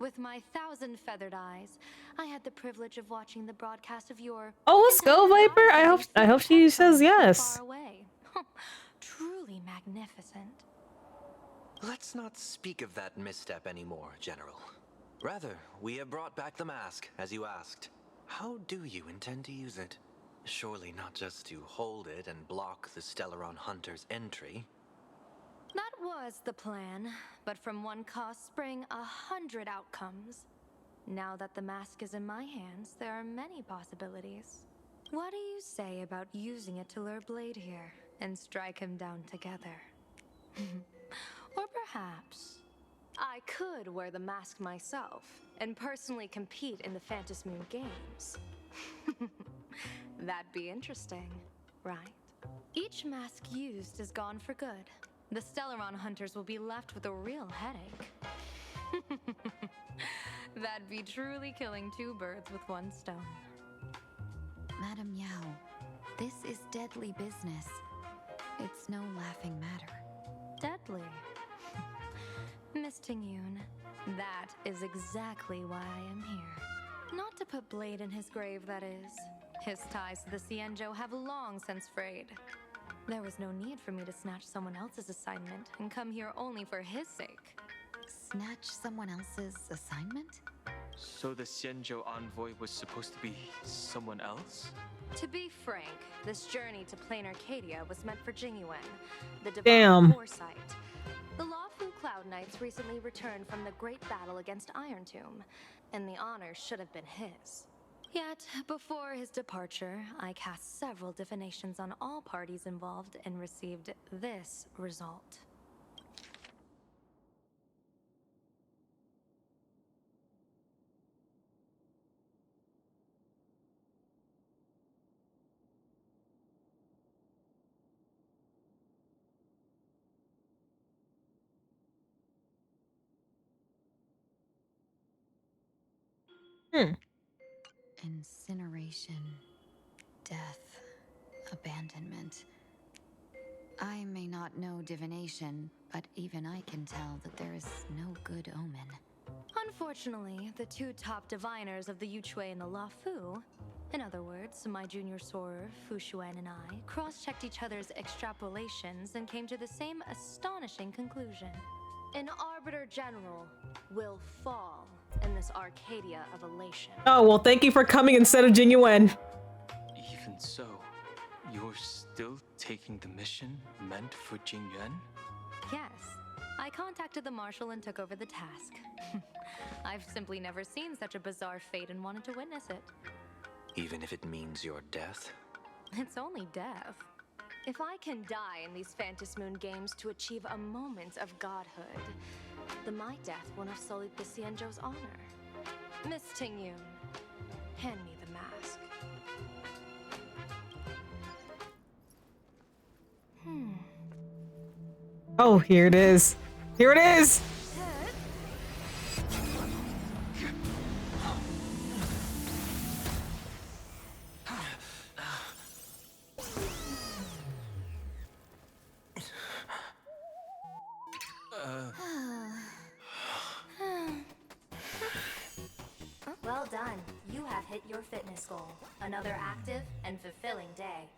With my 1,000 feathered eyes, I had the privilege of watching the broadcast of your— Oh, let's go, Viper. I hope she says yes. far away. Truly magnificent. Let's not speak of that misstep anymore, General. Rather, we have brought back the mask, as you asked. How do you intend to use it? Surely not just to hold it and block the Stellaron Hunter's entry. That was the plan, but from one cause spring 100 outcomes. Now that the mask is in my hands, there are many possibilities. What do you say about using it to lure Blade here and strike him down together? Or perhaps I could wear the mask myself and personally compete in the Phantasmoon games. That'd be interesting, right? Each mask used is gone for good. The Stellaron hunters will be left with a real headache. That'd be truly killing two birds with one stone. Madam Yao, this is deadly business. It's no laughing matter. Deadly. Miss Tingyun, that is exactly why I am here. Not to put Blade in his grave, that is. His ties to the Xianzhou have long since frayed. There was no need for me to snatch someone else's assignment and come here only for his sake. Snatch someone else's assignment? So the Xianzhou envoy was supposed to be someone else? To be frank, this journey to Plain Arcadia was meant for Jingyuan, the divine Damn. foresight. The Lawfu Cloud Knights recently returned from the great battle against Iron Tomb, and the honor should have been his. Yet, before his departure, I cast several divinations on all parties involved and received this result. Incineration, death, abandonment. I may not know divination, but even I can tell that there is no good omen. Unfortunately, the two top diviners of the Yuchui and the Lafu, in other words, my junior sorer, Fu Xuan, and I, cross-checked each other's extrapolations and came to the same astonishing conclusion. An Arbiter General will fall in this Arcadia of elation. Oh, well, thank you for coming instead of Jingyuan. Even so, you're still taking the mission meant for Jingyuan? Yes. I contacted the Marshal and took over the task. I've simply never seen such a bizarre fate and wanted to witness it. Even if it means your death? It's only death. If I can die in these Phantasmoon games to achieve a moment of godhood, then my death will have sullied the Xianzhou's honor. Miss Tingyun, hand me the mask. Oh, here it is. Here it is. your fitness goal. Another active and fulfilling day.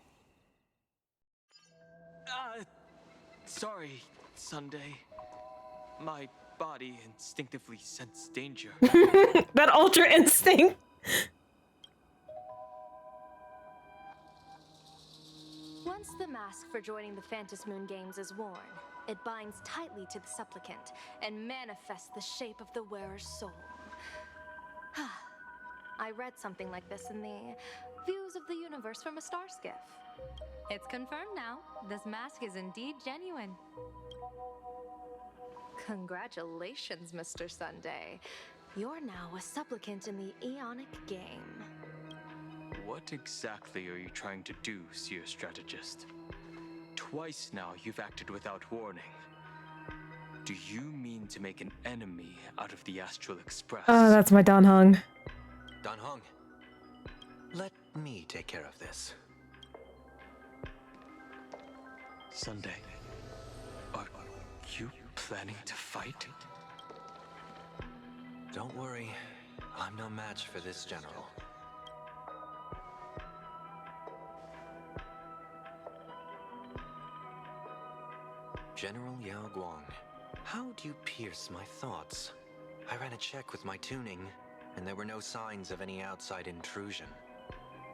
Sorry, Sunday. My body instinctively sensed danger. That ultra instinct. Once the mask for joining the Phantasmoon Games is worn, it binds tightly to the supplicant and manifests the shape of the wearer's soul. I read something like this in the Views of the Universe from a Star Skiff. It's confirmed now. This mask is indeed genuine. Congratulations, Mr. Sunday. You're now a supplicant in the Eonic game. What exactly are you trying to do, Seer Strategist? Twice now you've acted without warning. Do you mean to make an enemy out of the Astral Express? Oh, that's my Dan Hung. Dan Hung, let me take care of this. Sunday, are you planning to fight? Don't worry, I'm no match for this general. General Yao Guang, how do you pierce my thoughts? I ran a check with my tuning, and there were no signs of any outside intrusion.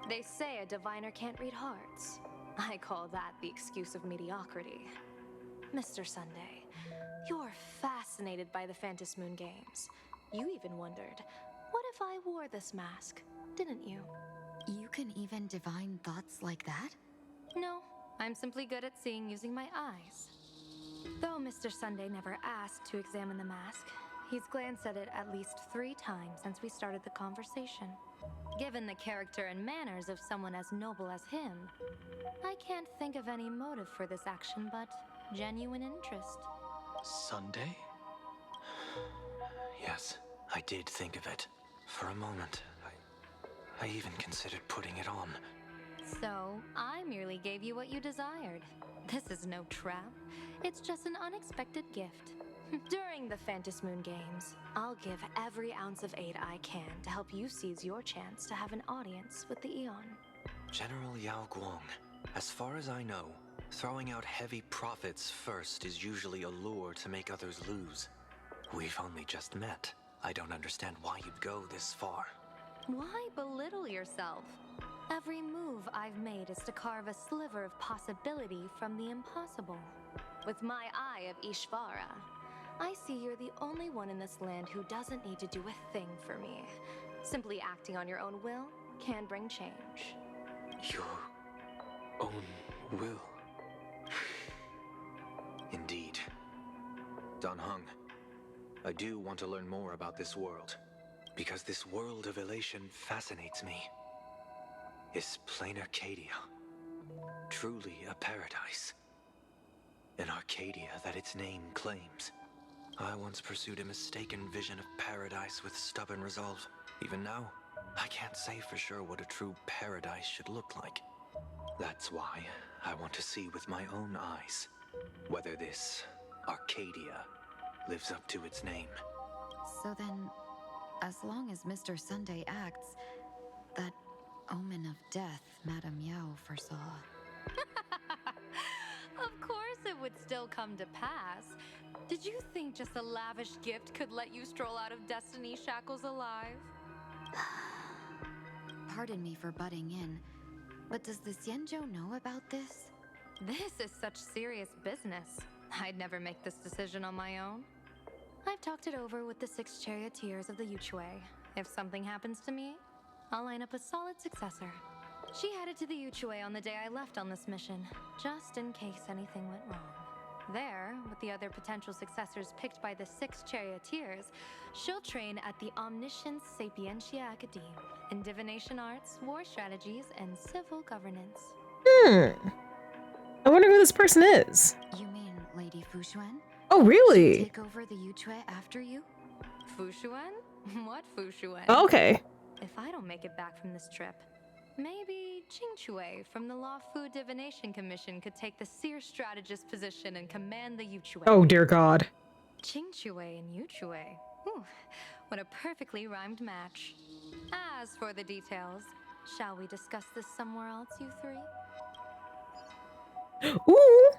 They say a diviner can't read hearts. I call that the excuse of mediocrity. Mr. Sunday, you're fascinated by the Phantasmoon Games. You even wondered, what if I wore this mask, didn't you? You can even divine thoughts like that? No, I'm simply good at seeing using my eyes. Though Mr. Sunday never asked to examine the mask, he's glanced at it at least 3 times since we started the conversation. Given the character and manners of someone as noble as him, I can't think of any motive for this action but genuine interest. Sunday? Yes, I did think of it. For a moment, I even considered putting it on. So, I merely gave you what you desired. This is no trap. It's just an unexpected gift. During the Phantasmoon Games, I'll give every ounce of aid I can to help you seize your chance to have an audience with the Eon. General Yao Guang, as far as I know, throwing out heavy profits first is usually a lure to make others lose. We've only just met. I don't understand why you'd go this far. Why belittle yourself? Every move I've made is to carve a sliver of possibility from the impossible. With my eye of Ishvara, I see you're the only one in this land who doesn't need to do a thing for me. Simply acting on your own will can bring change. Your own will? Indeed. Dan Hung, I do want to learn more about this world, because this world of elation fascinates me. Is plain Arcadia truly a paradise? An Arcadia that its name claims. I once pursued a mistaken vision of paradise with stubborn resolve. Even now, I can't say for sure what a true paradise should look like. That's why I want to see with my own eyes whether this Arcadia lives up to its name. So then, as long as Mr. Sunday acts, that omen of death Madame Yao foresaw. Of course it would still come to pass. Did you think just a lavish gift could let you stroll out of Destiny shackles alive? Pardon me for butting in, but does the Xianzhou know about this? This is such serious business. I'd never make this decision on my own. I've talked it over with the 6 charioteers of the Yuchue. If something happens to me, I'll line up a solid successor. She headed to the Yuchue on the day I left on this mission, just in case anything went wrong. There, with the other potential successors picked by the 6 charioteers, she'll train at the Omniscience Sapientia Academe in divination arts, war strategies, and civil governance. I wonder who this person is. You mean Lady Fushuan? Oh, really? Take over the Yuchue after you? Fushuan? What Fushuan? Oh, okay. If I don't make it back from this trip, maybe Qingchue from the Law Fu Divination Commission could take the seer strategist position and command the Yuchue. Oh, dear God. Qingchue and Yuchue. Ooh, what a perfectly rhymed match. As for the details, shall we discuss this somewhere else, you three? Ooh!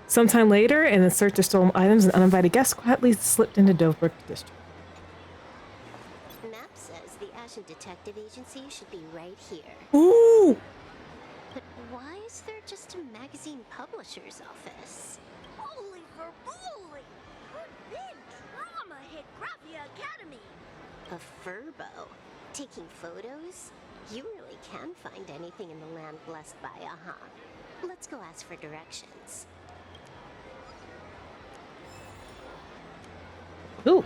Sometime later, in the search of stolen items, an uninvited guest quietly slipped into Dovebrook District. Map says the Ashen Detective Agency should be right here. Ooh! But why is there just a magazine publisher's office? Holy for bully! Good big drama hit Gravia Academy! A furbo? Taking photos? You really can find anything in the land blessed by, Let's go ask for directions. Ooh.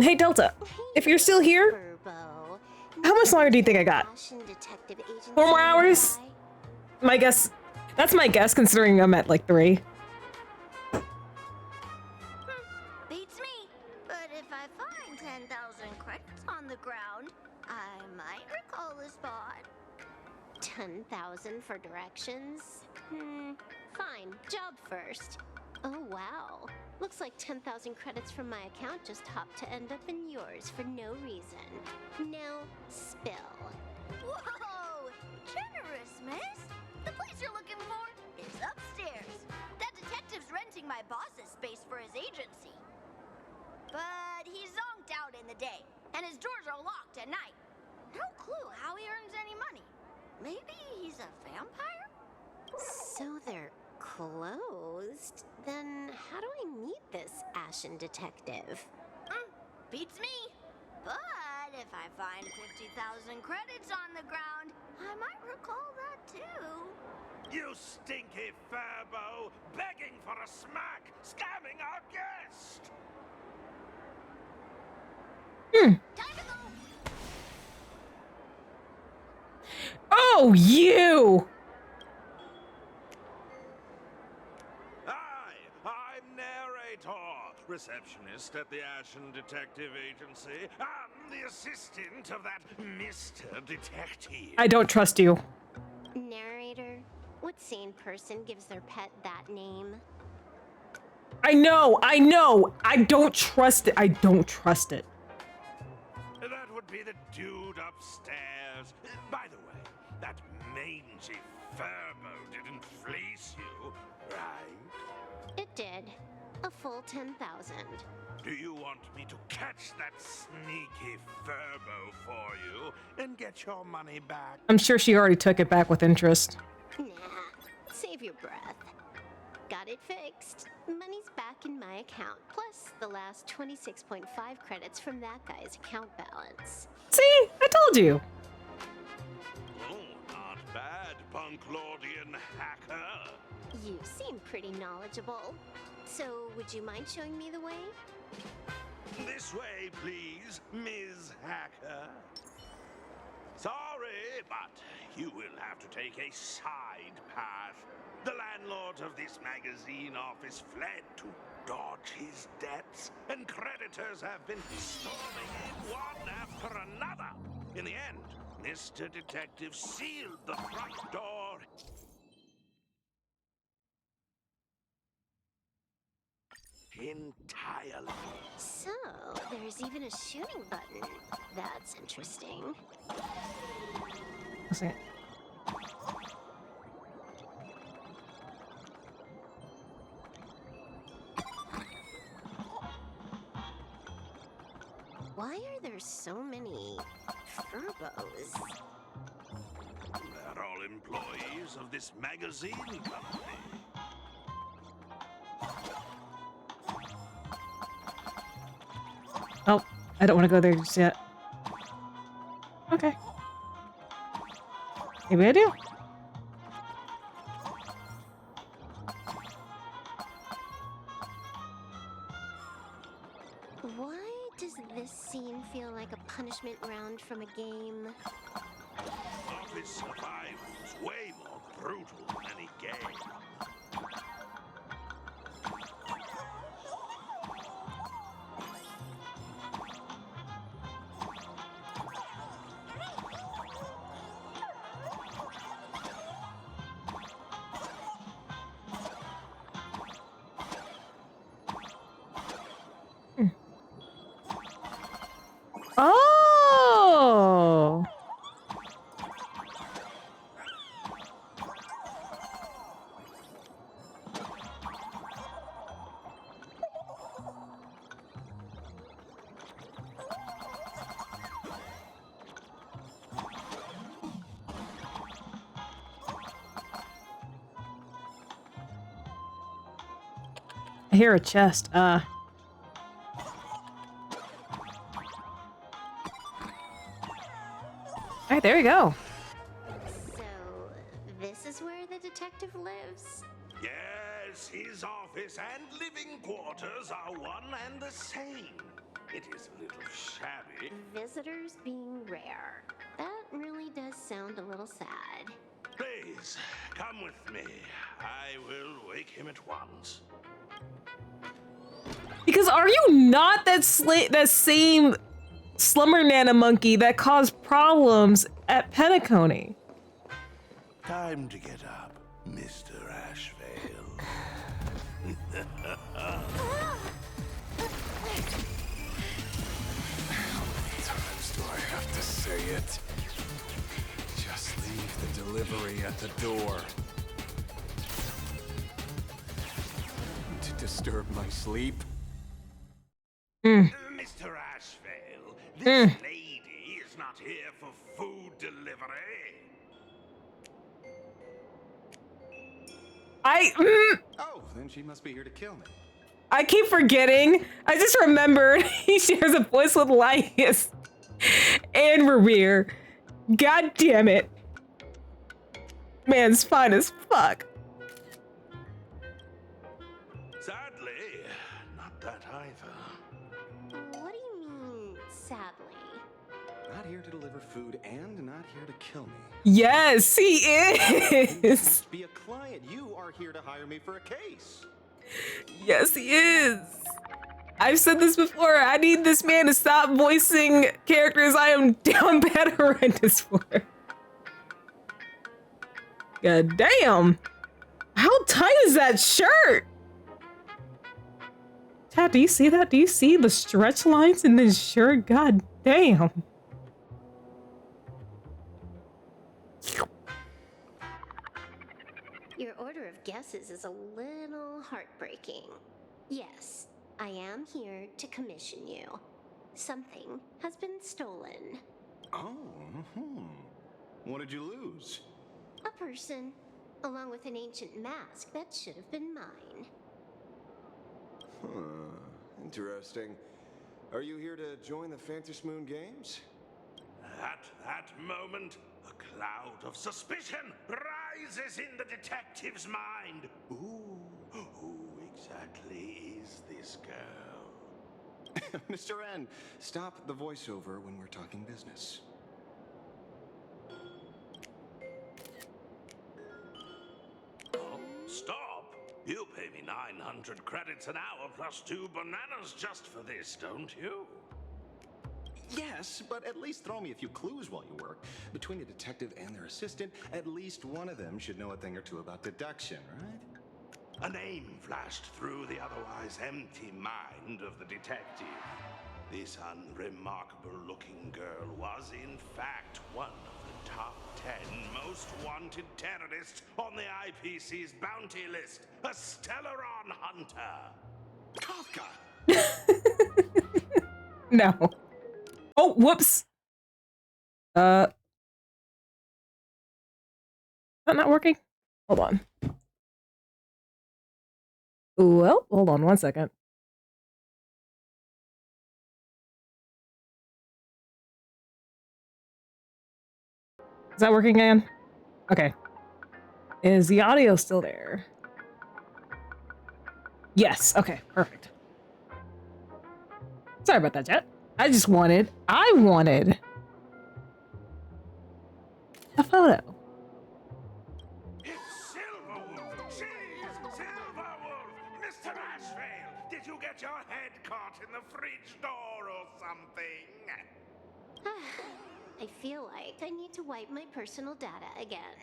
Hey Delta, if you're still here, how much longer do you think I got? 4 more hours? My guess, that's my guess considering I'm at like 3. Beats me. But if I find 10,000 credits on the ground, I might recall the spot. 10,000 for directions? Fine. Job first. Oh, wow. Looks like 10,000 credits from my account just hopped to end up in yours for no reason. Now, spill. Whoa! Generous, miss. The place you're looking for is upstairs. That detective's renting my boss's space for his agency. But he's zonked out in the day, and his doors are locked at night. No clue how he earns any money. Maybe he's a vampire? So they're closed? Then how do I meet this Ashen Detective? Beats me. But if I find 50,000 credits on the ground, I might recall that too. You stinky furbo, begging for a smack, scamming our guest! Oh, you! I'm narrator, receptionist at the Ashen Detective Agency. I'm the assistant of that Mr. Detective. I don't trust you. Narrator? What sane person gives their pet that name? I know! I don't trust it. I don't trust it. That would be the dude upstairs. By the way, that mangy furbo didn't fleece you, right? It did. A full 10,000. Do you want me to catch that sneaky furbo for you and get your money back? I'm sure she already took it back with interest. Nah, save your breath. Got it fixed. Money's back in my account, plus the last 26.5 credits from that guy's account balance. See? I told you. Oh, not bad, Punklordian hacker. You seem pretty knowledgeable. So, would you mind showing me the way? This way, please, Ms. Hacker. Sorry, but you will have to take a side path. The landlord of this magazine office fled to dodge his debts, and creditors have been storming in one after another. In the end, Mr. Detective sealed the front door entirely. So, there's even a shooting button. That's interesting. What's that? Why are there so many furbos? They're all employees of this magazine company. Oh, I don't want to go there just yet. Okay. Maybe I do. Why does this scene feel like a punishment round from a game? Office survival is way more brutal than any game. hear a chest. Alright, there you go. So, this is where the detective lives? Yes, his office and living quarters are one and the same. It is a little shabby. Visitors being rare. That really does sound a little sad. Please, come with me. I will wake him at once. Because are you not that same slumber nana monkey that caused problems at Penacony? Time to get up, Mr. Ashvale. How many times do I have to say it? Just leave the delivery at the door. To disturb my sleep? Mr. Ashvale, this lady is not here for food delivery. Oh, then she must be here to kill me. I keep forgetting. I just remembered he shares a voice with Linus and Revere. God damn it. Man's fine as fuck. Sadly, not that either. What do you mean, sadly? Not here to deliver food and not here to kill me. Yes, he is. Be a client. You are here to hire me for a case. Yes, he is. I've said this before. I need this man to stop voicing characters I am down bad horrendous for. God damn. How tight is that shirt? Tad, do you see that? Do you see the stretch lines in this shirt? God damn. Your order of guesses is a little heartbreaking. Yes, I am here to commission you. Something has been stolen. Oh, what did you lose? A person, along with an ancient mask that should have been mine. Interesting. Are you here to join the Phantasmoon games? At that moment, a cloud of suspicion rises in the detective's mind. Ooh, who exactly is this girl? Mr. N, stop the voiceover when we're talking business. Oh, stop! You pay me 900 credits an hour plus 2 bananas just for this, don't you? Yes, but at least throw me a few clues while you work. Between the detective and their assistant, at least one of them should know a thing or two about deduction, right? A name flashed through the otherwise empty mind of the detective. This unremarkable-looking girl was, in fact, one of the top 10 most wanted terrorists on the IPC's bounty list, a Stellaron hunter. Kafka! No. Oh, whoops. That not working? Hold on. Well, hold on one second. Is that working again? Okay. Is the audio still there? Yes. Okay, perfect. Sorry about that, chat. I wanted a photo. It's Silverwolf! She's Silverwolf! Mr. Ashvale, did you get your head caught in the fridge door or something? I feel like I need to wipe my personal data again.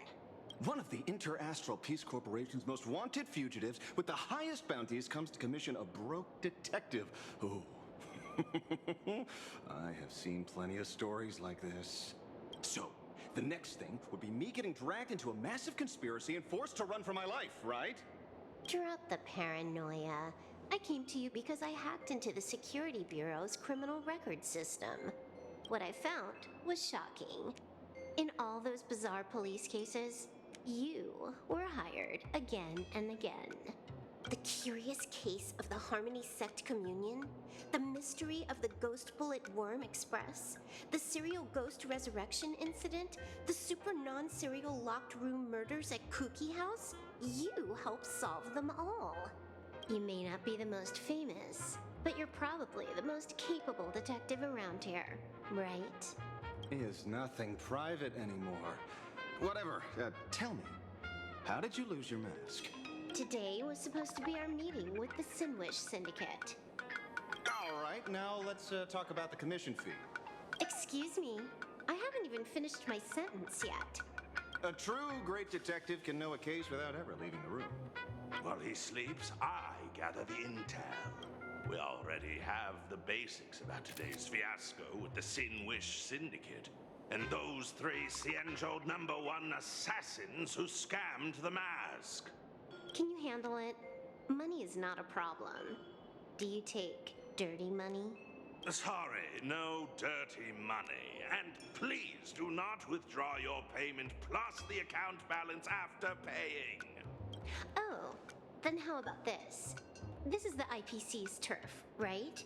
One of the Interastral Peace Corporation's most wanted fugitives with the highest bounties comes to commission a broke detective. Oh. I have seen plenty of stories like this. So, the next thing would be me getting dragged into a massive conspiracy and forced to run for my life, right? Drop the paranoia. I came to you because I hacked into the Security Bureau's criminal record system. What I found was shocking. In all those bizarre police cases, you were hired again and again. The curious case of the Harmony Sect Communion, the mystery of the Ghost Bullet Worm Express, the serial ghost resurrection incident, the super non-serial locked room murders at Kooky House. You helped solve them all. You may not be the most famous, but you're probably the most capable detective around here, right? Is nothing private anymore. Whatever, tell me, how did you lose your mask? Today was supposed to be our meeting with the Sinwish Syndicate. All right, now let's talk about the commission fee. Excuse me, I haven't even finished my sentence yet. A true great detective can know a case without ever leaving the room. While he sleeps, I gather the intel. We already have the basics about today's fiasco with the Sinwish Syndicate and those 3 Cienjo #1 assassins who scammed the mask. Can you handle it? Money is not a problem. Do you take dirty money? Sorry, no dirty money. And please do not withdraw your payment plus the account balance after paying. Oh, then how about this? This is the IPC's turf, right?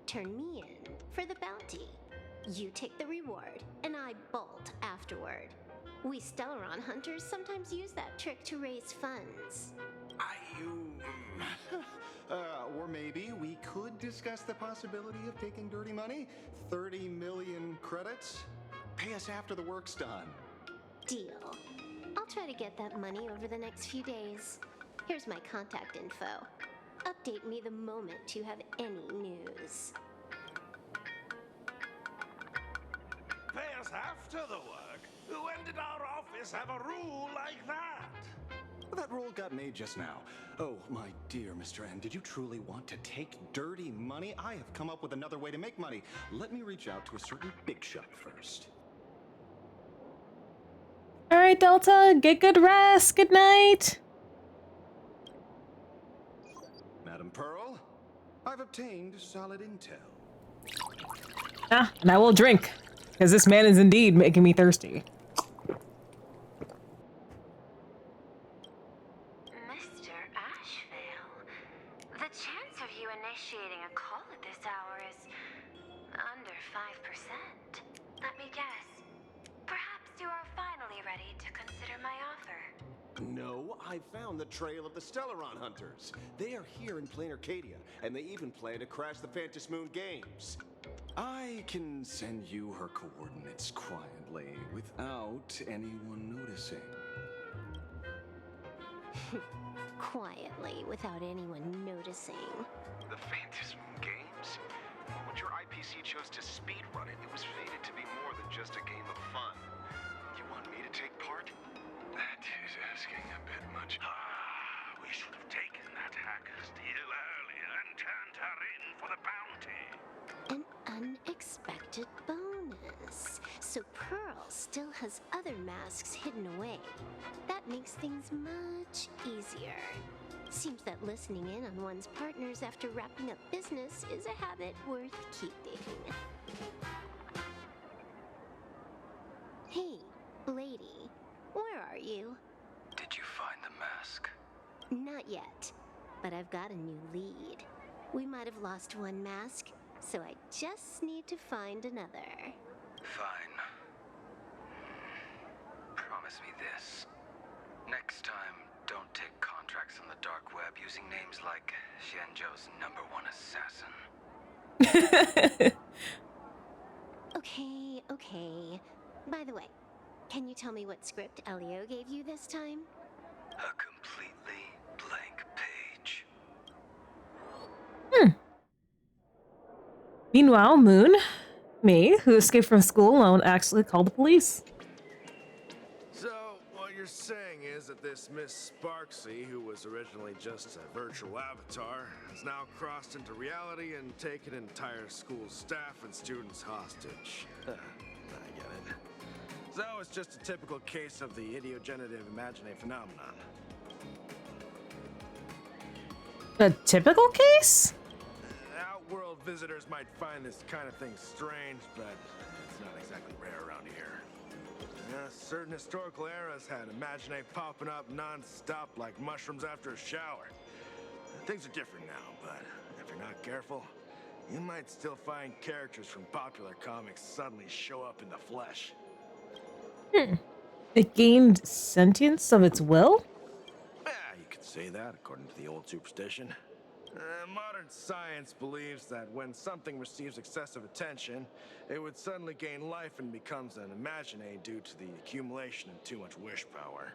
Turn me in for the bounty. You take the reward, and I bolt afterward. We Stellaron hunters sometimes use that trick to raise funds. Or maybe we could discuss the possibility of taking dirty money? 30 million credits? Pay us after the work's done. Deal. I'll try to get that money over the next few days. Here's my contact info. Update me the moment you have any news. Pay us after the work? When did our office have a rule like that? That rule got made just now. Oh, my dear Mr. N, did you truly want to take dirty money? I have come up with another way to make money. Let me reach out to a certain big shot first. All right, Delta, get good rest. Good night. Madam Pearl, I've obtained solid intel. Ah, and I will drink, because this man is indeed making me thirsty. Mr. Ashvale, the chance of you initiating a call at this hour is under 5%. Let me guess. Perhaps you are finally ready to consider my offer. No, I found the trail of the Stellaron hunters. They are here in plain Arcadia, and they even plan to crash the Phantasmoon games. I can send you her coordinates quietly, without anyone noticing. Quietly, without anyone noticing. The Phantasmoon games? When your IPC chose to speedrun it, it was fated to be more than just a game of fun. You want me to take part? That is asking a bit much. We should have taken that hacker's deal earlier and turned her in for the bounty. An unexpected bonus. So Pearl still has other masks hidden away. That makes things much easier. Seems that listening in on one's partners after wrapping up business is a habit worth keeping. Hey, lady, where are you? Did you find the mask? Not yet, but I've got a new lead. We might have lost one mask, so I just need to find another. Fine. Promise me this. Next time, don't take contracts on the dark web using names like Xianzhou's #1 assassin. Okay. By the way, can you tell me what script Elio gave you this time? A completely blank page. Meanwhile, Moon, me, who escaped from school alone, actually called the police. So, what you're saying is that this Miss Sparksy, who was originally just a virtual avatar, has now crossed into reality and taken entire school staff and students hostage. I get it. So it's just a typical case of the idiogenerative imaginary phenomenon. A typical case? Outworld visitors might find this kind of thing strange, but it's not exactly rare around here. Certain historical eras had imaginary popping up non-stop like mushrooms after a shower. Things are different now, but if you're not careful, you might still find characters from popular comics suddenly show up in the flesh. It gained sentience of its will? Yeah, you could say that according to the old superstition. Modern science believes that when something receives excessive attention, it would suddenly gain life and becomes an imagine due to the accumulation of too much wish power.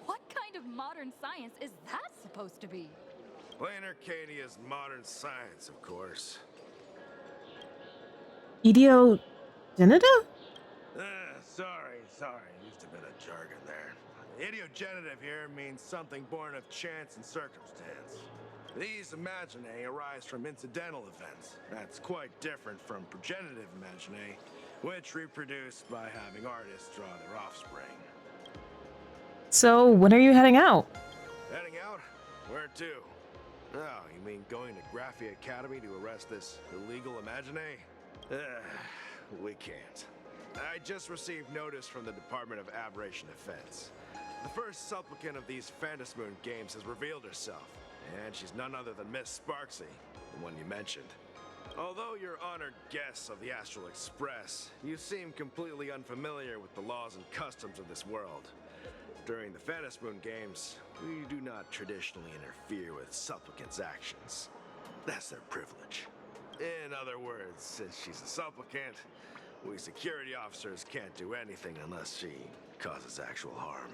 What kind of modern science is that supposed to be? Plain Arcadia's modern science, of course. Idiogenita? Sorry, used a bit of jargon there. Idiogenitive here means something born of chance and circumstance. These imaginae arise from incidental events. That's quite different from progenitive imaginae, which reproduce by having artists draw their offspring. So, when are you heading out? Heading out? Where to? Oh, you mean going to Graphia Academy to arrest this illegal imaginae? We can't. I just received notice from the Department of Aberration Defense. The first supplicant of these Phantasmoon games has revealed herself, and she's none other than Miss Sparksy, the one you mentioned. Although you're honored guests of the Astral Express, you seem completely unfamiliar with the laws and customs of this world. During the Phantasmoon games, we do not traditionally interfere with supplicants' actions. That's their privilege. In other words, since she's a supplicant, we security officers can't do anything unless she causes actual harm.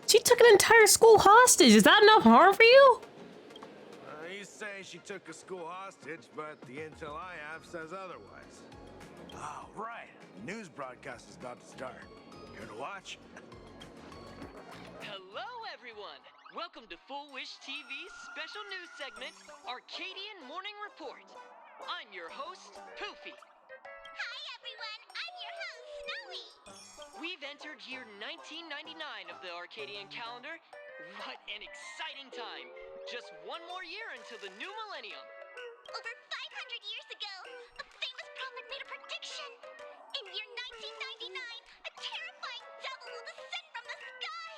She took an entire school hostage. Is that enough harm for you? You say she took a school hostage, but the intel I have says otherwise. Oh, right. The news broadcast is about to start. Care to watch? Hello, everyone. Welcome to Full Wish TV's special news segment, Arcadian Morning Report. I'm your host, Poofy. Hi, everyone. I'm your host, Snowy. We've entered year 1999 of the Arcadian calendar. What an exciting time. Just one more year until the new millennium. Over 500 years ago, a famous prophet made a prediction. In year 1999, a terrifying devil will descend from the sky.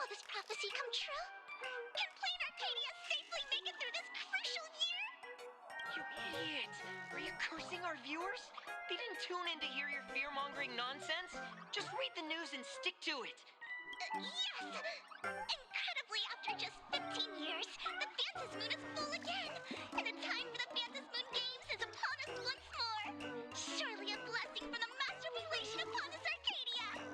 Will this prophecy come true? Can Plain Arcadia safely make it through this crucial year? You idiot! Are you cursing our viewers? They didn't tune in to hear your fear-mongering nonsense. Just read the news and stick to it. Yes! Incredibly, after just 15 years, the Phantasmoon is full again, and the time for the Phantasmoon Games is upon us once more. Surely a blessing from the Master Relation upon this Arcadia!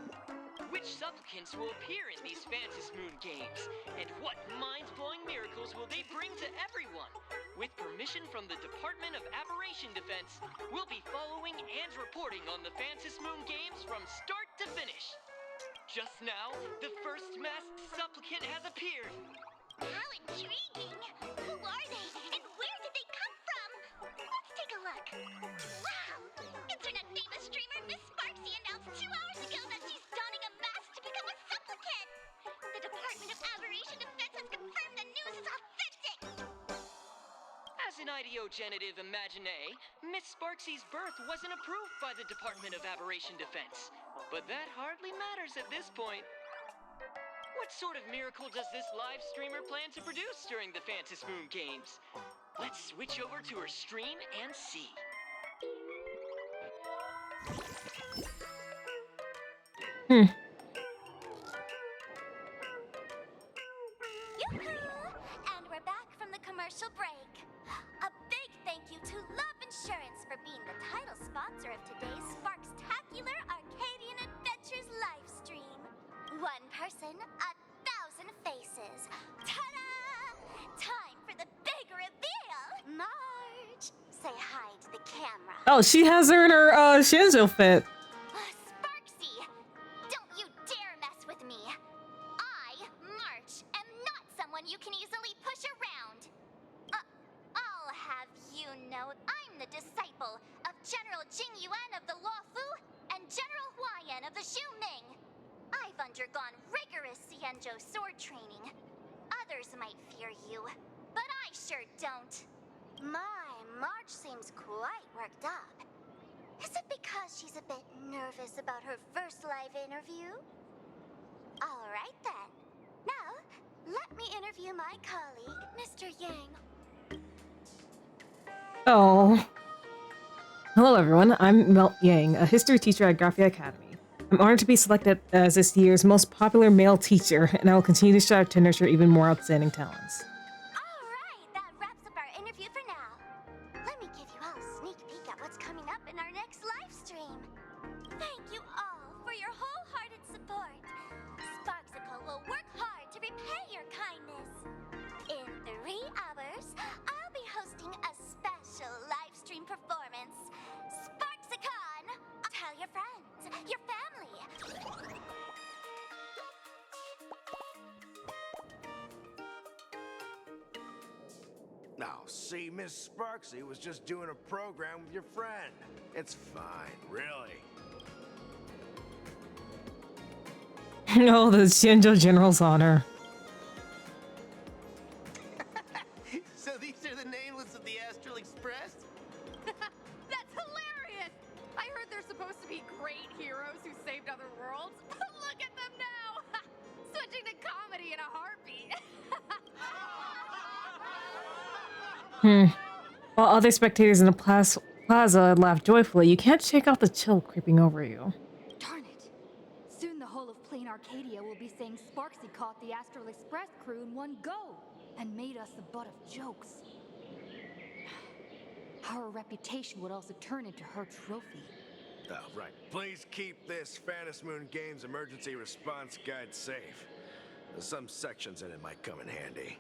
Which supplicants will appear in these Phantasmoon games? And what mind-blowing miracles will they bring to everyone? With permission from the Department of Aberration Defense, we'll be following and reporting on the Phantasmoon games from start to finish. Just now, the first masked supplicant has appeared. How intriguing! Who are they, and where did they come from? Let's take a look. Wow! Internet-famous streamer Miss Sparksy announced 2 hours ago that she's donning a mask to become a supplicant. The Department of Aberration Defense has confirmed the news is authentic. As an idiogenitive imaginae, Miss Sparksy's birth wasn't approved by the Department of Aberration Defense. But that hardly matters at this point. What sort of miracle does this live streamer plan to produce during the Phantasmoon games? Let's switch over to her stream and see. Yoo-hoo! And we're back from the commercial break. A big thank you to Love Insurance for being the title sponsor of today's Sparkstacular Arcadian Adventures live stream. One person, 1,000 faces. Ta-da! Time for the big reveal! Marge, say hi to the camera. Oh, she has her in her Shinzo fit. Sparksy, don't you dare mess with me. I, March, am not someone you can easily push around. I'll have you know I'm the disciple of General Jing Yuan of the Luofu and General Huayan of the Xu Ming. I've undergone rigorous Xianzhou sword training. Others might fear you, but I sure don't. My March seems quite worked up. Is it because she's a bit nervous about her first live interview? All right then. Now, Let me interview my colleague, Mr. Yang. Oh. Hello, everyone. I'm Melt Yang, a history teacher at Graphia Academy. I'm honored to be selected as this year's most popular male teacher, and I will continue to strive to nurture even more outstanding talents. Alright, that wraps up our interview for now. Let me give you all a sneak peek at what's coming up in our next live stream. Thank you all for your wholehearted support. Sparksicle will work hard to repay your kindness. In 3 hours, I'll be hosting a special live stream performance. Sparksicon! Tell your friends, your family. Now, see, Miss Sparksy was just doing a program with your friend. It's fine, really. Oh, the Shinjo General's honor. So these are the nameless of the Astral Express? That's hilarious! I heard they're supposed to be great heroes who saved other worlds. Look at them now! Switching to comedy in a heartbeat. While other spectators in the plaza laugh joyfully, you can't shake off the chill creeping over you. Darn it! Soon the whole of Plain Arcadia will be saying Sparksy caught the Astral Express crew in one go and made us the butt of jokes. Our reputation would also turn into her trophy. Oh, right. Please keep this Phantasmoon Games emergency response guide safe. Some sections in it might come in handy.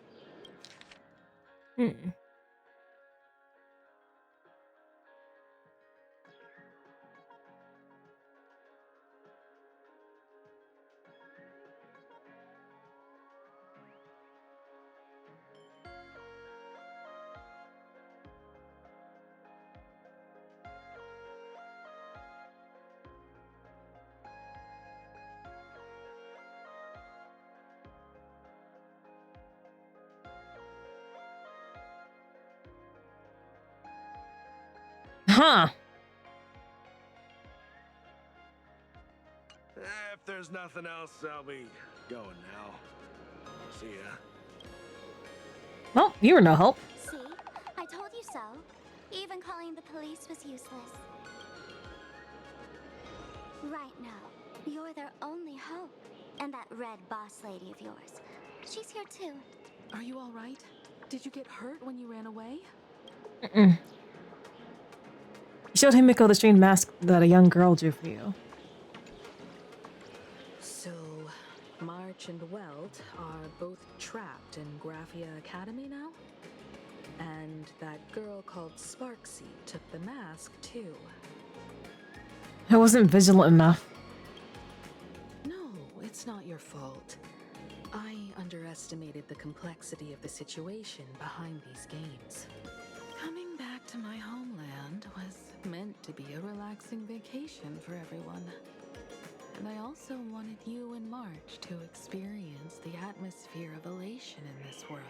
Huh. If there's nothing else, I'll be going now. See ya. Well, you were no help. See? I told you so. Even calling the police was useless. Right now, you're their only hope. And that red boss lady of yours. She's here too. Are you alright? Did you get hurt when you ran away? You showed Himiko the strange mask that a young girl drew for you. So, March and Welt are both trapped in Graphia Academy now? And that girl called Sparksy took the mask too. I wasn't vigilant enough. No, it's not your fault. I underestimated the complexity of the situation behind these games. Coming back to my homeland was meant to be a relaxing vacation for everyone. And I also wanted you and March to experience the atmosphere of elation in this world.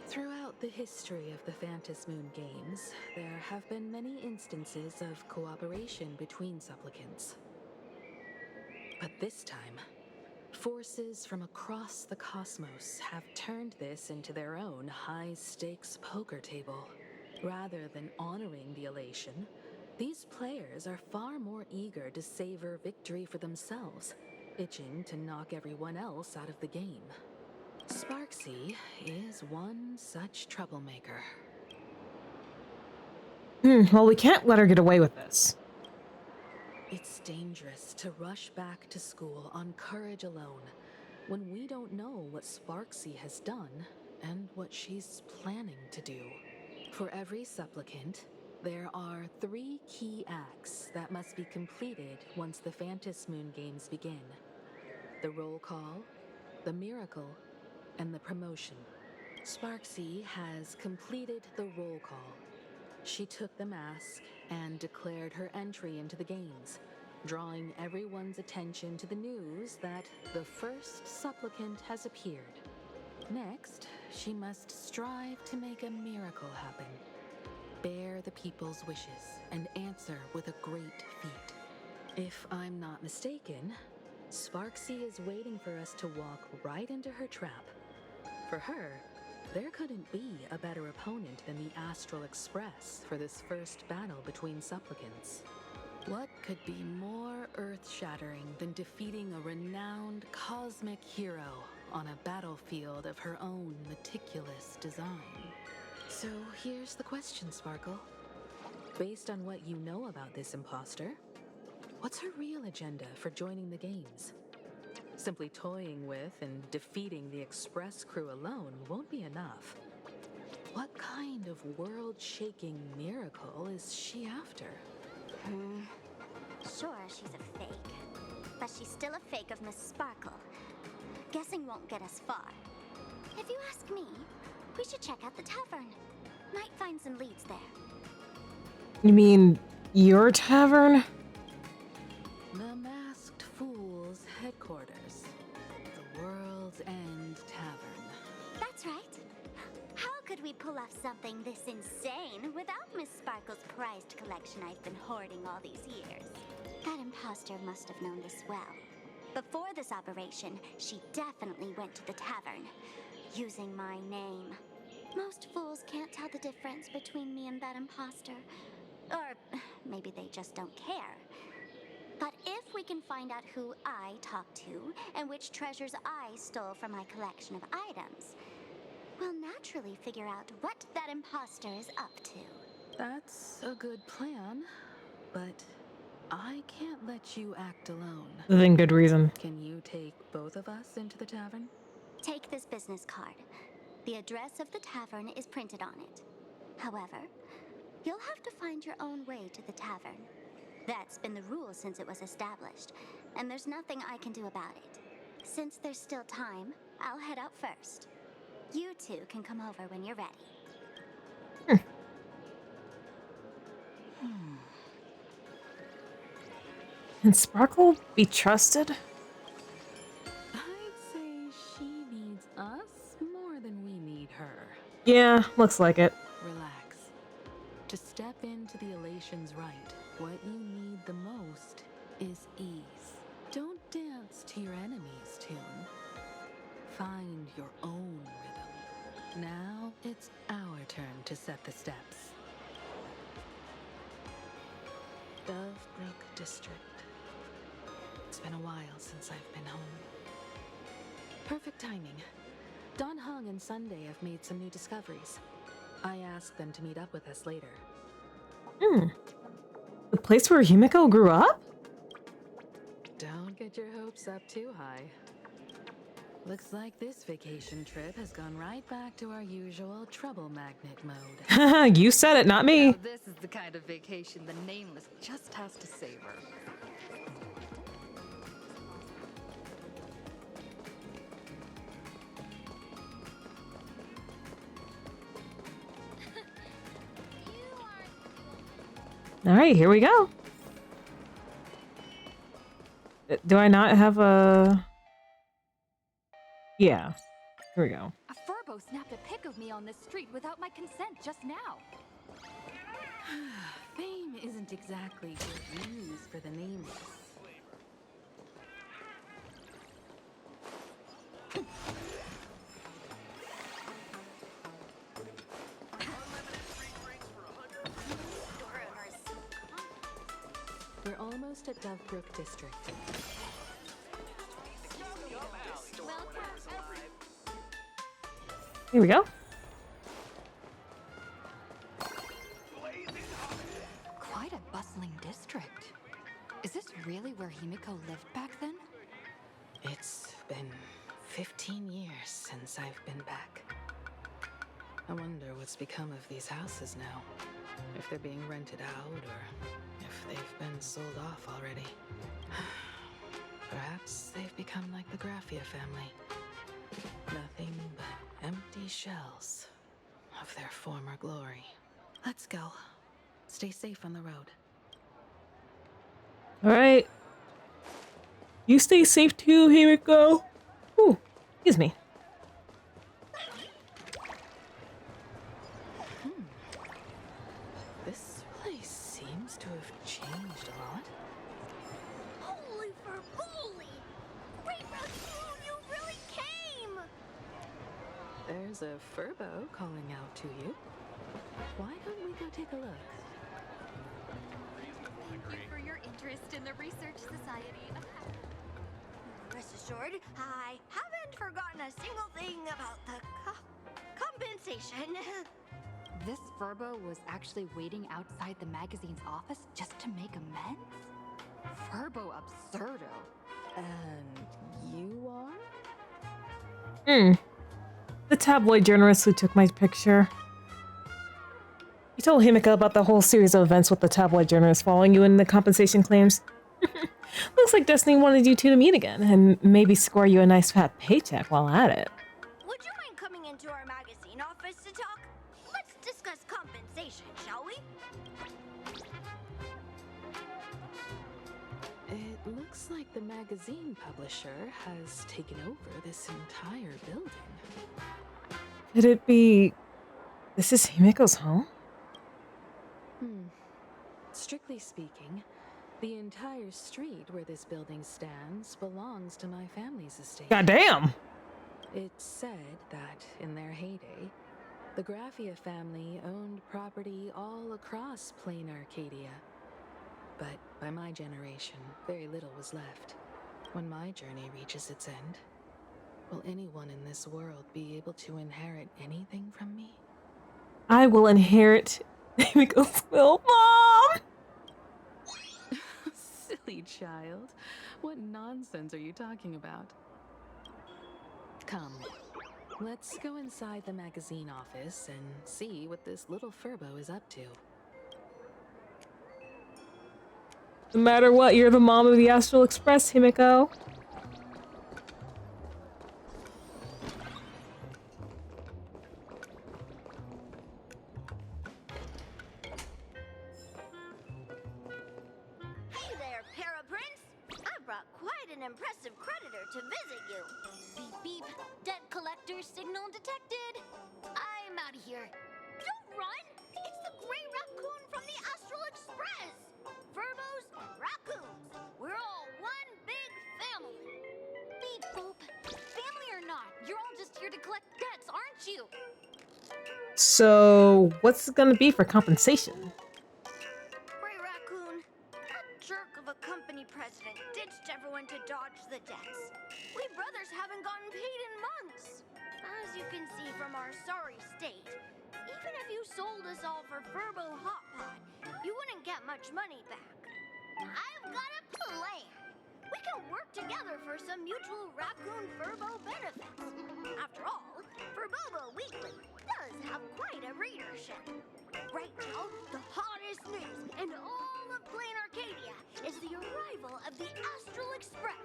Throughout the history of the Phantasmoon games, there have been many instances of cooperation between supplicants. But this time, forces from across the cosmos have turned this into their own high-stakes poker table. Rather than honoring the elation, these players are far more eager to savor victory for themselves, itching to knock everyone else out of the game. Sparksy is one such troublemaker. Well, we can't let her get away with this. It's dangerous to rush back to school on courage alone, when we don't know what Sparksy has done and what she's planning to do. For every supplicant, there are 3 key acts that must be completed once the Phantasmoon games begin. The roll call, the miracle, and the promotion. Sparksy has completed the roll call. She took the mask and declared her entry into the games, drawing everyone's attention to the news that the first supplicant has appeared. Next, she must strive to make a miracle happen. Bear the people's wishes and answer with a great feat. If I'm not mistaken, Sparksy is waiting for us to walk right into her trap. For her, there couldn't be a better opponent than the Astral Express for this first battle between supplicants. What could be more earth-shattering than defeating a renowned cosmic hero on a battlefield of her own meticulous design? So here's the question, Sparkle. Based on what you know about this imposter, what's her real agenda for joining the games? Simply toying with and defeating the Express crew alone won't be enough. What kind of world-shaking miracle is she after? Sure, she's a fake. But she's still a fake of Miss Sparkle. Guessing won't get us far. If you ask me, we should check out the tavern. Might find some leads there. You mean your tavern? The Masked Fool's headquarters. The World's End Tavern. That's right. How could we pull off something this insane without Miss Sparkle's prized collection I've been hoarding all these years? That imposter must have known this well. Before this operation, she definitely went to the tavern, using my name. Most fools can't tell the difference between me and that imposter. Or maybe they just don't care. But if we can find out who I talked to and which treasures I stole from my collection of items, we'll naturally figure out what that imposter is up to. That's a good plan, but I can't let you act alone. Within good reason. Can you take both of us into the tavern? Take this business card. The address of the tavern is printed on it. However, you'll have to find your own way to the tavern. That's been the rule since it was established, and there's nothing I can do about it. Since there's still time, I'll head out first. You two can come over when you're ready. Can Sparkle be trusted? I'd say she needs us more than we need her. Yeah, looks like it. Relax. To step into the Elation's right, what you need the most is ease. Don't dance to your enemy's tune. Find your own rhythm. Now it's our turn to set the steps. Dovebrook District. It's been a while since I've been home. Perfect timing. Don Hung and Sunday have made some new discoveries. I asked them to meet up with us later. The place where Himiko grew up? Don't get your hopes up too high. Looks like this vacation trip has gone right back to our usual trouble magnet mode. You said it, not me. Now this is the kind of vacation the Nameless just has to savor. All right, here we go. Do I not have a... Yeah, here we go. A furbo snapped a pic of me on the street without my consent just now. Fame isn't exactly good news for the Nameless. We're almost at Dovebrook District. Here we go. Quite a bustling district. Is this really where Himiko lived back then? It's been 15 years since I've been back. I wonder what's become of these houses now. If they're being rented out, or if they've been sold off already. Perhaps they've become like the Graffia family. Nothing but empty shells of their former glory. Let's go. Stay safe on the road. All right. You stay safe too, Himiko. Ooh, excuse me. This place seems to have changed a lot. Holy for holy! Great Phantasmoon, you really came! There's a Furbo calling out to you. Why don't we go take a look? Thank you for your interest in the Research Society of Rest assured, I haven't forgotten a single thing about the compensation. This Furbo was actually waiting outside the magazine's office just to make amends? Furbo absurdo. And you are? The tabloid journalist who took my picture. You told Himika about the whole series of events with the tabloid journalist following you in the compensation claims. Looks like Destiny wanted you two to meet again, and maybe score you a nice fat paycheck while at it. Would you mind coming into our magazine office to talk? Let's discuss compensation, shall we? It looks like the magazine publisher has taken over this entire building. Could it be... This is Himiko's home? Strictly speaking, the entire street where this building stands belongs to my family's estate. Goddamn! It's said that in their heyday, the Graffia family owned property all across plain Arcadia. But by my generation, very little was left. When my journey reaches its end, will anyone in this world be able to inherit anything from me? I will inherit Himiko's will. Mom! Silly child. What nonsense are you talking about? Come, let's go inside the magazine office and see what this little Furbo is up to. No matter what, you're the mom of the Astral Express, Himiko. Hey there, Paraprince! I brought quite an impressive creditor to visit you. Beep beep. Debt collector signal detected. I'm out of here. Don't run! It's the Gray Raccoon from the Astral Express! Furbos and raccoons. We're all one big family. Beep boop. Family or not, you're all just here to collect debts, aren't you? So, what's it gonna be for compensation? Gray Raccoon, that jerk of a company president ditched everyone to dodge the debts. We brothers haven't gotten paid in months. As you can see from our sorry state, even if you sold us all for Furbo Hot Pot, you wouldn't get much money back. I've got a plan. We can work together for some mutual Raccoon Furbo benefits. After all, Furbobo Weekly does have quite a readership. Right now, the hottest news in all of Plain Arcadia is the arrival of the Astral Express.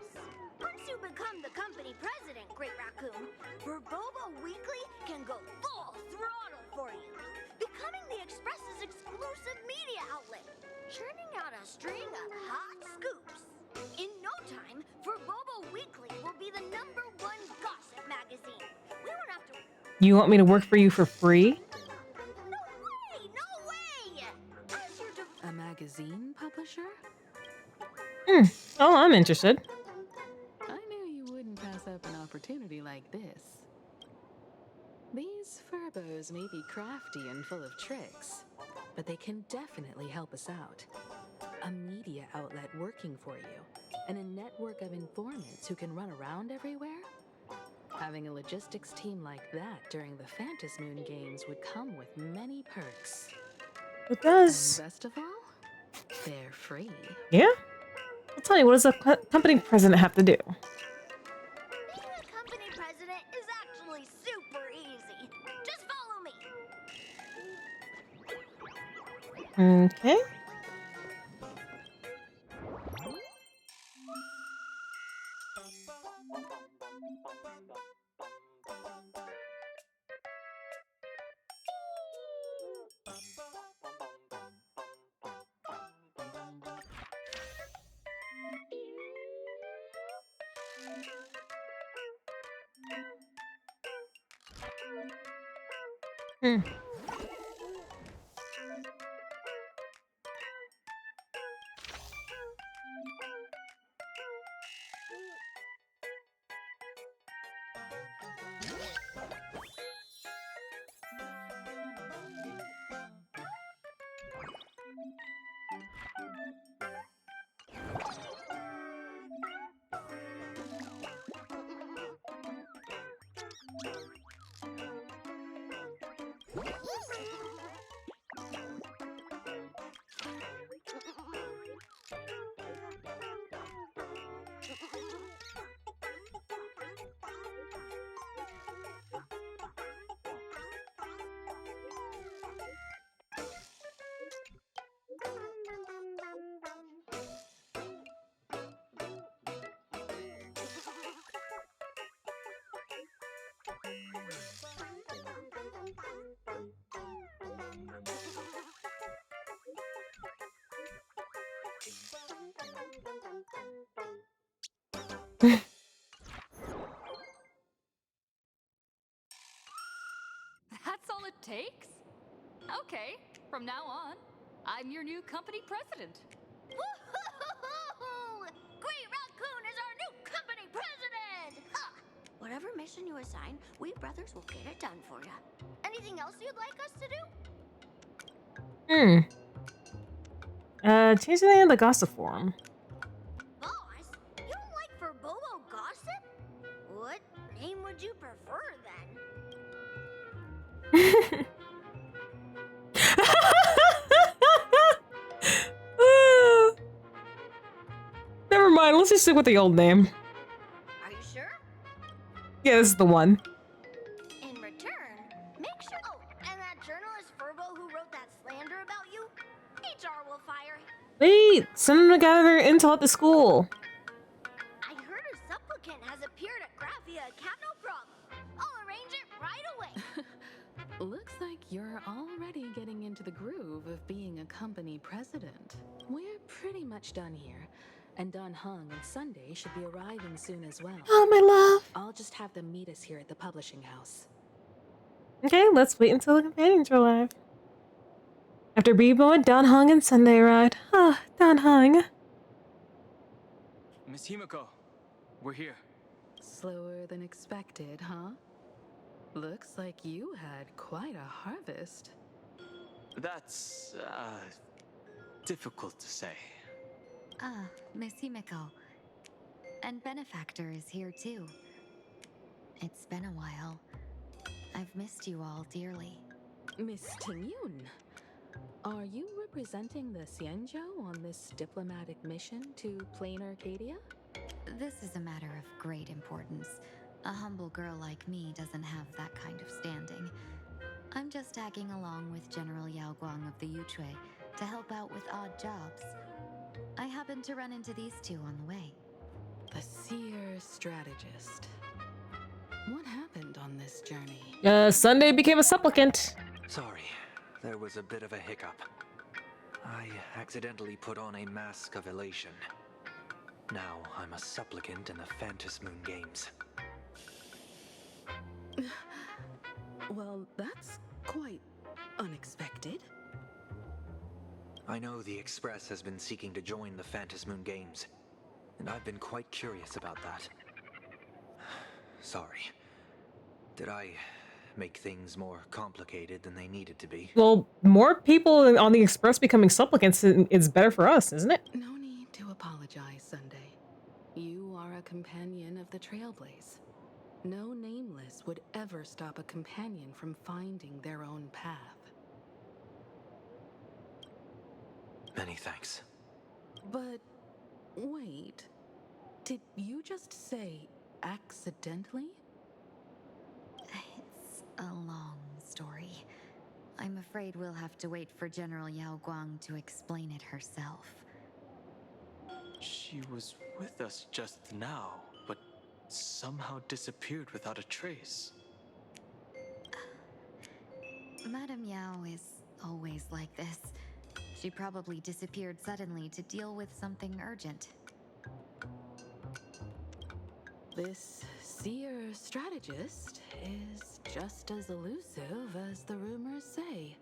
Once you become the company president, Great Raccoon, Furbobo Weekly can go full throttle for you, becoming the Express's exclusive media outlet, churning out a string of hot scoops. In no time, Furbobo Weekly will be the #1 gossip magazine. We won't have to... You want me to work for you for free? No way! No way! As your A magazine publisher? Oh, I'm interested. I knew you wouldn't pass up an opportunity like this. These Furbos may be crafty and full of tricks, but they can definitely help us out. A media outlet working for you, and a network of informants who can run around everywhere? Having a logistics team like that during the Phantasmoon games would come with many perks. It does. And best of all, they're free. Yeah? I'll tell you, what does a company president have to do? Being a company president is actually super easy. Just follow me. Okay. From now on, I'm your new company president. Woo-hoo-hoo-hoo! Great Raccoon is our new company president! Ha! Whatever mission you assign, we brothers will get it done for you. Anything else you'd like us to do? Change the name of the gossip forum. Boss, you don't like for Bobo gossip? What name would you prefer then? Never mind, let's just stick with the old name. Are you sure? Yeah, this is the one. In return, make sure. Oh, and that journalist Furbo who wrote that slander about you, HR will fire him. Wait, send them to gather intel at the school. I heard a supplicant has appeared at Graphia Camp. No problem. I'll arrange it right away. Looks like you're already getting into the groove of being a company president. We're pretty much done here, and Don Hung and Sunday should be arriving soon as well. Oh, my love. I'll just have them meet us here at the publishing house. Okay, let's wait until the companions arrive. After Bebo and Don Hung and Sunday arrived. Ah, Don Hung. Miss Himiko, we're here. Slower than expected, huh? Looks like you had quite a harvest. That's, difficult to say. Miss Himiko. And Benefactor is here too. It's been a while. I've missed you all dearly. Miss Tingyun, are you representing the Xianzhou on this diplomatic mission to Plain Arcadia? This is a matter of great importance. A humble girl like me doesn't have that kind of standing. I'm just tagging along with General Yao Guang of the Yuchui to help out with odd jobs. I happened to run into these two on the way. The seer strategist. What happened on this journey? Sunday became a supplicant. Sorry, there was a bit of a hiccup. I accidentally put on a mask of elation. Now I'm a supplicant in the Phantasmoon games. Well, that's quite unexpected. I know the Express has been seeking to join the Phantasmoon games, and I've been quite curious about that. Sorry. Did I make things more complicated than they needed to be? Well, more people on the Express becoming supplicants is better for us, isn't it? No need to apologize, Sunday. You are a companion of the Trailblaze. No nameless would ever stop a companion from finding their own path. Many thanks. But wait, did you just say accidentally? It's a long story. I'm afraid we'll have to wait for General Yao Guang to explain it herself. She was with us just now, but somehow disappeared without a trace. Madame Yao is always like this. She probably disappeared suddenly to deal with something urgent. This seer strategist is just as elusive as the rumors say.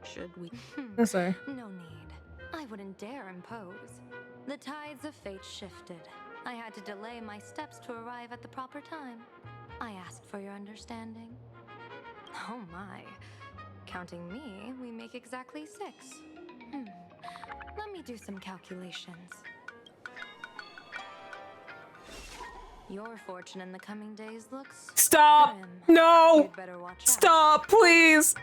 Should we? Oh, sorry. No need. I wouldn't dare impose. The tides of fate shifted. I had to delay my steps to arrive at the proper time. I asked for your understanding. Oh my. Counting me, we make exactly 6. Let me do some calculations. Your fortune in the coming days looks Stop! grim. No! You'd better watch out. Stop, please!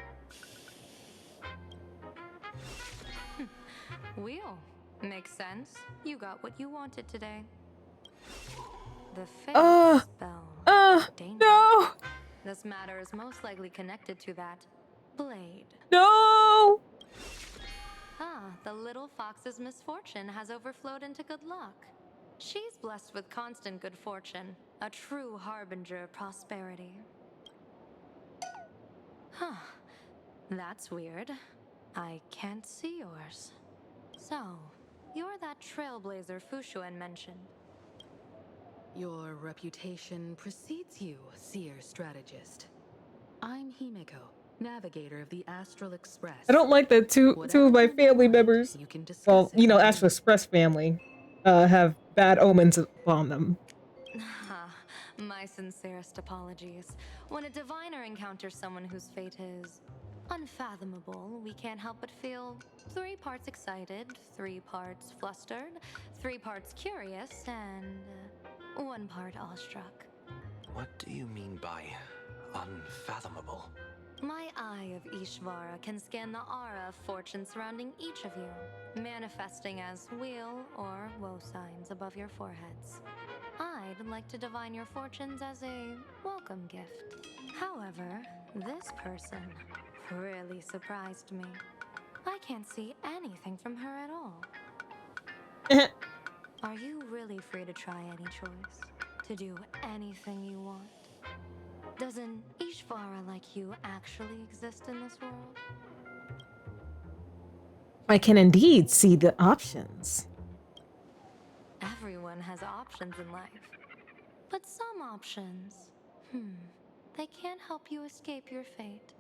Wheel. Makes sense. You got what you wanted today. The fate spell. Danger. No! This matter is most likely connected to that blade. No! The little fox's misfortune has overflowed into good luck. She's blessed with constant good fortune, a true harbinger of prosperity. That's weird. I can't see yours. So, you're that trailblazer Fuxuan mentioned. Your reputation precedes you, seer strategist. I'm Himiko, navigator of the Astral Express. I don't like that two of my family members, well, you know, Astral Express family, have bad omens upon them. My sincerest apologies. When a diviner encounters someone whose fate is unfathomable, we can't help but feel 3 parts excited, 3 parts flustered, 3 parts curious, and 1 part awestruck. What do you mean by unfathomable? My eye of Ishvara can scan the aura of fortune surrounding each of you, manifesting as wheel or woe signs above your foreheads. I'd like to divine your fortunes as a welcome gift. However, this person really surprised me. I can't see anything from her at all. Are you really free to try any choice? To do anything you want? Does an Ishvara like you actually exist in this world? I can indeed see the options. Everyone has options in life. But some options, they can't help you escape your fate.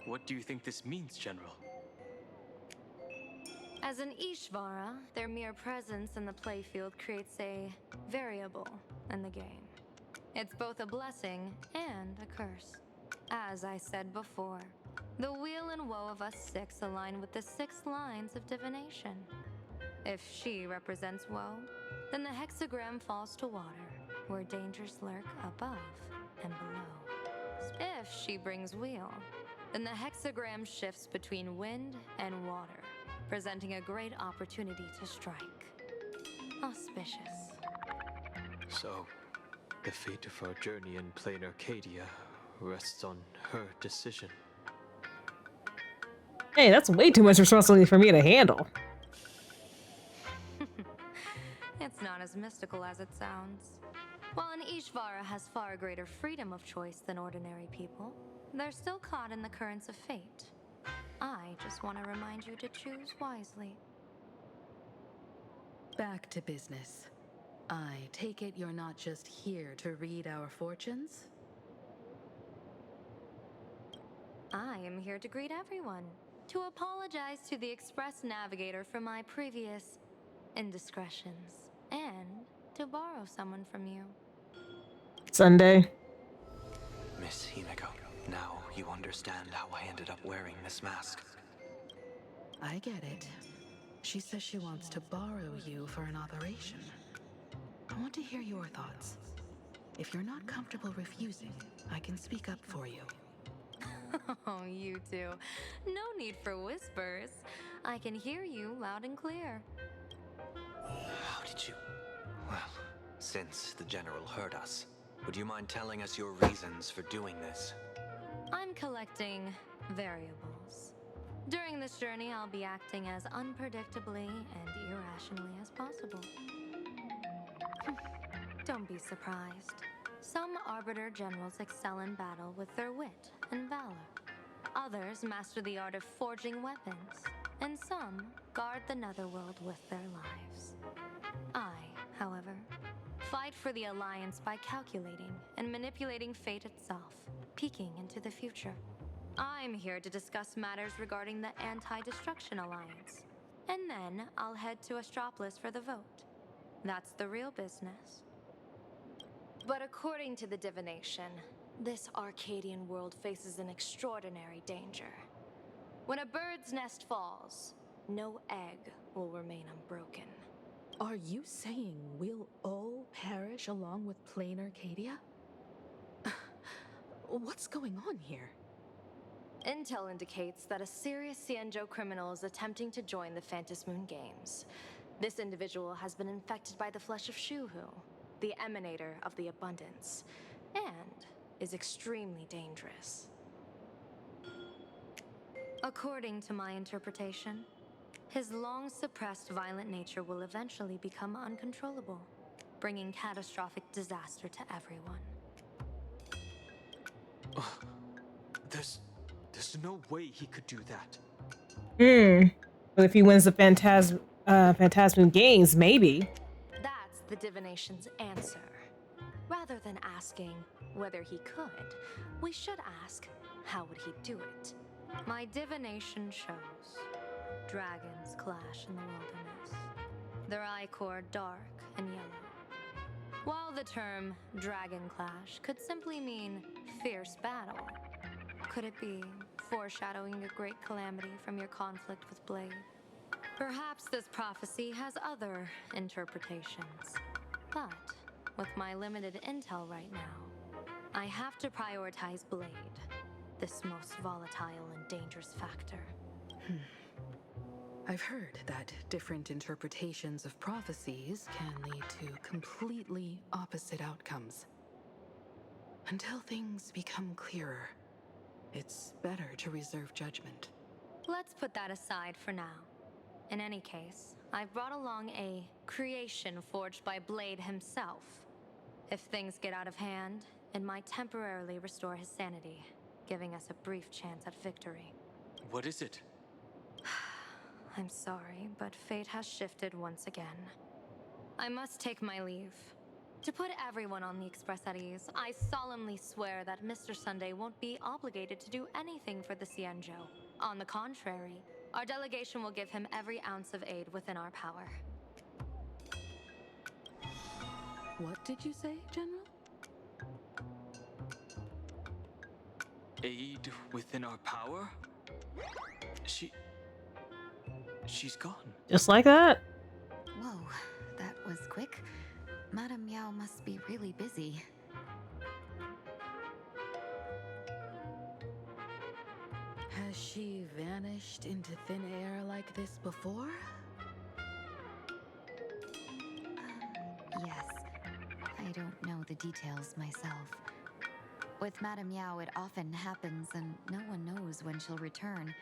What do you think this means, General? As an Ishvara, their mere presence in the playfield creates a variable in the game. It's both a blessing and a curse. As I said before, the wheel and woe of us 6 align with the 6 lines of divination. If she represents woe, then the hexagram falls to water, where dangers lurk above and below. If she brings wheel, then the hexagram shifts between wind and water, presenting a great opportunity to strike. Auspicious. So, the fate of our journey in plain Arcadia rests on her decision. Hey, that's way too much responsibility for me to handle. It's not as mystical as it sounds. While an Ishvara has far greater freedom of choice than ordinary people, they're still caught in the currents of fate. I just want to remind you to choose wisely. Back to business. I take it you're not just here to read our fortunes? I am here to greet everyone, to apologize to the Express Navigator for my previous indiscretions, and to borrow someone from you. Sunday. Miss Himeko, now you understand how I ended up wearing this mask. I get it. She says she wants to borrow you for an operation. I want to hear your thoughts. If you're not comfortable refusing, I can speak up for you. Oh, you two. No need for whispers. I can hear you loud and clear. How did you... Well, since the General heard us, would you mind telling us your reasons for doing this? I'm collecting variables. During this journey, I'll be acting as unpredictably and irrationally as possible. Don't be surprised. Some Arbiter Generals excel in battle with their wit and valor. Others master the art of forging weapons, and some guard the netherworld with their lives. I, however, fight for the Alliance by calculating and manipulating fate itself, peeking into the future. I'm here to discuss matters regarding the Anti-Destruction Alliance, and then I'll head to Astropolis for the vote. That's the real business. But according to the divination, this Arcadian world faces an extraordinary danger. When a bird's nest falls, no egg will remain unbroken. Are you saying we'll all perish along with plain Arcadia? What's going on here? Intel indicates that a serious Xianzhou criminal is attempting to join the Phantasmoon Games. This individual has been infected by the flesh of Shuhu, the emanator of the abundance, and is extremely dangerous. According to my interpretation, his long-suppressed violent nature will eventually become uncontrollable, bringing catastrophic disaster to everyone. There's no way he could do that. But if he wins the Phantasmoon Games, maybe. That's the divination's answer. Rather than asking whether he could, we should ask, how would he do it? My divination shows dragons clash in the wilderness, their ichor dark and yellow. While the term dragon clash could simply mean fierce battle, could it be foreshadowing a great calamity from your conflict with Blade? Perhaps this prophecy has other interpretations, but with my limited intel right now, I have to prioritize Blade, this most volatile and dangerous factor. I've heard that different interpretations of prophecies can lead to completely opposite outcomes. Until things become clearer, it's better to reserve judgment. Let's put that aside for now. In any case, I've brought along a creation forged by Blade himself. If things get out of hand, it might temporarily restore his sanity, giving us a brief chance at victory. What is it? I'm sorry, but fate has shifted once again. I must take my leave. To put everyone on the Express at ease, I solemnly swear that Mr. Sunday won't be obligated to do anything for the Cienjo. On the contrary, our delegation will give him every ounce of aid within our power. What did you say, General? Aid within our power? She's gone. Just like that? Whoa, that was quick. Madame Yao must be really busy. Has she vanished into thin air like this before? Yes. I don't know the details myself. With Madame Yao, it often happens and no one knows when she'll return.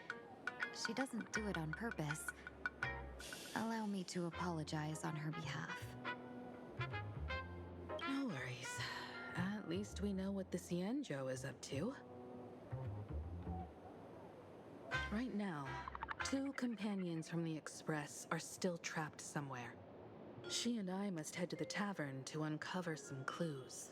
She doesn't do it on purpose. Allow me to apologize on her behalf. No worries. At least we know what the Cienjo is up to. Right now, 2 companions from the Express are still trapped somewhere. She and I must head to the tavern to uncover some clues.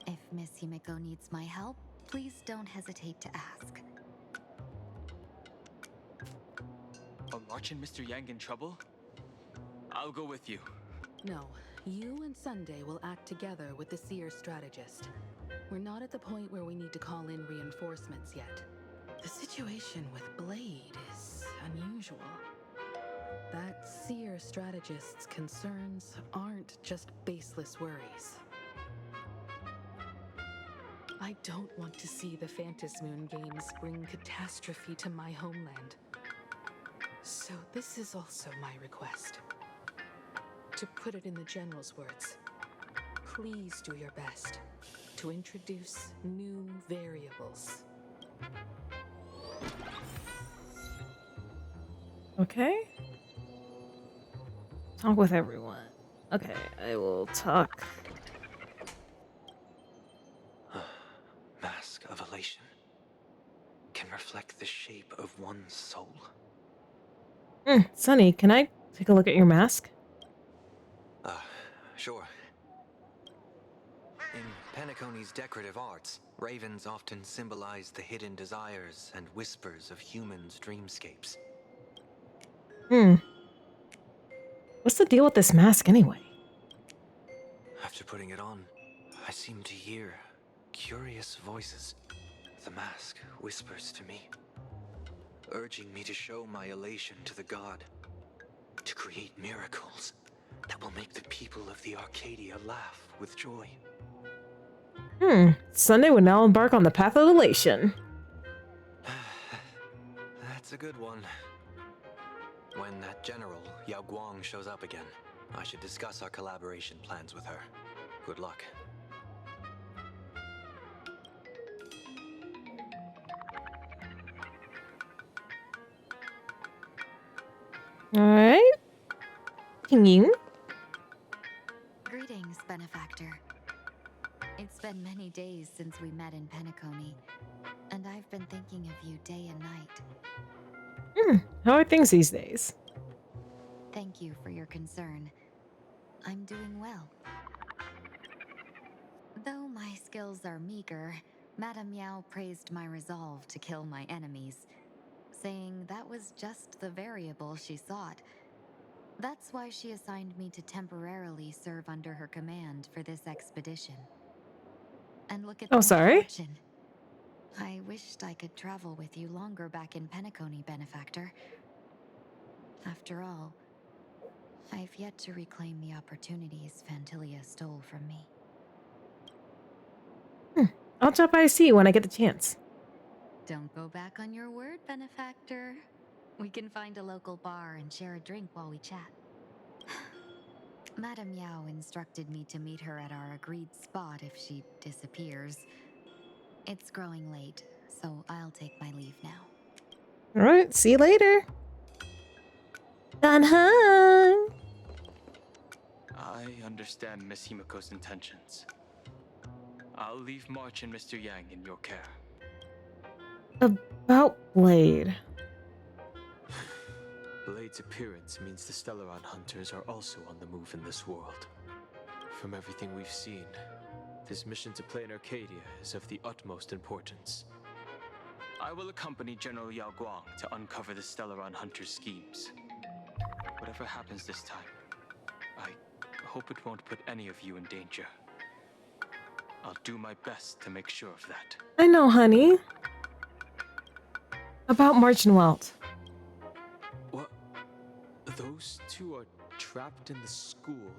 If Miss Himiko needs my help, please don't hesitate to ask. Are March and Mr. Yang in trouble? I'll go with you. No, you and Sunday will act together with the Seer strategist. We're not at the point where we need to call in reinforcements yet. The situation with Blade is unusual. That Seer strategist's concerns aren't just baseless worries. I don't want to see the Phantasmoon games bring catastrophe to my homeland. So this is also my request. To put it in the General's words, please do your best to introduce new variables. Okay. Talk with everyone. Okay, I will talk. Mask of elation can reflect the shape of one's soul. Sonny, can I take a look at your mask? Sure. In Penacony's decorative arts, ravens often symbolize the hidden desires and whispers of humans' dreamscapes. What's the deal with this mask anyway? After putting it on, I seem to hear curious voices. The mask whispers to me, urging me to show my elation to the god, to create miracles that will make the people of the Arcadia laugh with joy. Sunday would now embark on the path of elation. That's a good one. When that general, Yao Guang, shows up again, I should discuss our collaboration plans with her. Good luck. Alright. Pinging. Greetings, Benefactor. It's been many days since we met in Penacony, and I've been thinking of you day and night. How are things these days? your concern. I'm doing well. Though my skills are meager, Madame Meow praised my resolve to kill my enemies, saying that was just the variable she sought. That's why she assigned me to temporarily serve under her command for this expedition. And look at Oh, my sorry. fortune. I wished I could travel with you longer back in Penacony, Benefactor. After all, I've yet to reclaim the opportunities Phantilia stole from me. I'll drop by to see you when I get the chance. Don't go back on your word, Benefactor. We can find a local bar and share a drink while we chat. Madame Yao instructed me to meet her at our agreed spot if she disappears. It's growing late, so I'll take my leave now. All right, see you later. Dan-han! I understand Miss Himiko's intentions. I'll leave March and Mr. Yang in your care. About Blade. Blade's appearance means the Stellaron hunters are also on the move in this world. From everything we've seen, this mission to Plain Arcadia is of the utmost importance. I will accompany General Yao Guang to uncover the Stellaron hunters' schemes. Whatever happens this time, I hope it won't put any of you in danger. I'll do my best to make sure of that. I know, honey. About March and Welt. What? Those two are trapped in the school,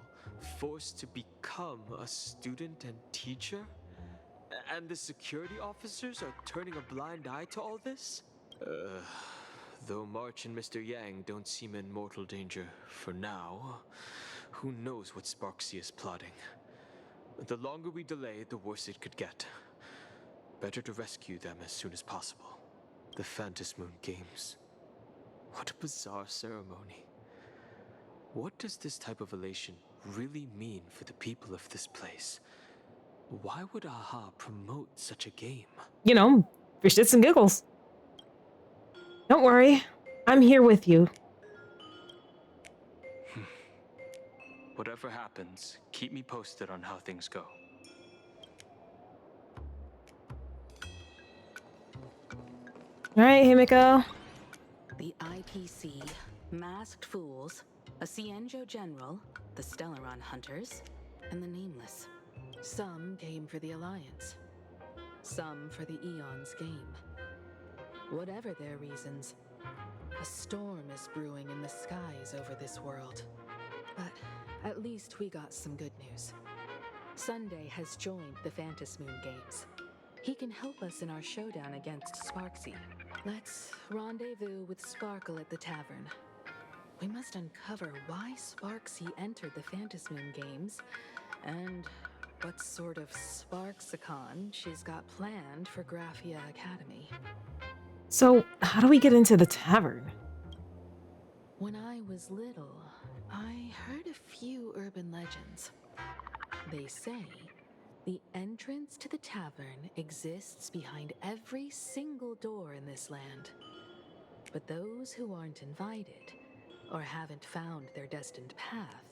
forced to become a student and teacher? And the security officers are turning a blind eye to all this? Though March and Mr. Yang don't seem in mortal danger for now, who knows what Sparksy is plotting. The longer we delay, the worse it could get. Better to rescue them as soon as possible. The Phantasmoon Games. What a bizarre ceremony. What does this type of elation really mean for the people of this place? Why would AHA promote such a game? You know, for shits and giggles. Don't worry, I'm here with you. Whatever happens, keep me posted on how things go. All right, Himiko. The IPC, Masked Fools, a Cienjo General, the Stellaron Hunters, and the Nameless. Some came for the Alliance. Some for the Eon's game. Whatever their reasons, a storm is brewing in the skies over this world. But at least we got some good news. Sunday has joined the Phantasmoon Games. He can help us in our showdown against Sparksy. Let's rendezvous with Sparkle at the tavern. We must uncover why Sparksy entered the Phantasmoon Games, and what sort of Sparksicon she's got planned for Graphia Academy. So, how do we get into the tavern? When I was little, I heard a few urban legends. They say the entrance to the tavern exists behind every single door in this land. But those who aren't invited, or haven't found their destined path,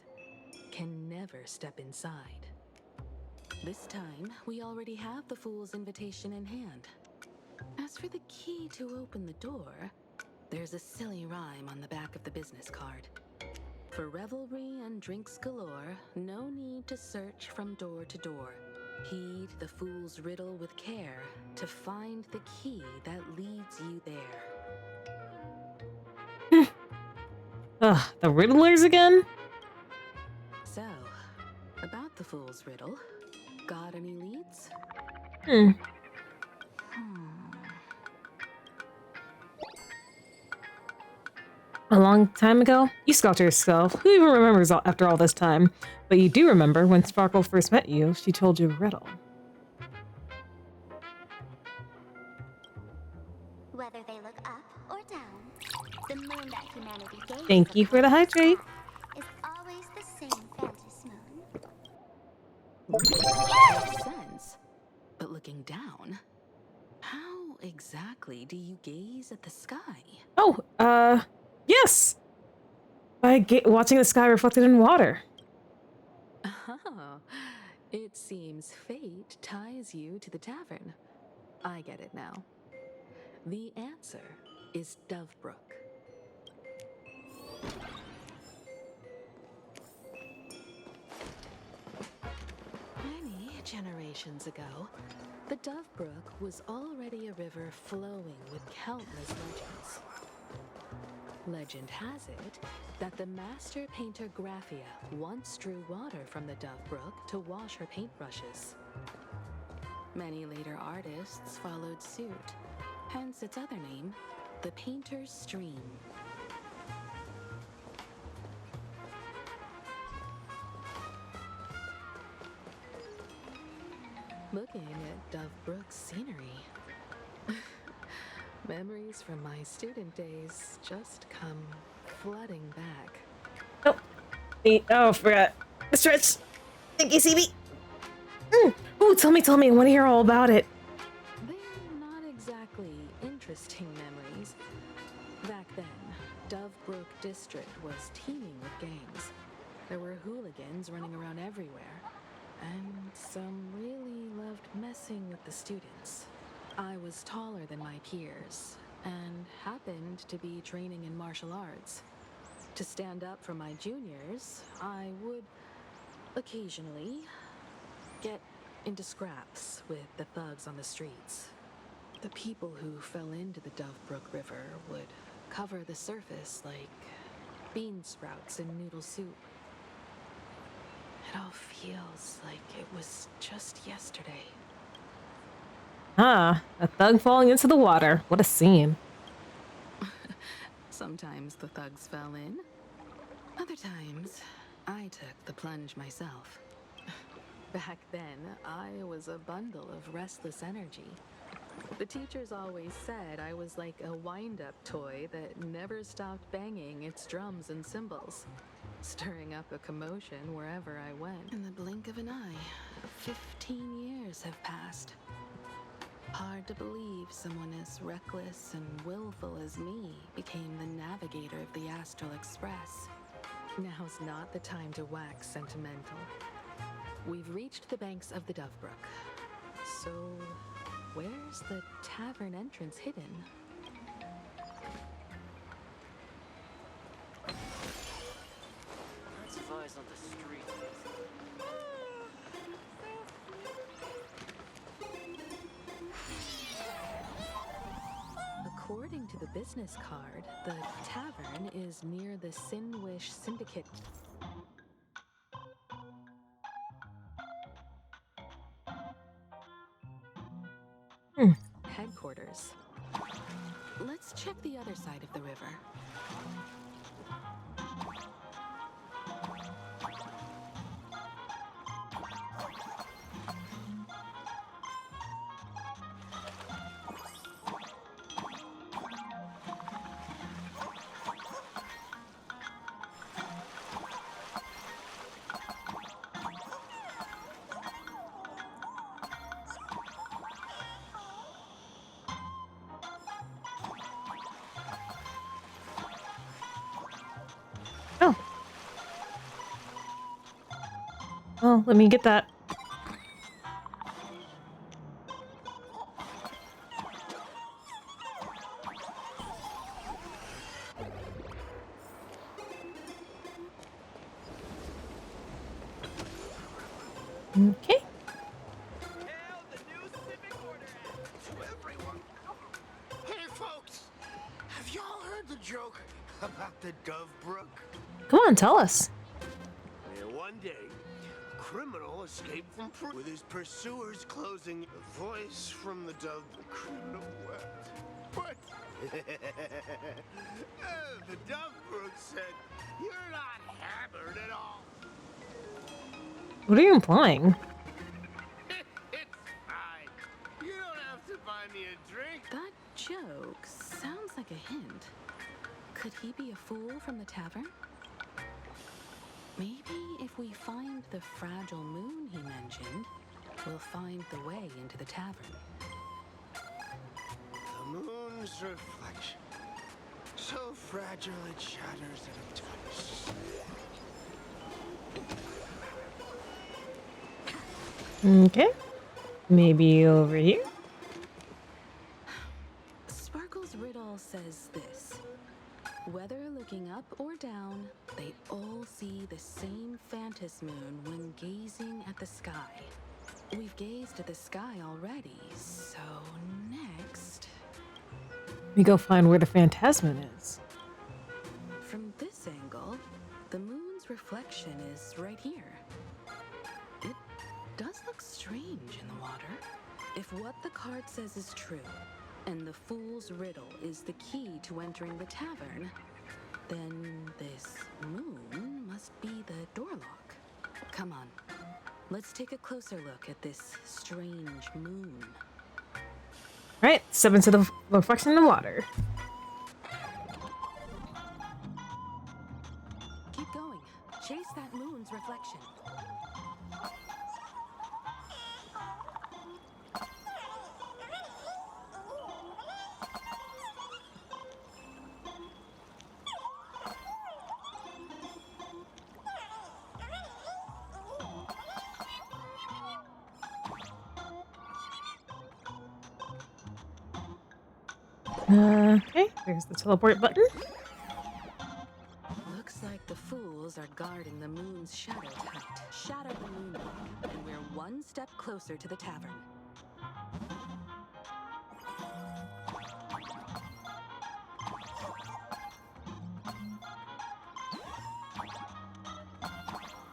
can never step inside. This time, we already have the Fool's invitation in hand. As for the key to open the door, there's a silly rhyme on the back of the business card. For revelry and drinks galore, no need to search from door to door. Heed the fool's riddle with care to find the key that leads you there. Ugh, the Riddlers again? So, about the fool's riddle, got any leads? A long time ago? You sculpted yourself. Who even remembers after all this time? But you do remember when Sparkle first met you, she told you a riddle. Whether they look up or down, the moon that humanity gazes Thank you for the hydrate. is always the same Phantasmoon. Makes sense. But looking down, how exactly do you gaze at the sky? Oh, yes! By watching the sky reflected in water. Oh, it seems fate ties you to the tavern. I get it now. The answer is Dovebrook. Many generations ago, the Dovebrook was already a river flowing with countless legends. Legend has it that the master painter Graphia once drew water from the Dovebrook to wash her paintbrushes. Many later artists followed suit, hence its other name, the Painter's Stream. Looking at Dovebrook's scenery, memories from my student days just come flooding back. Oh, forgot. Stretch. Think you see me? Ooh, tell me. I want to hear all about it. They're not exactly interesting memories. Back then, Dovebrook District was teeming with gangs. There were hooligans running around everywhere, and some really loved messing with the students. I was taller than my peers, and happened to be training in martial arts. To stand up for my juniors, I would occasionally get into scraps with the thugs on the streets. The people who fell into the Dovebrook River would cover the surface like bean sprouts in noodle soup. It all feels like it was just yesterday. Ah, a thug falling into the water. What a scene. Sometimes the thugs fell in. Other times, I took the plunge myself. Back then, I was a bundle of restless energy. The teachers always said I was like a wind-up toy that never stopped banging its drums and cymbals, stirring up a commotion wherever I went. In the blink of an eye, 15 years have passed. Hard to believe someone as reckless and willful as me became the navigator of the Astral Express. Now's not the time to wax sentimental. We've reached the banks of the Dovebrook. So, where's the tavern entrance hidden? Lots of eyes on the street. According to the business card, the tavern is near the Sinwish Syndicate. Headquarters. Let's check the other side of the river. Oh, let me get that. Okay. Hey, folks! Have y'all heard the joke about the Dovebrook? Come on, tell us. One day, a criminal escaped from prison with his pursuers closing. A voice from the Dovebrook. Criminal wept. What? The Dovebrook said, "You're not hammered at all." What are you implying? It's fine. You don't have to buy me a drink. That joke sounds like a hint. Could he be a fool from the tavern? Maybe if we find the fragile moon he mentioned, we'll find the way into the tavern. The moon's reflection. So fragile it shatters at a touch. Okay. Maybe over here. Sparkle's riddle says this. Whether looking up or down, they all see the same Phantasmoon when gazing at the sky. We've gazed at the sky already, so next... We go find where the Phantasmoon is. From this angle, the moon's reflection is right here. It does look strange in the water. If what the card says is true, and the fool's riddle is the key to entering the tavern, then this moon must be the door lock. Come on, let's take a closer look at this strange moon. Right, step into the reflection in the water. Keep going. Chase that moon's reflection. Okay, there's the teleport button. Looks like the fools are guarding the moon's shadow tight. Shadow the moon, and we're one step closer to the tavern.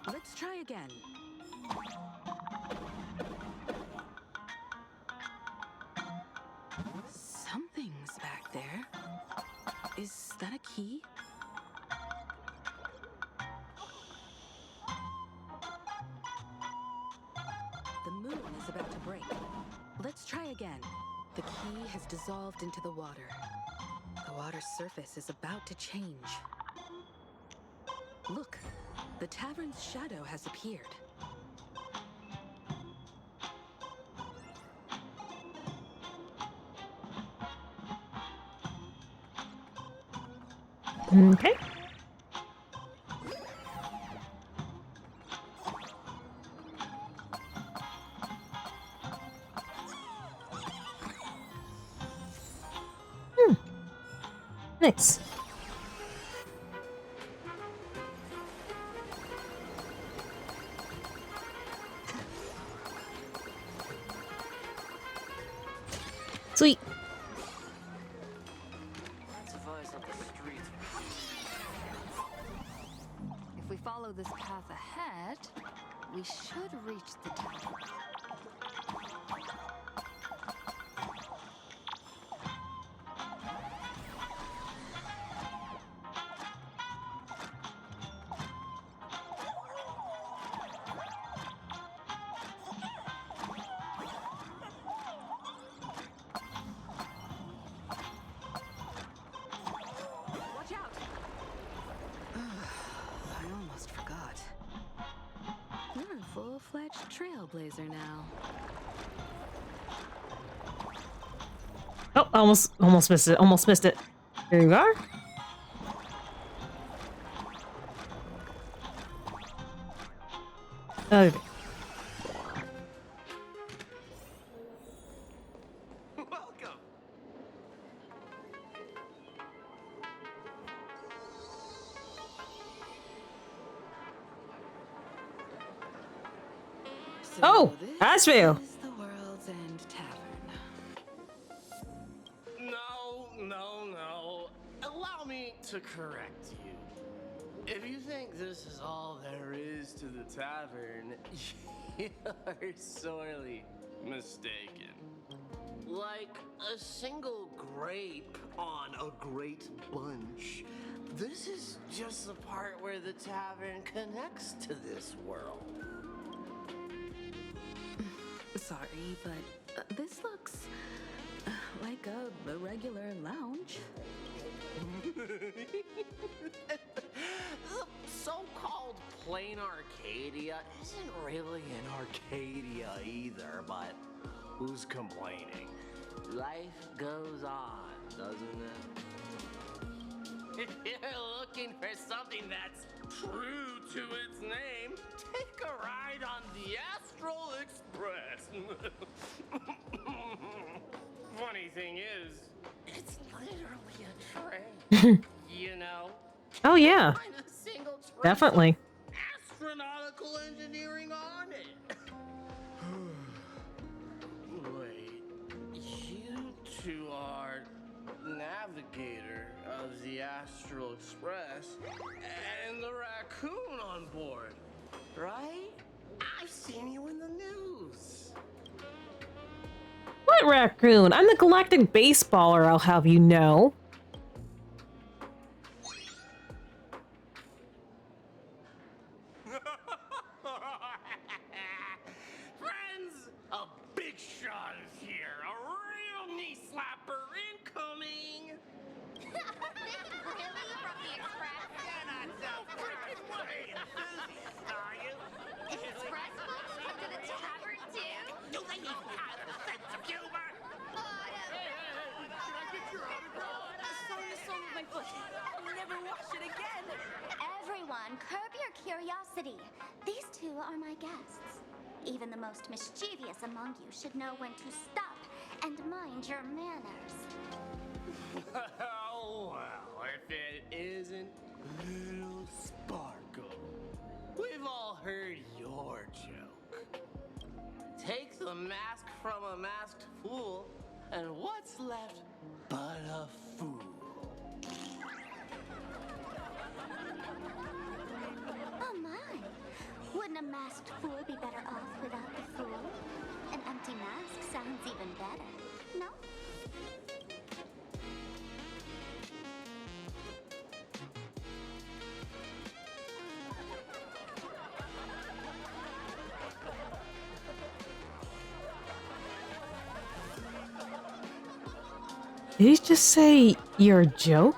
Let's try again. Something's back there. Is that a key? The moon is about to break. Let's try again. The key has dissolved into the water. The water's surface is about to change. Look, the tavern's shadow has appeared. Okay. Nice. Sweet. If we follow this path ahead, we should reach the tavern. Watch out! I almost forgot. You're a full-fledged trailblazer now. Oh, almost missed it. Almost missed it. Here you are. Okay. Welcome. So Oh, this Asheville. is the World's End Tavern. No. Allow me to correct you. If you think this is all there is to the tavern, you're sorely mistaken. Like a single grape on a great bunch, this is just the part where the tavern connects to this world. Sorry, but this looks like a regular lounge. The so-called plain Arcadia isn't really an Arcadia either, but who's complaining? Life goes on, doesn't it? If you're looking for something that's true to its name, take a ride on the Astral Express. Funny thing is, it's literally a train. You know? Oh yeah, Find a single trace definitely. of astronautical engineering on it. Wait, you two are navigator of the Astral Express and the raccoon on board, right? I've seen you in the news. What raccoon? I'm the galactic baseballer, I'll have you know. Friends, a big shot is here. A real knee slapper incoming. Really? From the Express? You're not so freaking way enthusiast, are you? Express folks come to the tavern too? Do they even have a sense of humor? Should I get your autograph? Sorry to slow my foot. I'll never wash it again. Everyone, curb your curiosity. These two are my guests. Even the most mischievous among you should know when to stop and mind your manners. Oh, well, if it isn't Little Sparkle. We've all heard your joke. Take the mask from a masked fool, and what's left but a fool? Oh my! Wouldn't a masked fool be better off without the fool? An empty mask sounds even better, no? Did he just say you're a joke?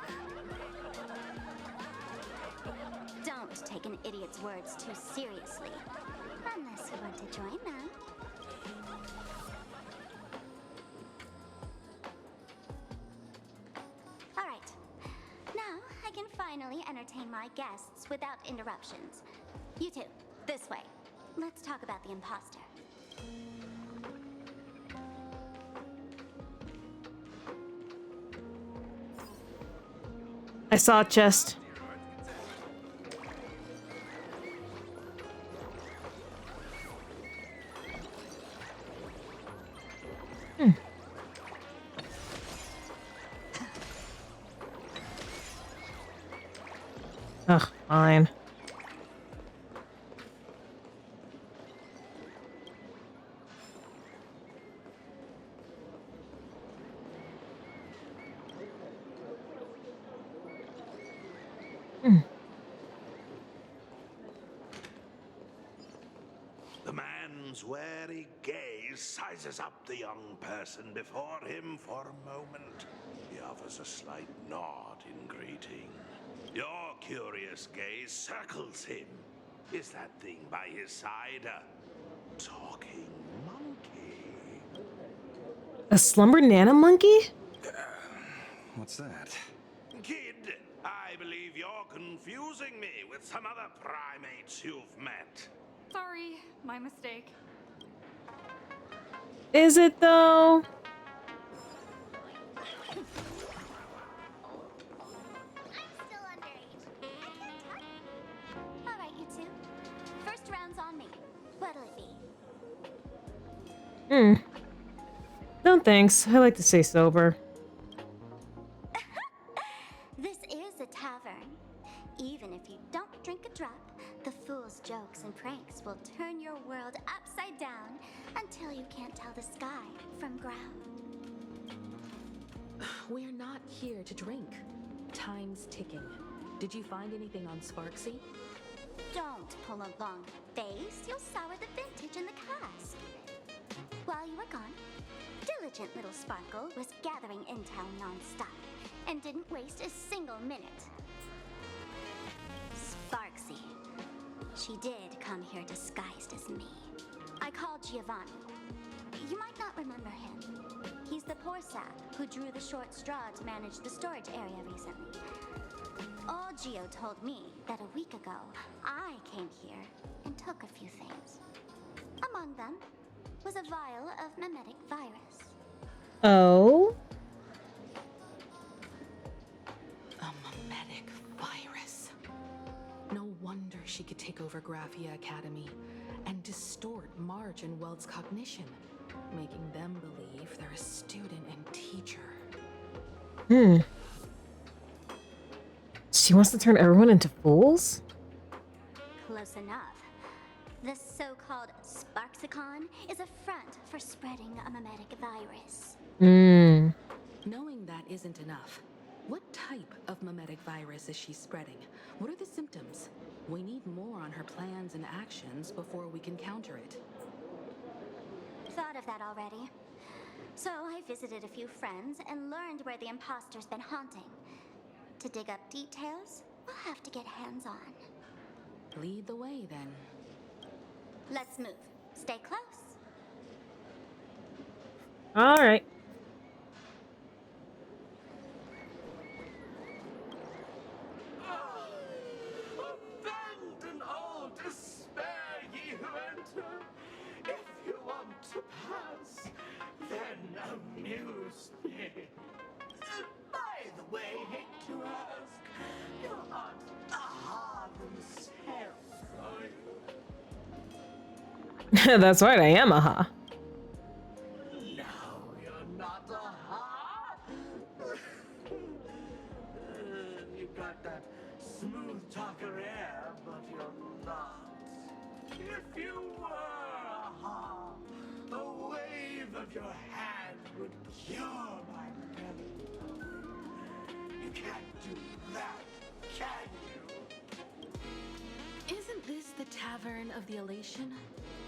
Don't take an idiot's words too seriously. Unless you want to join them. Alright. Now I can finally entertain my guests without interruptions. You two, this way. Let's talk about the imposter. I saw a chest. Ugh, fine. The man's wary gaze sizes up the young person before him for a moment. He offers a slight nod in greeting. Your curious gaze circles him. Is that thing by his side a talking monkey? A slumber nana monkey? What's that? Kid, I believe you're confusing me with some other primates you've met. Sorry, my mistake. Is it though? I'm still underage. I can't talk. Alright, you two. First round's on me. What'll it be? No thanks. I like to stay sober. This is a tavern. Even if you don't drink a drop, the fool's jokes and pranks will turn your world upside down until you can't tell the sky from ground. We're not here to drink. Time's ticking. Did you find anything on Sparksy? Don't pull a long face. You'll sour the vintage in the cask. While you were gone, diligent little Sparkle was gathering intel non-stop and didn't waste a single minute. Sparksy. She did come here disguised as me. I called Giovanni. You might not remember him. He's the poor sap who drew the short straw to manage the storage area recently. Old Geo told me that a week ago, I came here and took a few things. Among them was a vial of mimetic virus. Oh? A mimetic virus. No wonder she could take over Graphia Academy and distort Marge and Weld's cognition, making them believe they're a student and teacher. She wants to turn everyone into fools? Close enough. This so-called Sparksicon is a front for spreading a mimetic virus. Knowing that isn't enough. What type of mimetic virus is she spreading? What are the symptoms? We need more on her plans and actions before we can counter it. Thought of that already. So I visited a few friends and learned where the imposter's been haunting. To dig up details, we'll have to get hands-on. Lead the way, then. Let's move. Stay close. All right. Abandon all despair, ye who enter. If you want to pass, then amuse me. By the way, hate to ask, you aren't Aha themselves, are you? That's right, I am Aha. No, you're not Aha. You got that smooth talker air, but you're not. If you were Aha, a wave of your hand would cure my melancholy. You can't do that, can you? Isn't this the Tavern of the Elation?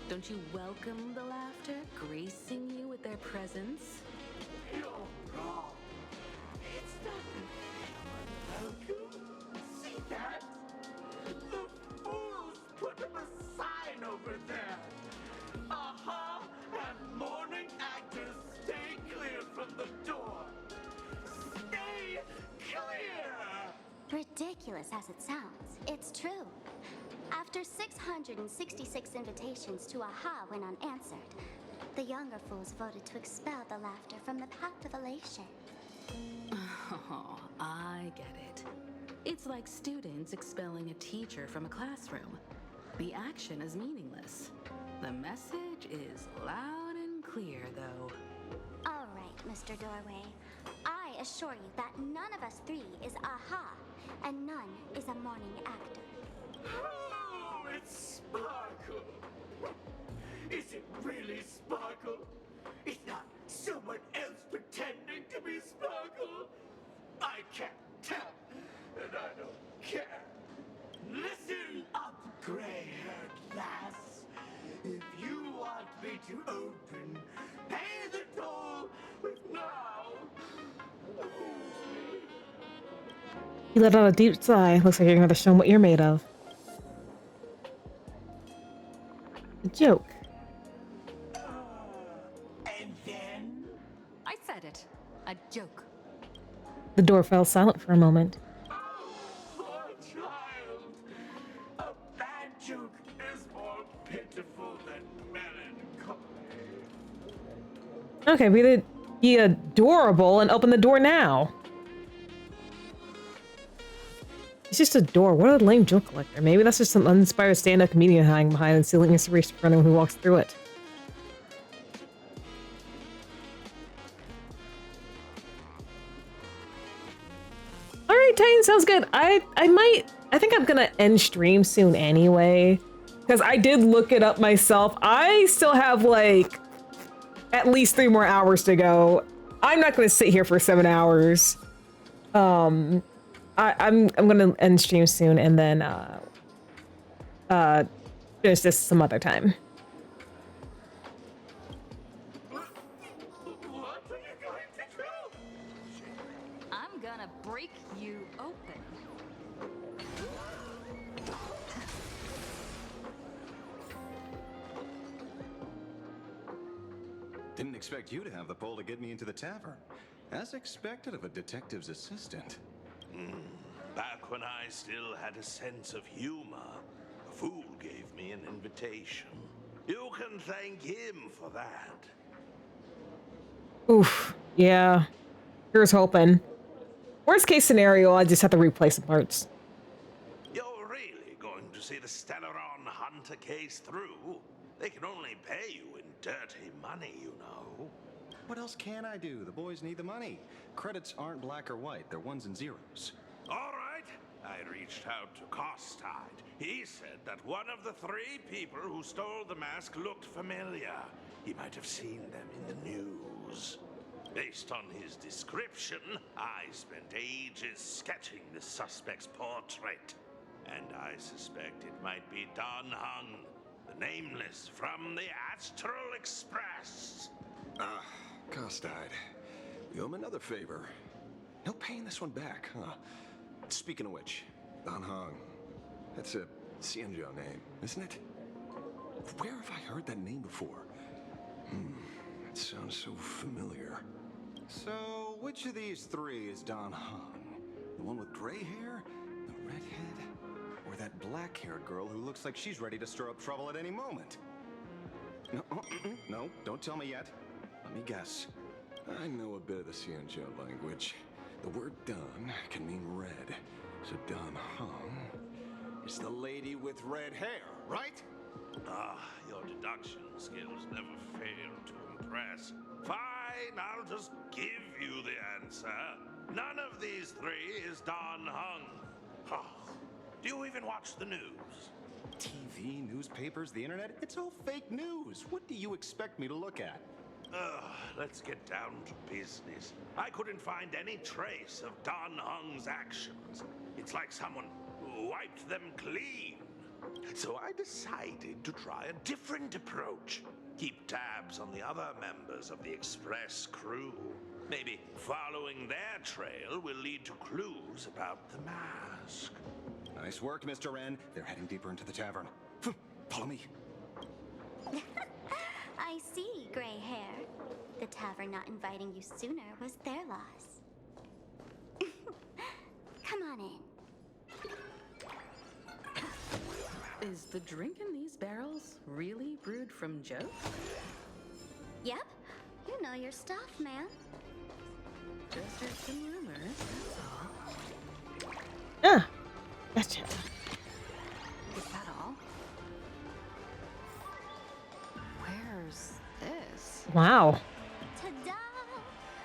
Don't you welcome the laughter, gracing you with their presence? You're wrong. It's not that they are welcome. See that? The fools put up a sign over there. Aha and mourning actors stay clear from the door. Stay clear! Ridiculous as it sounds, it's true. After 666 invitations to Aha went unanswered, the younger fools voted to expel the laughter from the path of elation. Oh, I get it. It's like students expelling a teacher from a classroom. The action is meaningless. The message is loud and clear, though. All right, Mr. Doorway. I assure you that none of us three is Aha, and none is a mourning actor. Oh, it's Sparkle. Is it really Sparkle? It's not someone else pretending to be Sparkle. I can't tell, and I don't care. Listen up, gray-haired lass. If you want me to open, pay the toll with now. You let out a deep sigh. Looks like you're going to show them what you're made of. A joke. And then? I said it. A joke. The door fell silent for a moment. Poor child. A bad joke is more pitiful than melancholy. Okay, be adorable and open the door now. It's just a door. What a lame joke collector. Maybe that's just some uninspired stand-up comedian hiding behind and stealing inspiration from anyone who walks through it. Alright, Titan, sounds good. I think I'm gonna end stream soon anyway. Because I did look it up myself. I still have like at least 3 more hours to go. I'm not gonna sit here for 7 hours. I'm gonna end stream soon and then finish this some other time. What are you going to do? I'm gonna break you open. Didn't expect you to have the pull to get me into the tavern. As expected of a detective's assistant. Back when I still had a sense of humor, a fool gave me an invitation. You can thank him for that. Oof. Yeah. Here's hoping. Worst case scenario, I just have to replay some parts. You're really going to see the Stellaron Hunter case through? They can only pay you in dirty money, you know. What else can I do? The boys need the money. Credits aren't black or white, they're ones and zeros. All right. I reached out to Costide. He said that one of the 3 people who stole the mask looked familiar. He might have seen them in the news. Based on his description, I spent ages sketching the suspect's portrait. And I suspect it might be Don Hung, the Nameless from the Astral Express. Costide. We owe him another favor. No paying this one back, huh? Speaking of which, Don Hong. That's a Xianzhou name, isn't it? Where have I heard that name before? It sounds so familiar. So, which of these 3 is Don Hong? The one with gray hair? The redhead? Or that black-haired girl who looks like she's ready to stir up trouble at any moment? No, don't tell me yet. Let me guess. I know a bit of the Xianzhou language. The word Don can mean red. So Don Hong is the lady with red hair, right? Your deduction skills never fail to impress. Fine, I'll just give you the answer. None of these 3 is Don Hung. Do you even watch the news? TV, newspapers, the internet? It's all fake news. What do you expect me to look at? Let's get down to business. I couldn't find any trace of Don Hung's actions. It's like someone wiped them clean. So I decided to try a different approach. Keep tabs on the other members of the Express crew. Maybe following their trail will lead to clues about the mask. Nice work, Mr. Wren. They're heading deeper into the tavern. Follow me. I see, gray hair. The tavern not inviting you sooner was their loss. Come on in. Is the drink in these barrels really brewed from Joe? Yep, you know your stuff, man. Just heard some rumors, that's all. Ah, gotcha. Is that all? Where's this? Wow. Ta-da!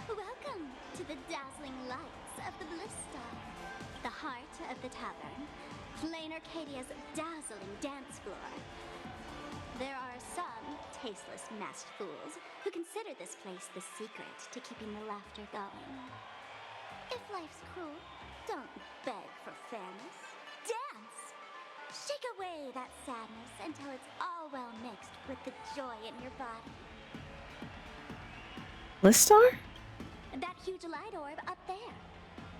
Welcome to the dazzling lights of the Bliss Star, the heart of the tavern, Plain Arcadia's dazzling dance floor. There are some tasteless masked fools who consider this place the secret to keeping the laughter going. If life's cruel, don't beg for fairness. Dance! Shake away that sadness until it's all well mixed with the joy in your body. Bliss Star? That huge light orb up there.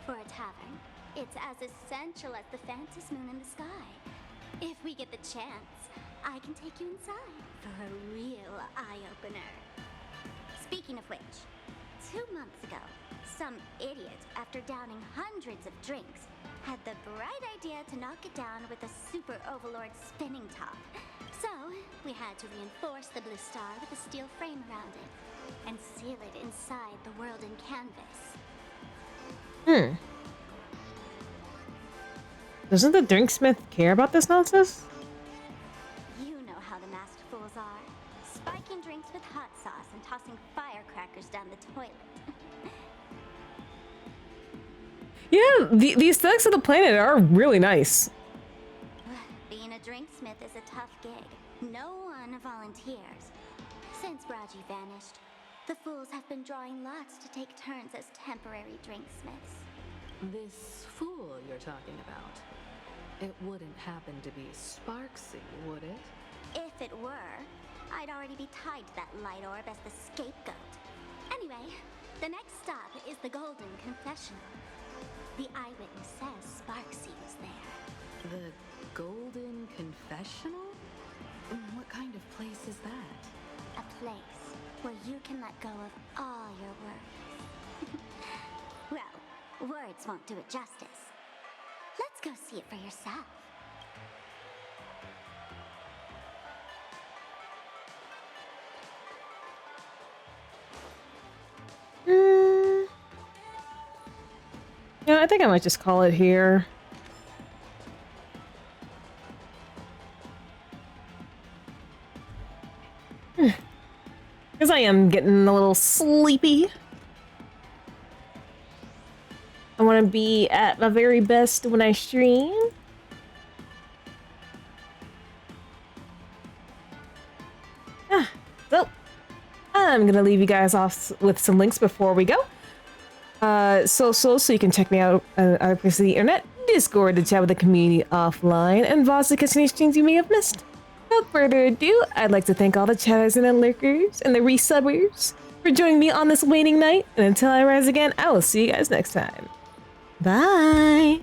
For a tavern, it's as essential as the Phantasmoon in the sky. If we get the chance, I can take you inside for a real eye-opener. Speaking of which, 2 months ago, some idiot, after downing hundreds of drinks, had the bright idea to knock it down with a super overlord spinning top. So, we had to reinforce the Bliss Star with a steel frame around it and seal it inside the world in canvas. Doesn't the drinksmith care about this nonsense? You know how the masked fools are. Spiking drinks with hot sauce and tossing firecrackers down the toilet. Yeah, the aesthetics of the planet are really nice. Being a drinksmith is a tough gig. No one volunteers. Since Raji vanished, the fools have been drawing lots to take turns as temporary drinksmiths. This fool you're talking about, it wouldn't happen to be Sparksy, would it? If it were, I'd already be tied to that light orb as the scapegoat. Anyway, the next stop is the Golden Confessional. The eyewitness says Sparksy was there. The Golden Confessional? What kind of place is that? A place where you can let go of all your worries. Well, words won't do it justice. Go see it for yourself. Yeah, I think I might just call it here. Because I am getting a little sleepy. I want to be at my very best when I stream. So, I'm going to leave you guys off with some links before we go. So you can check me out on other places of the internet, Discord to chat with the community offline, and VOD to catch any streams you may have missed. Without further ado, I'd like to thank all the chatters and the lurkers and the resubbers for joining me on this waning night, and until I rise again, I will see you guys next time. Bye!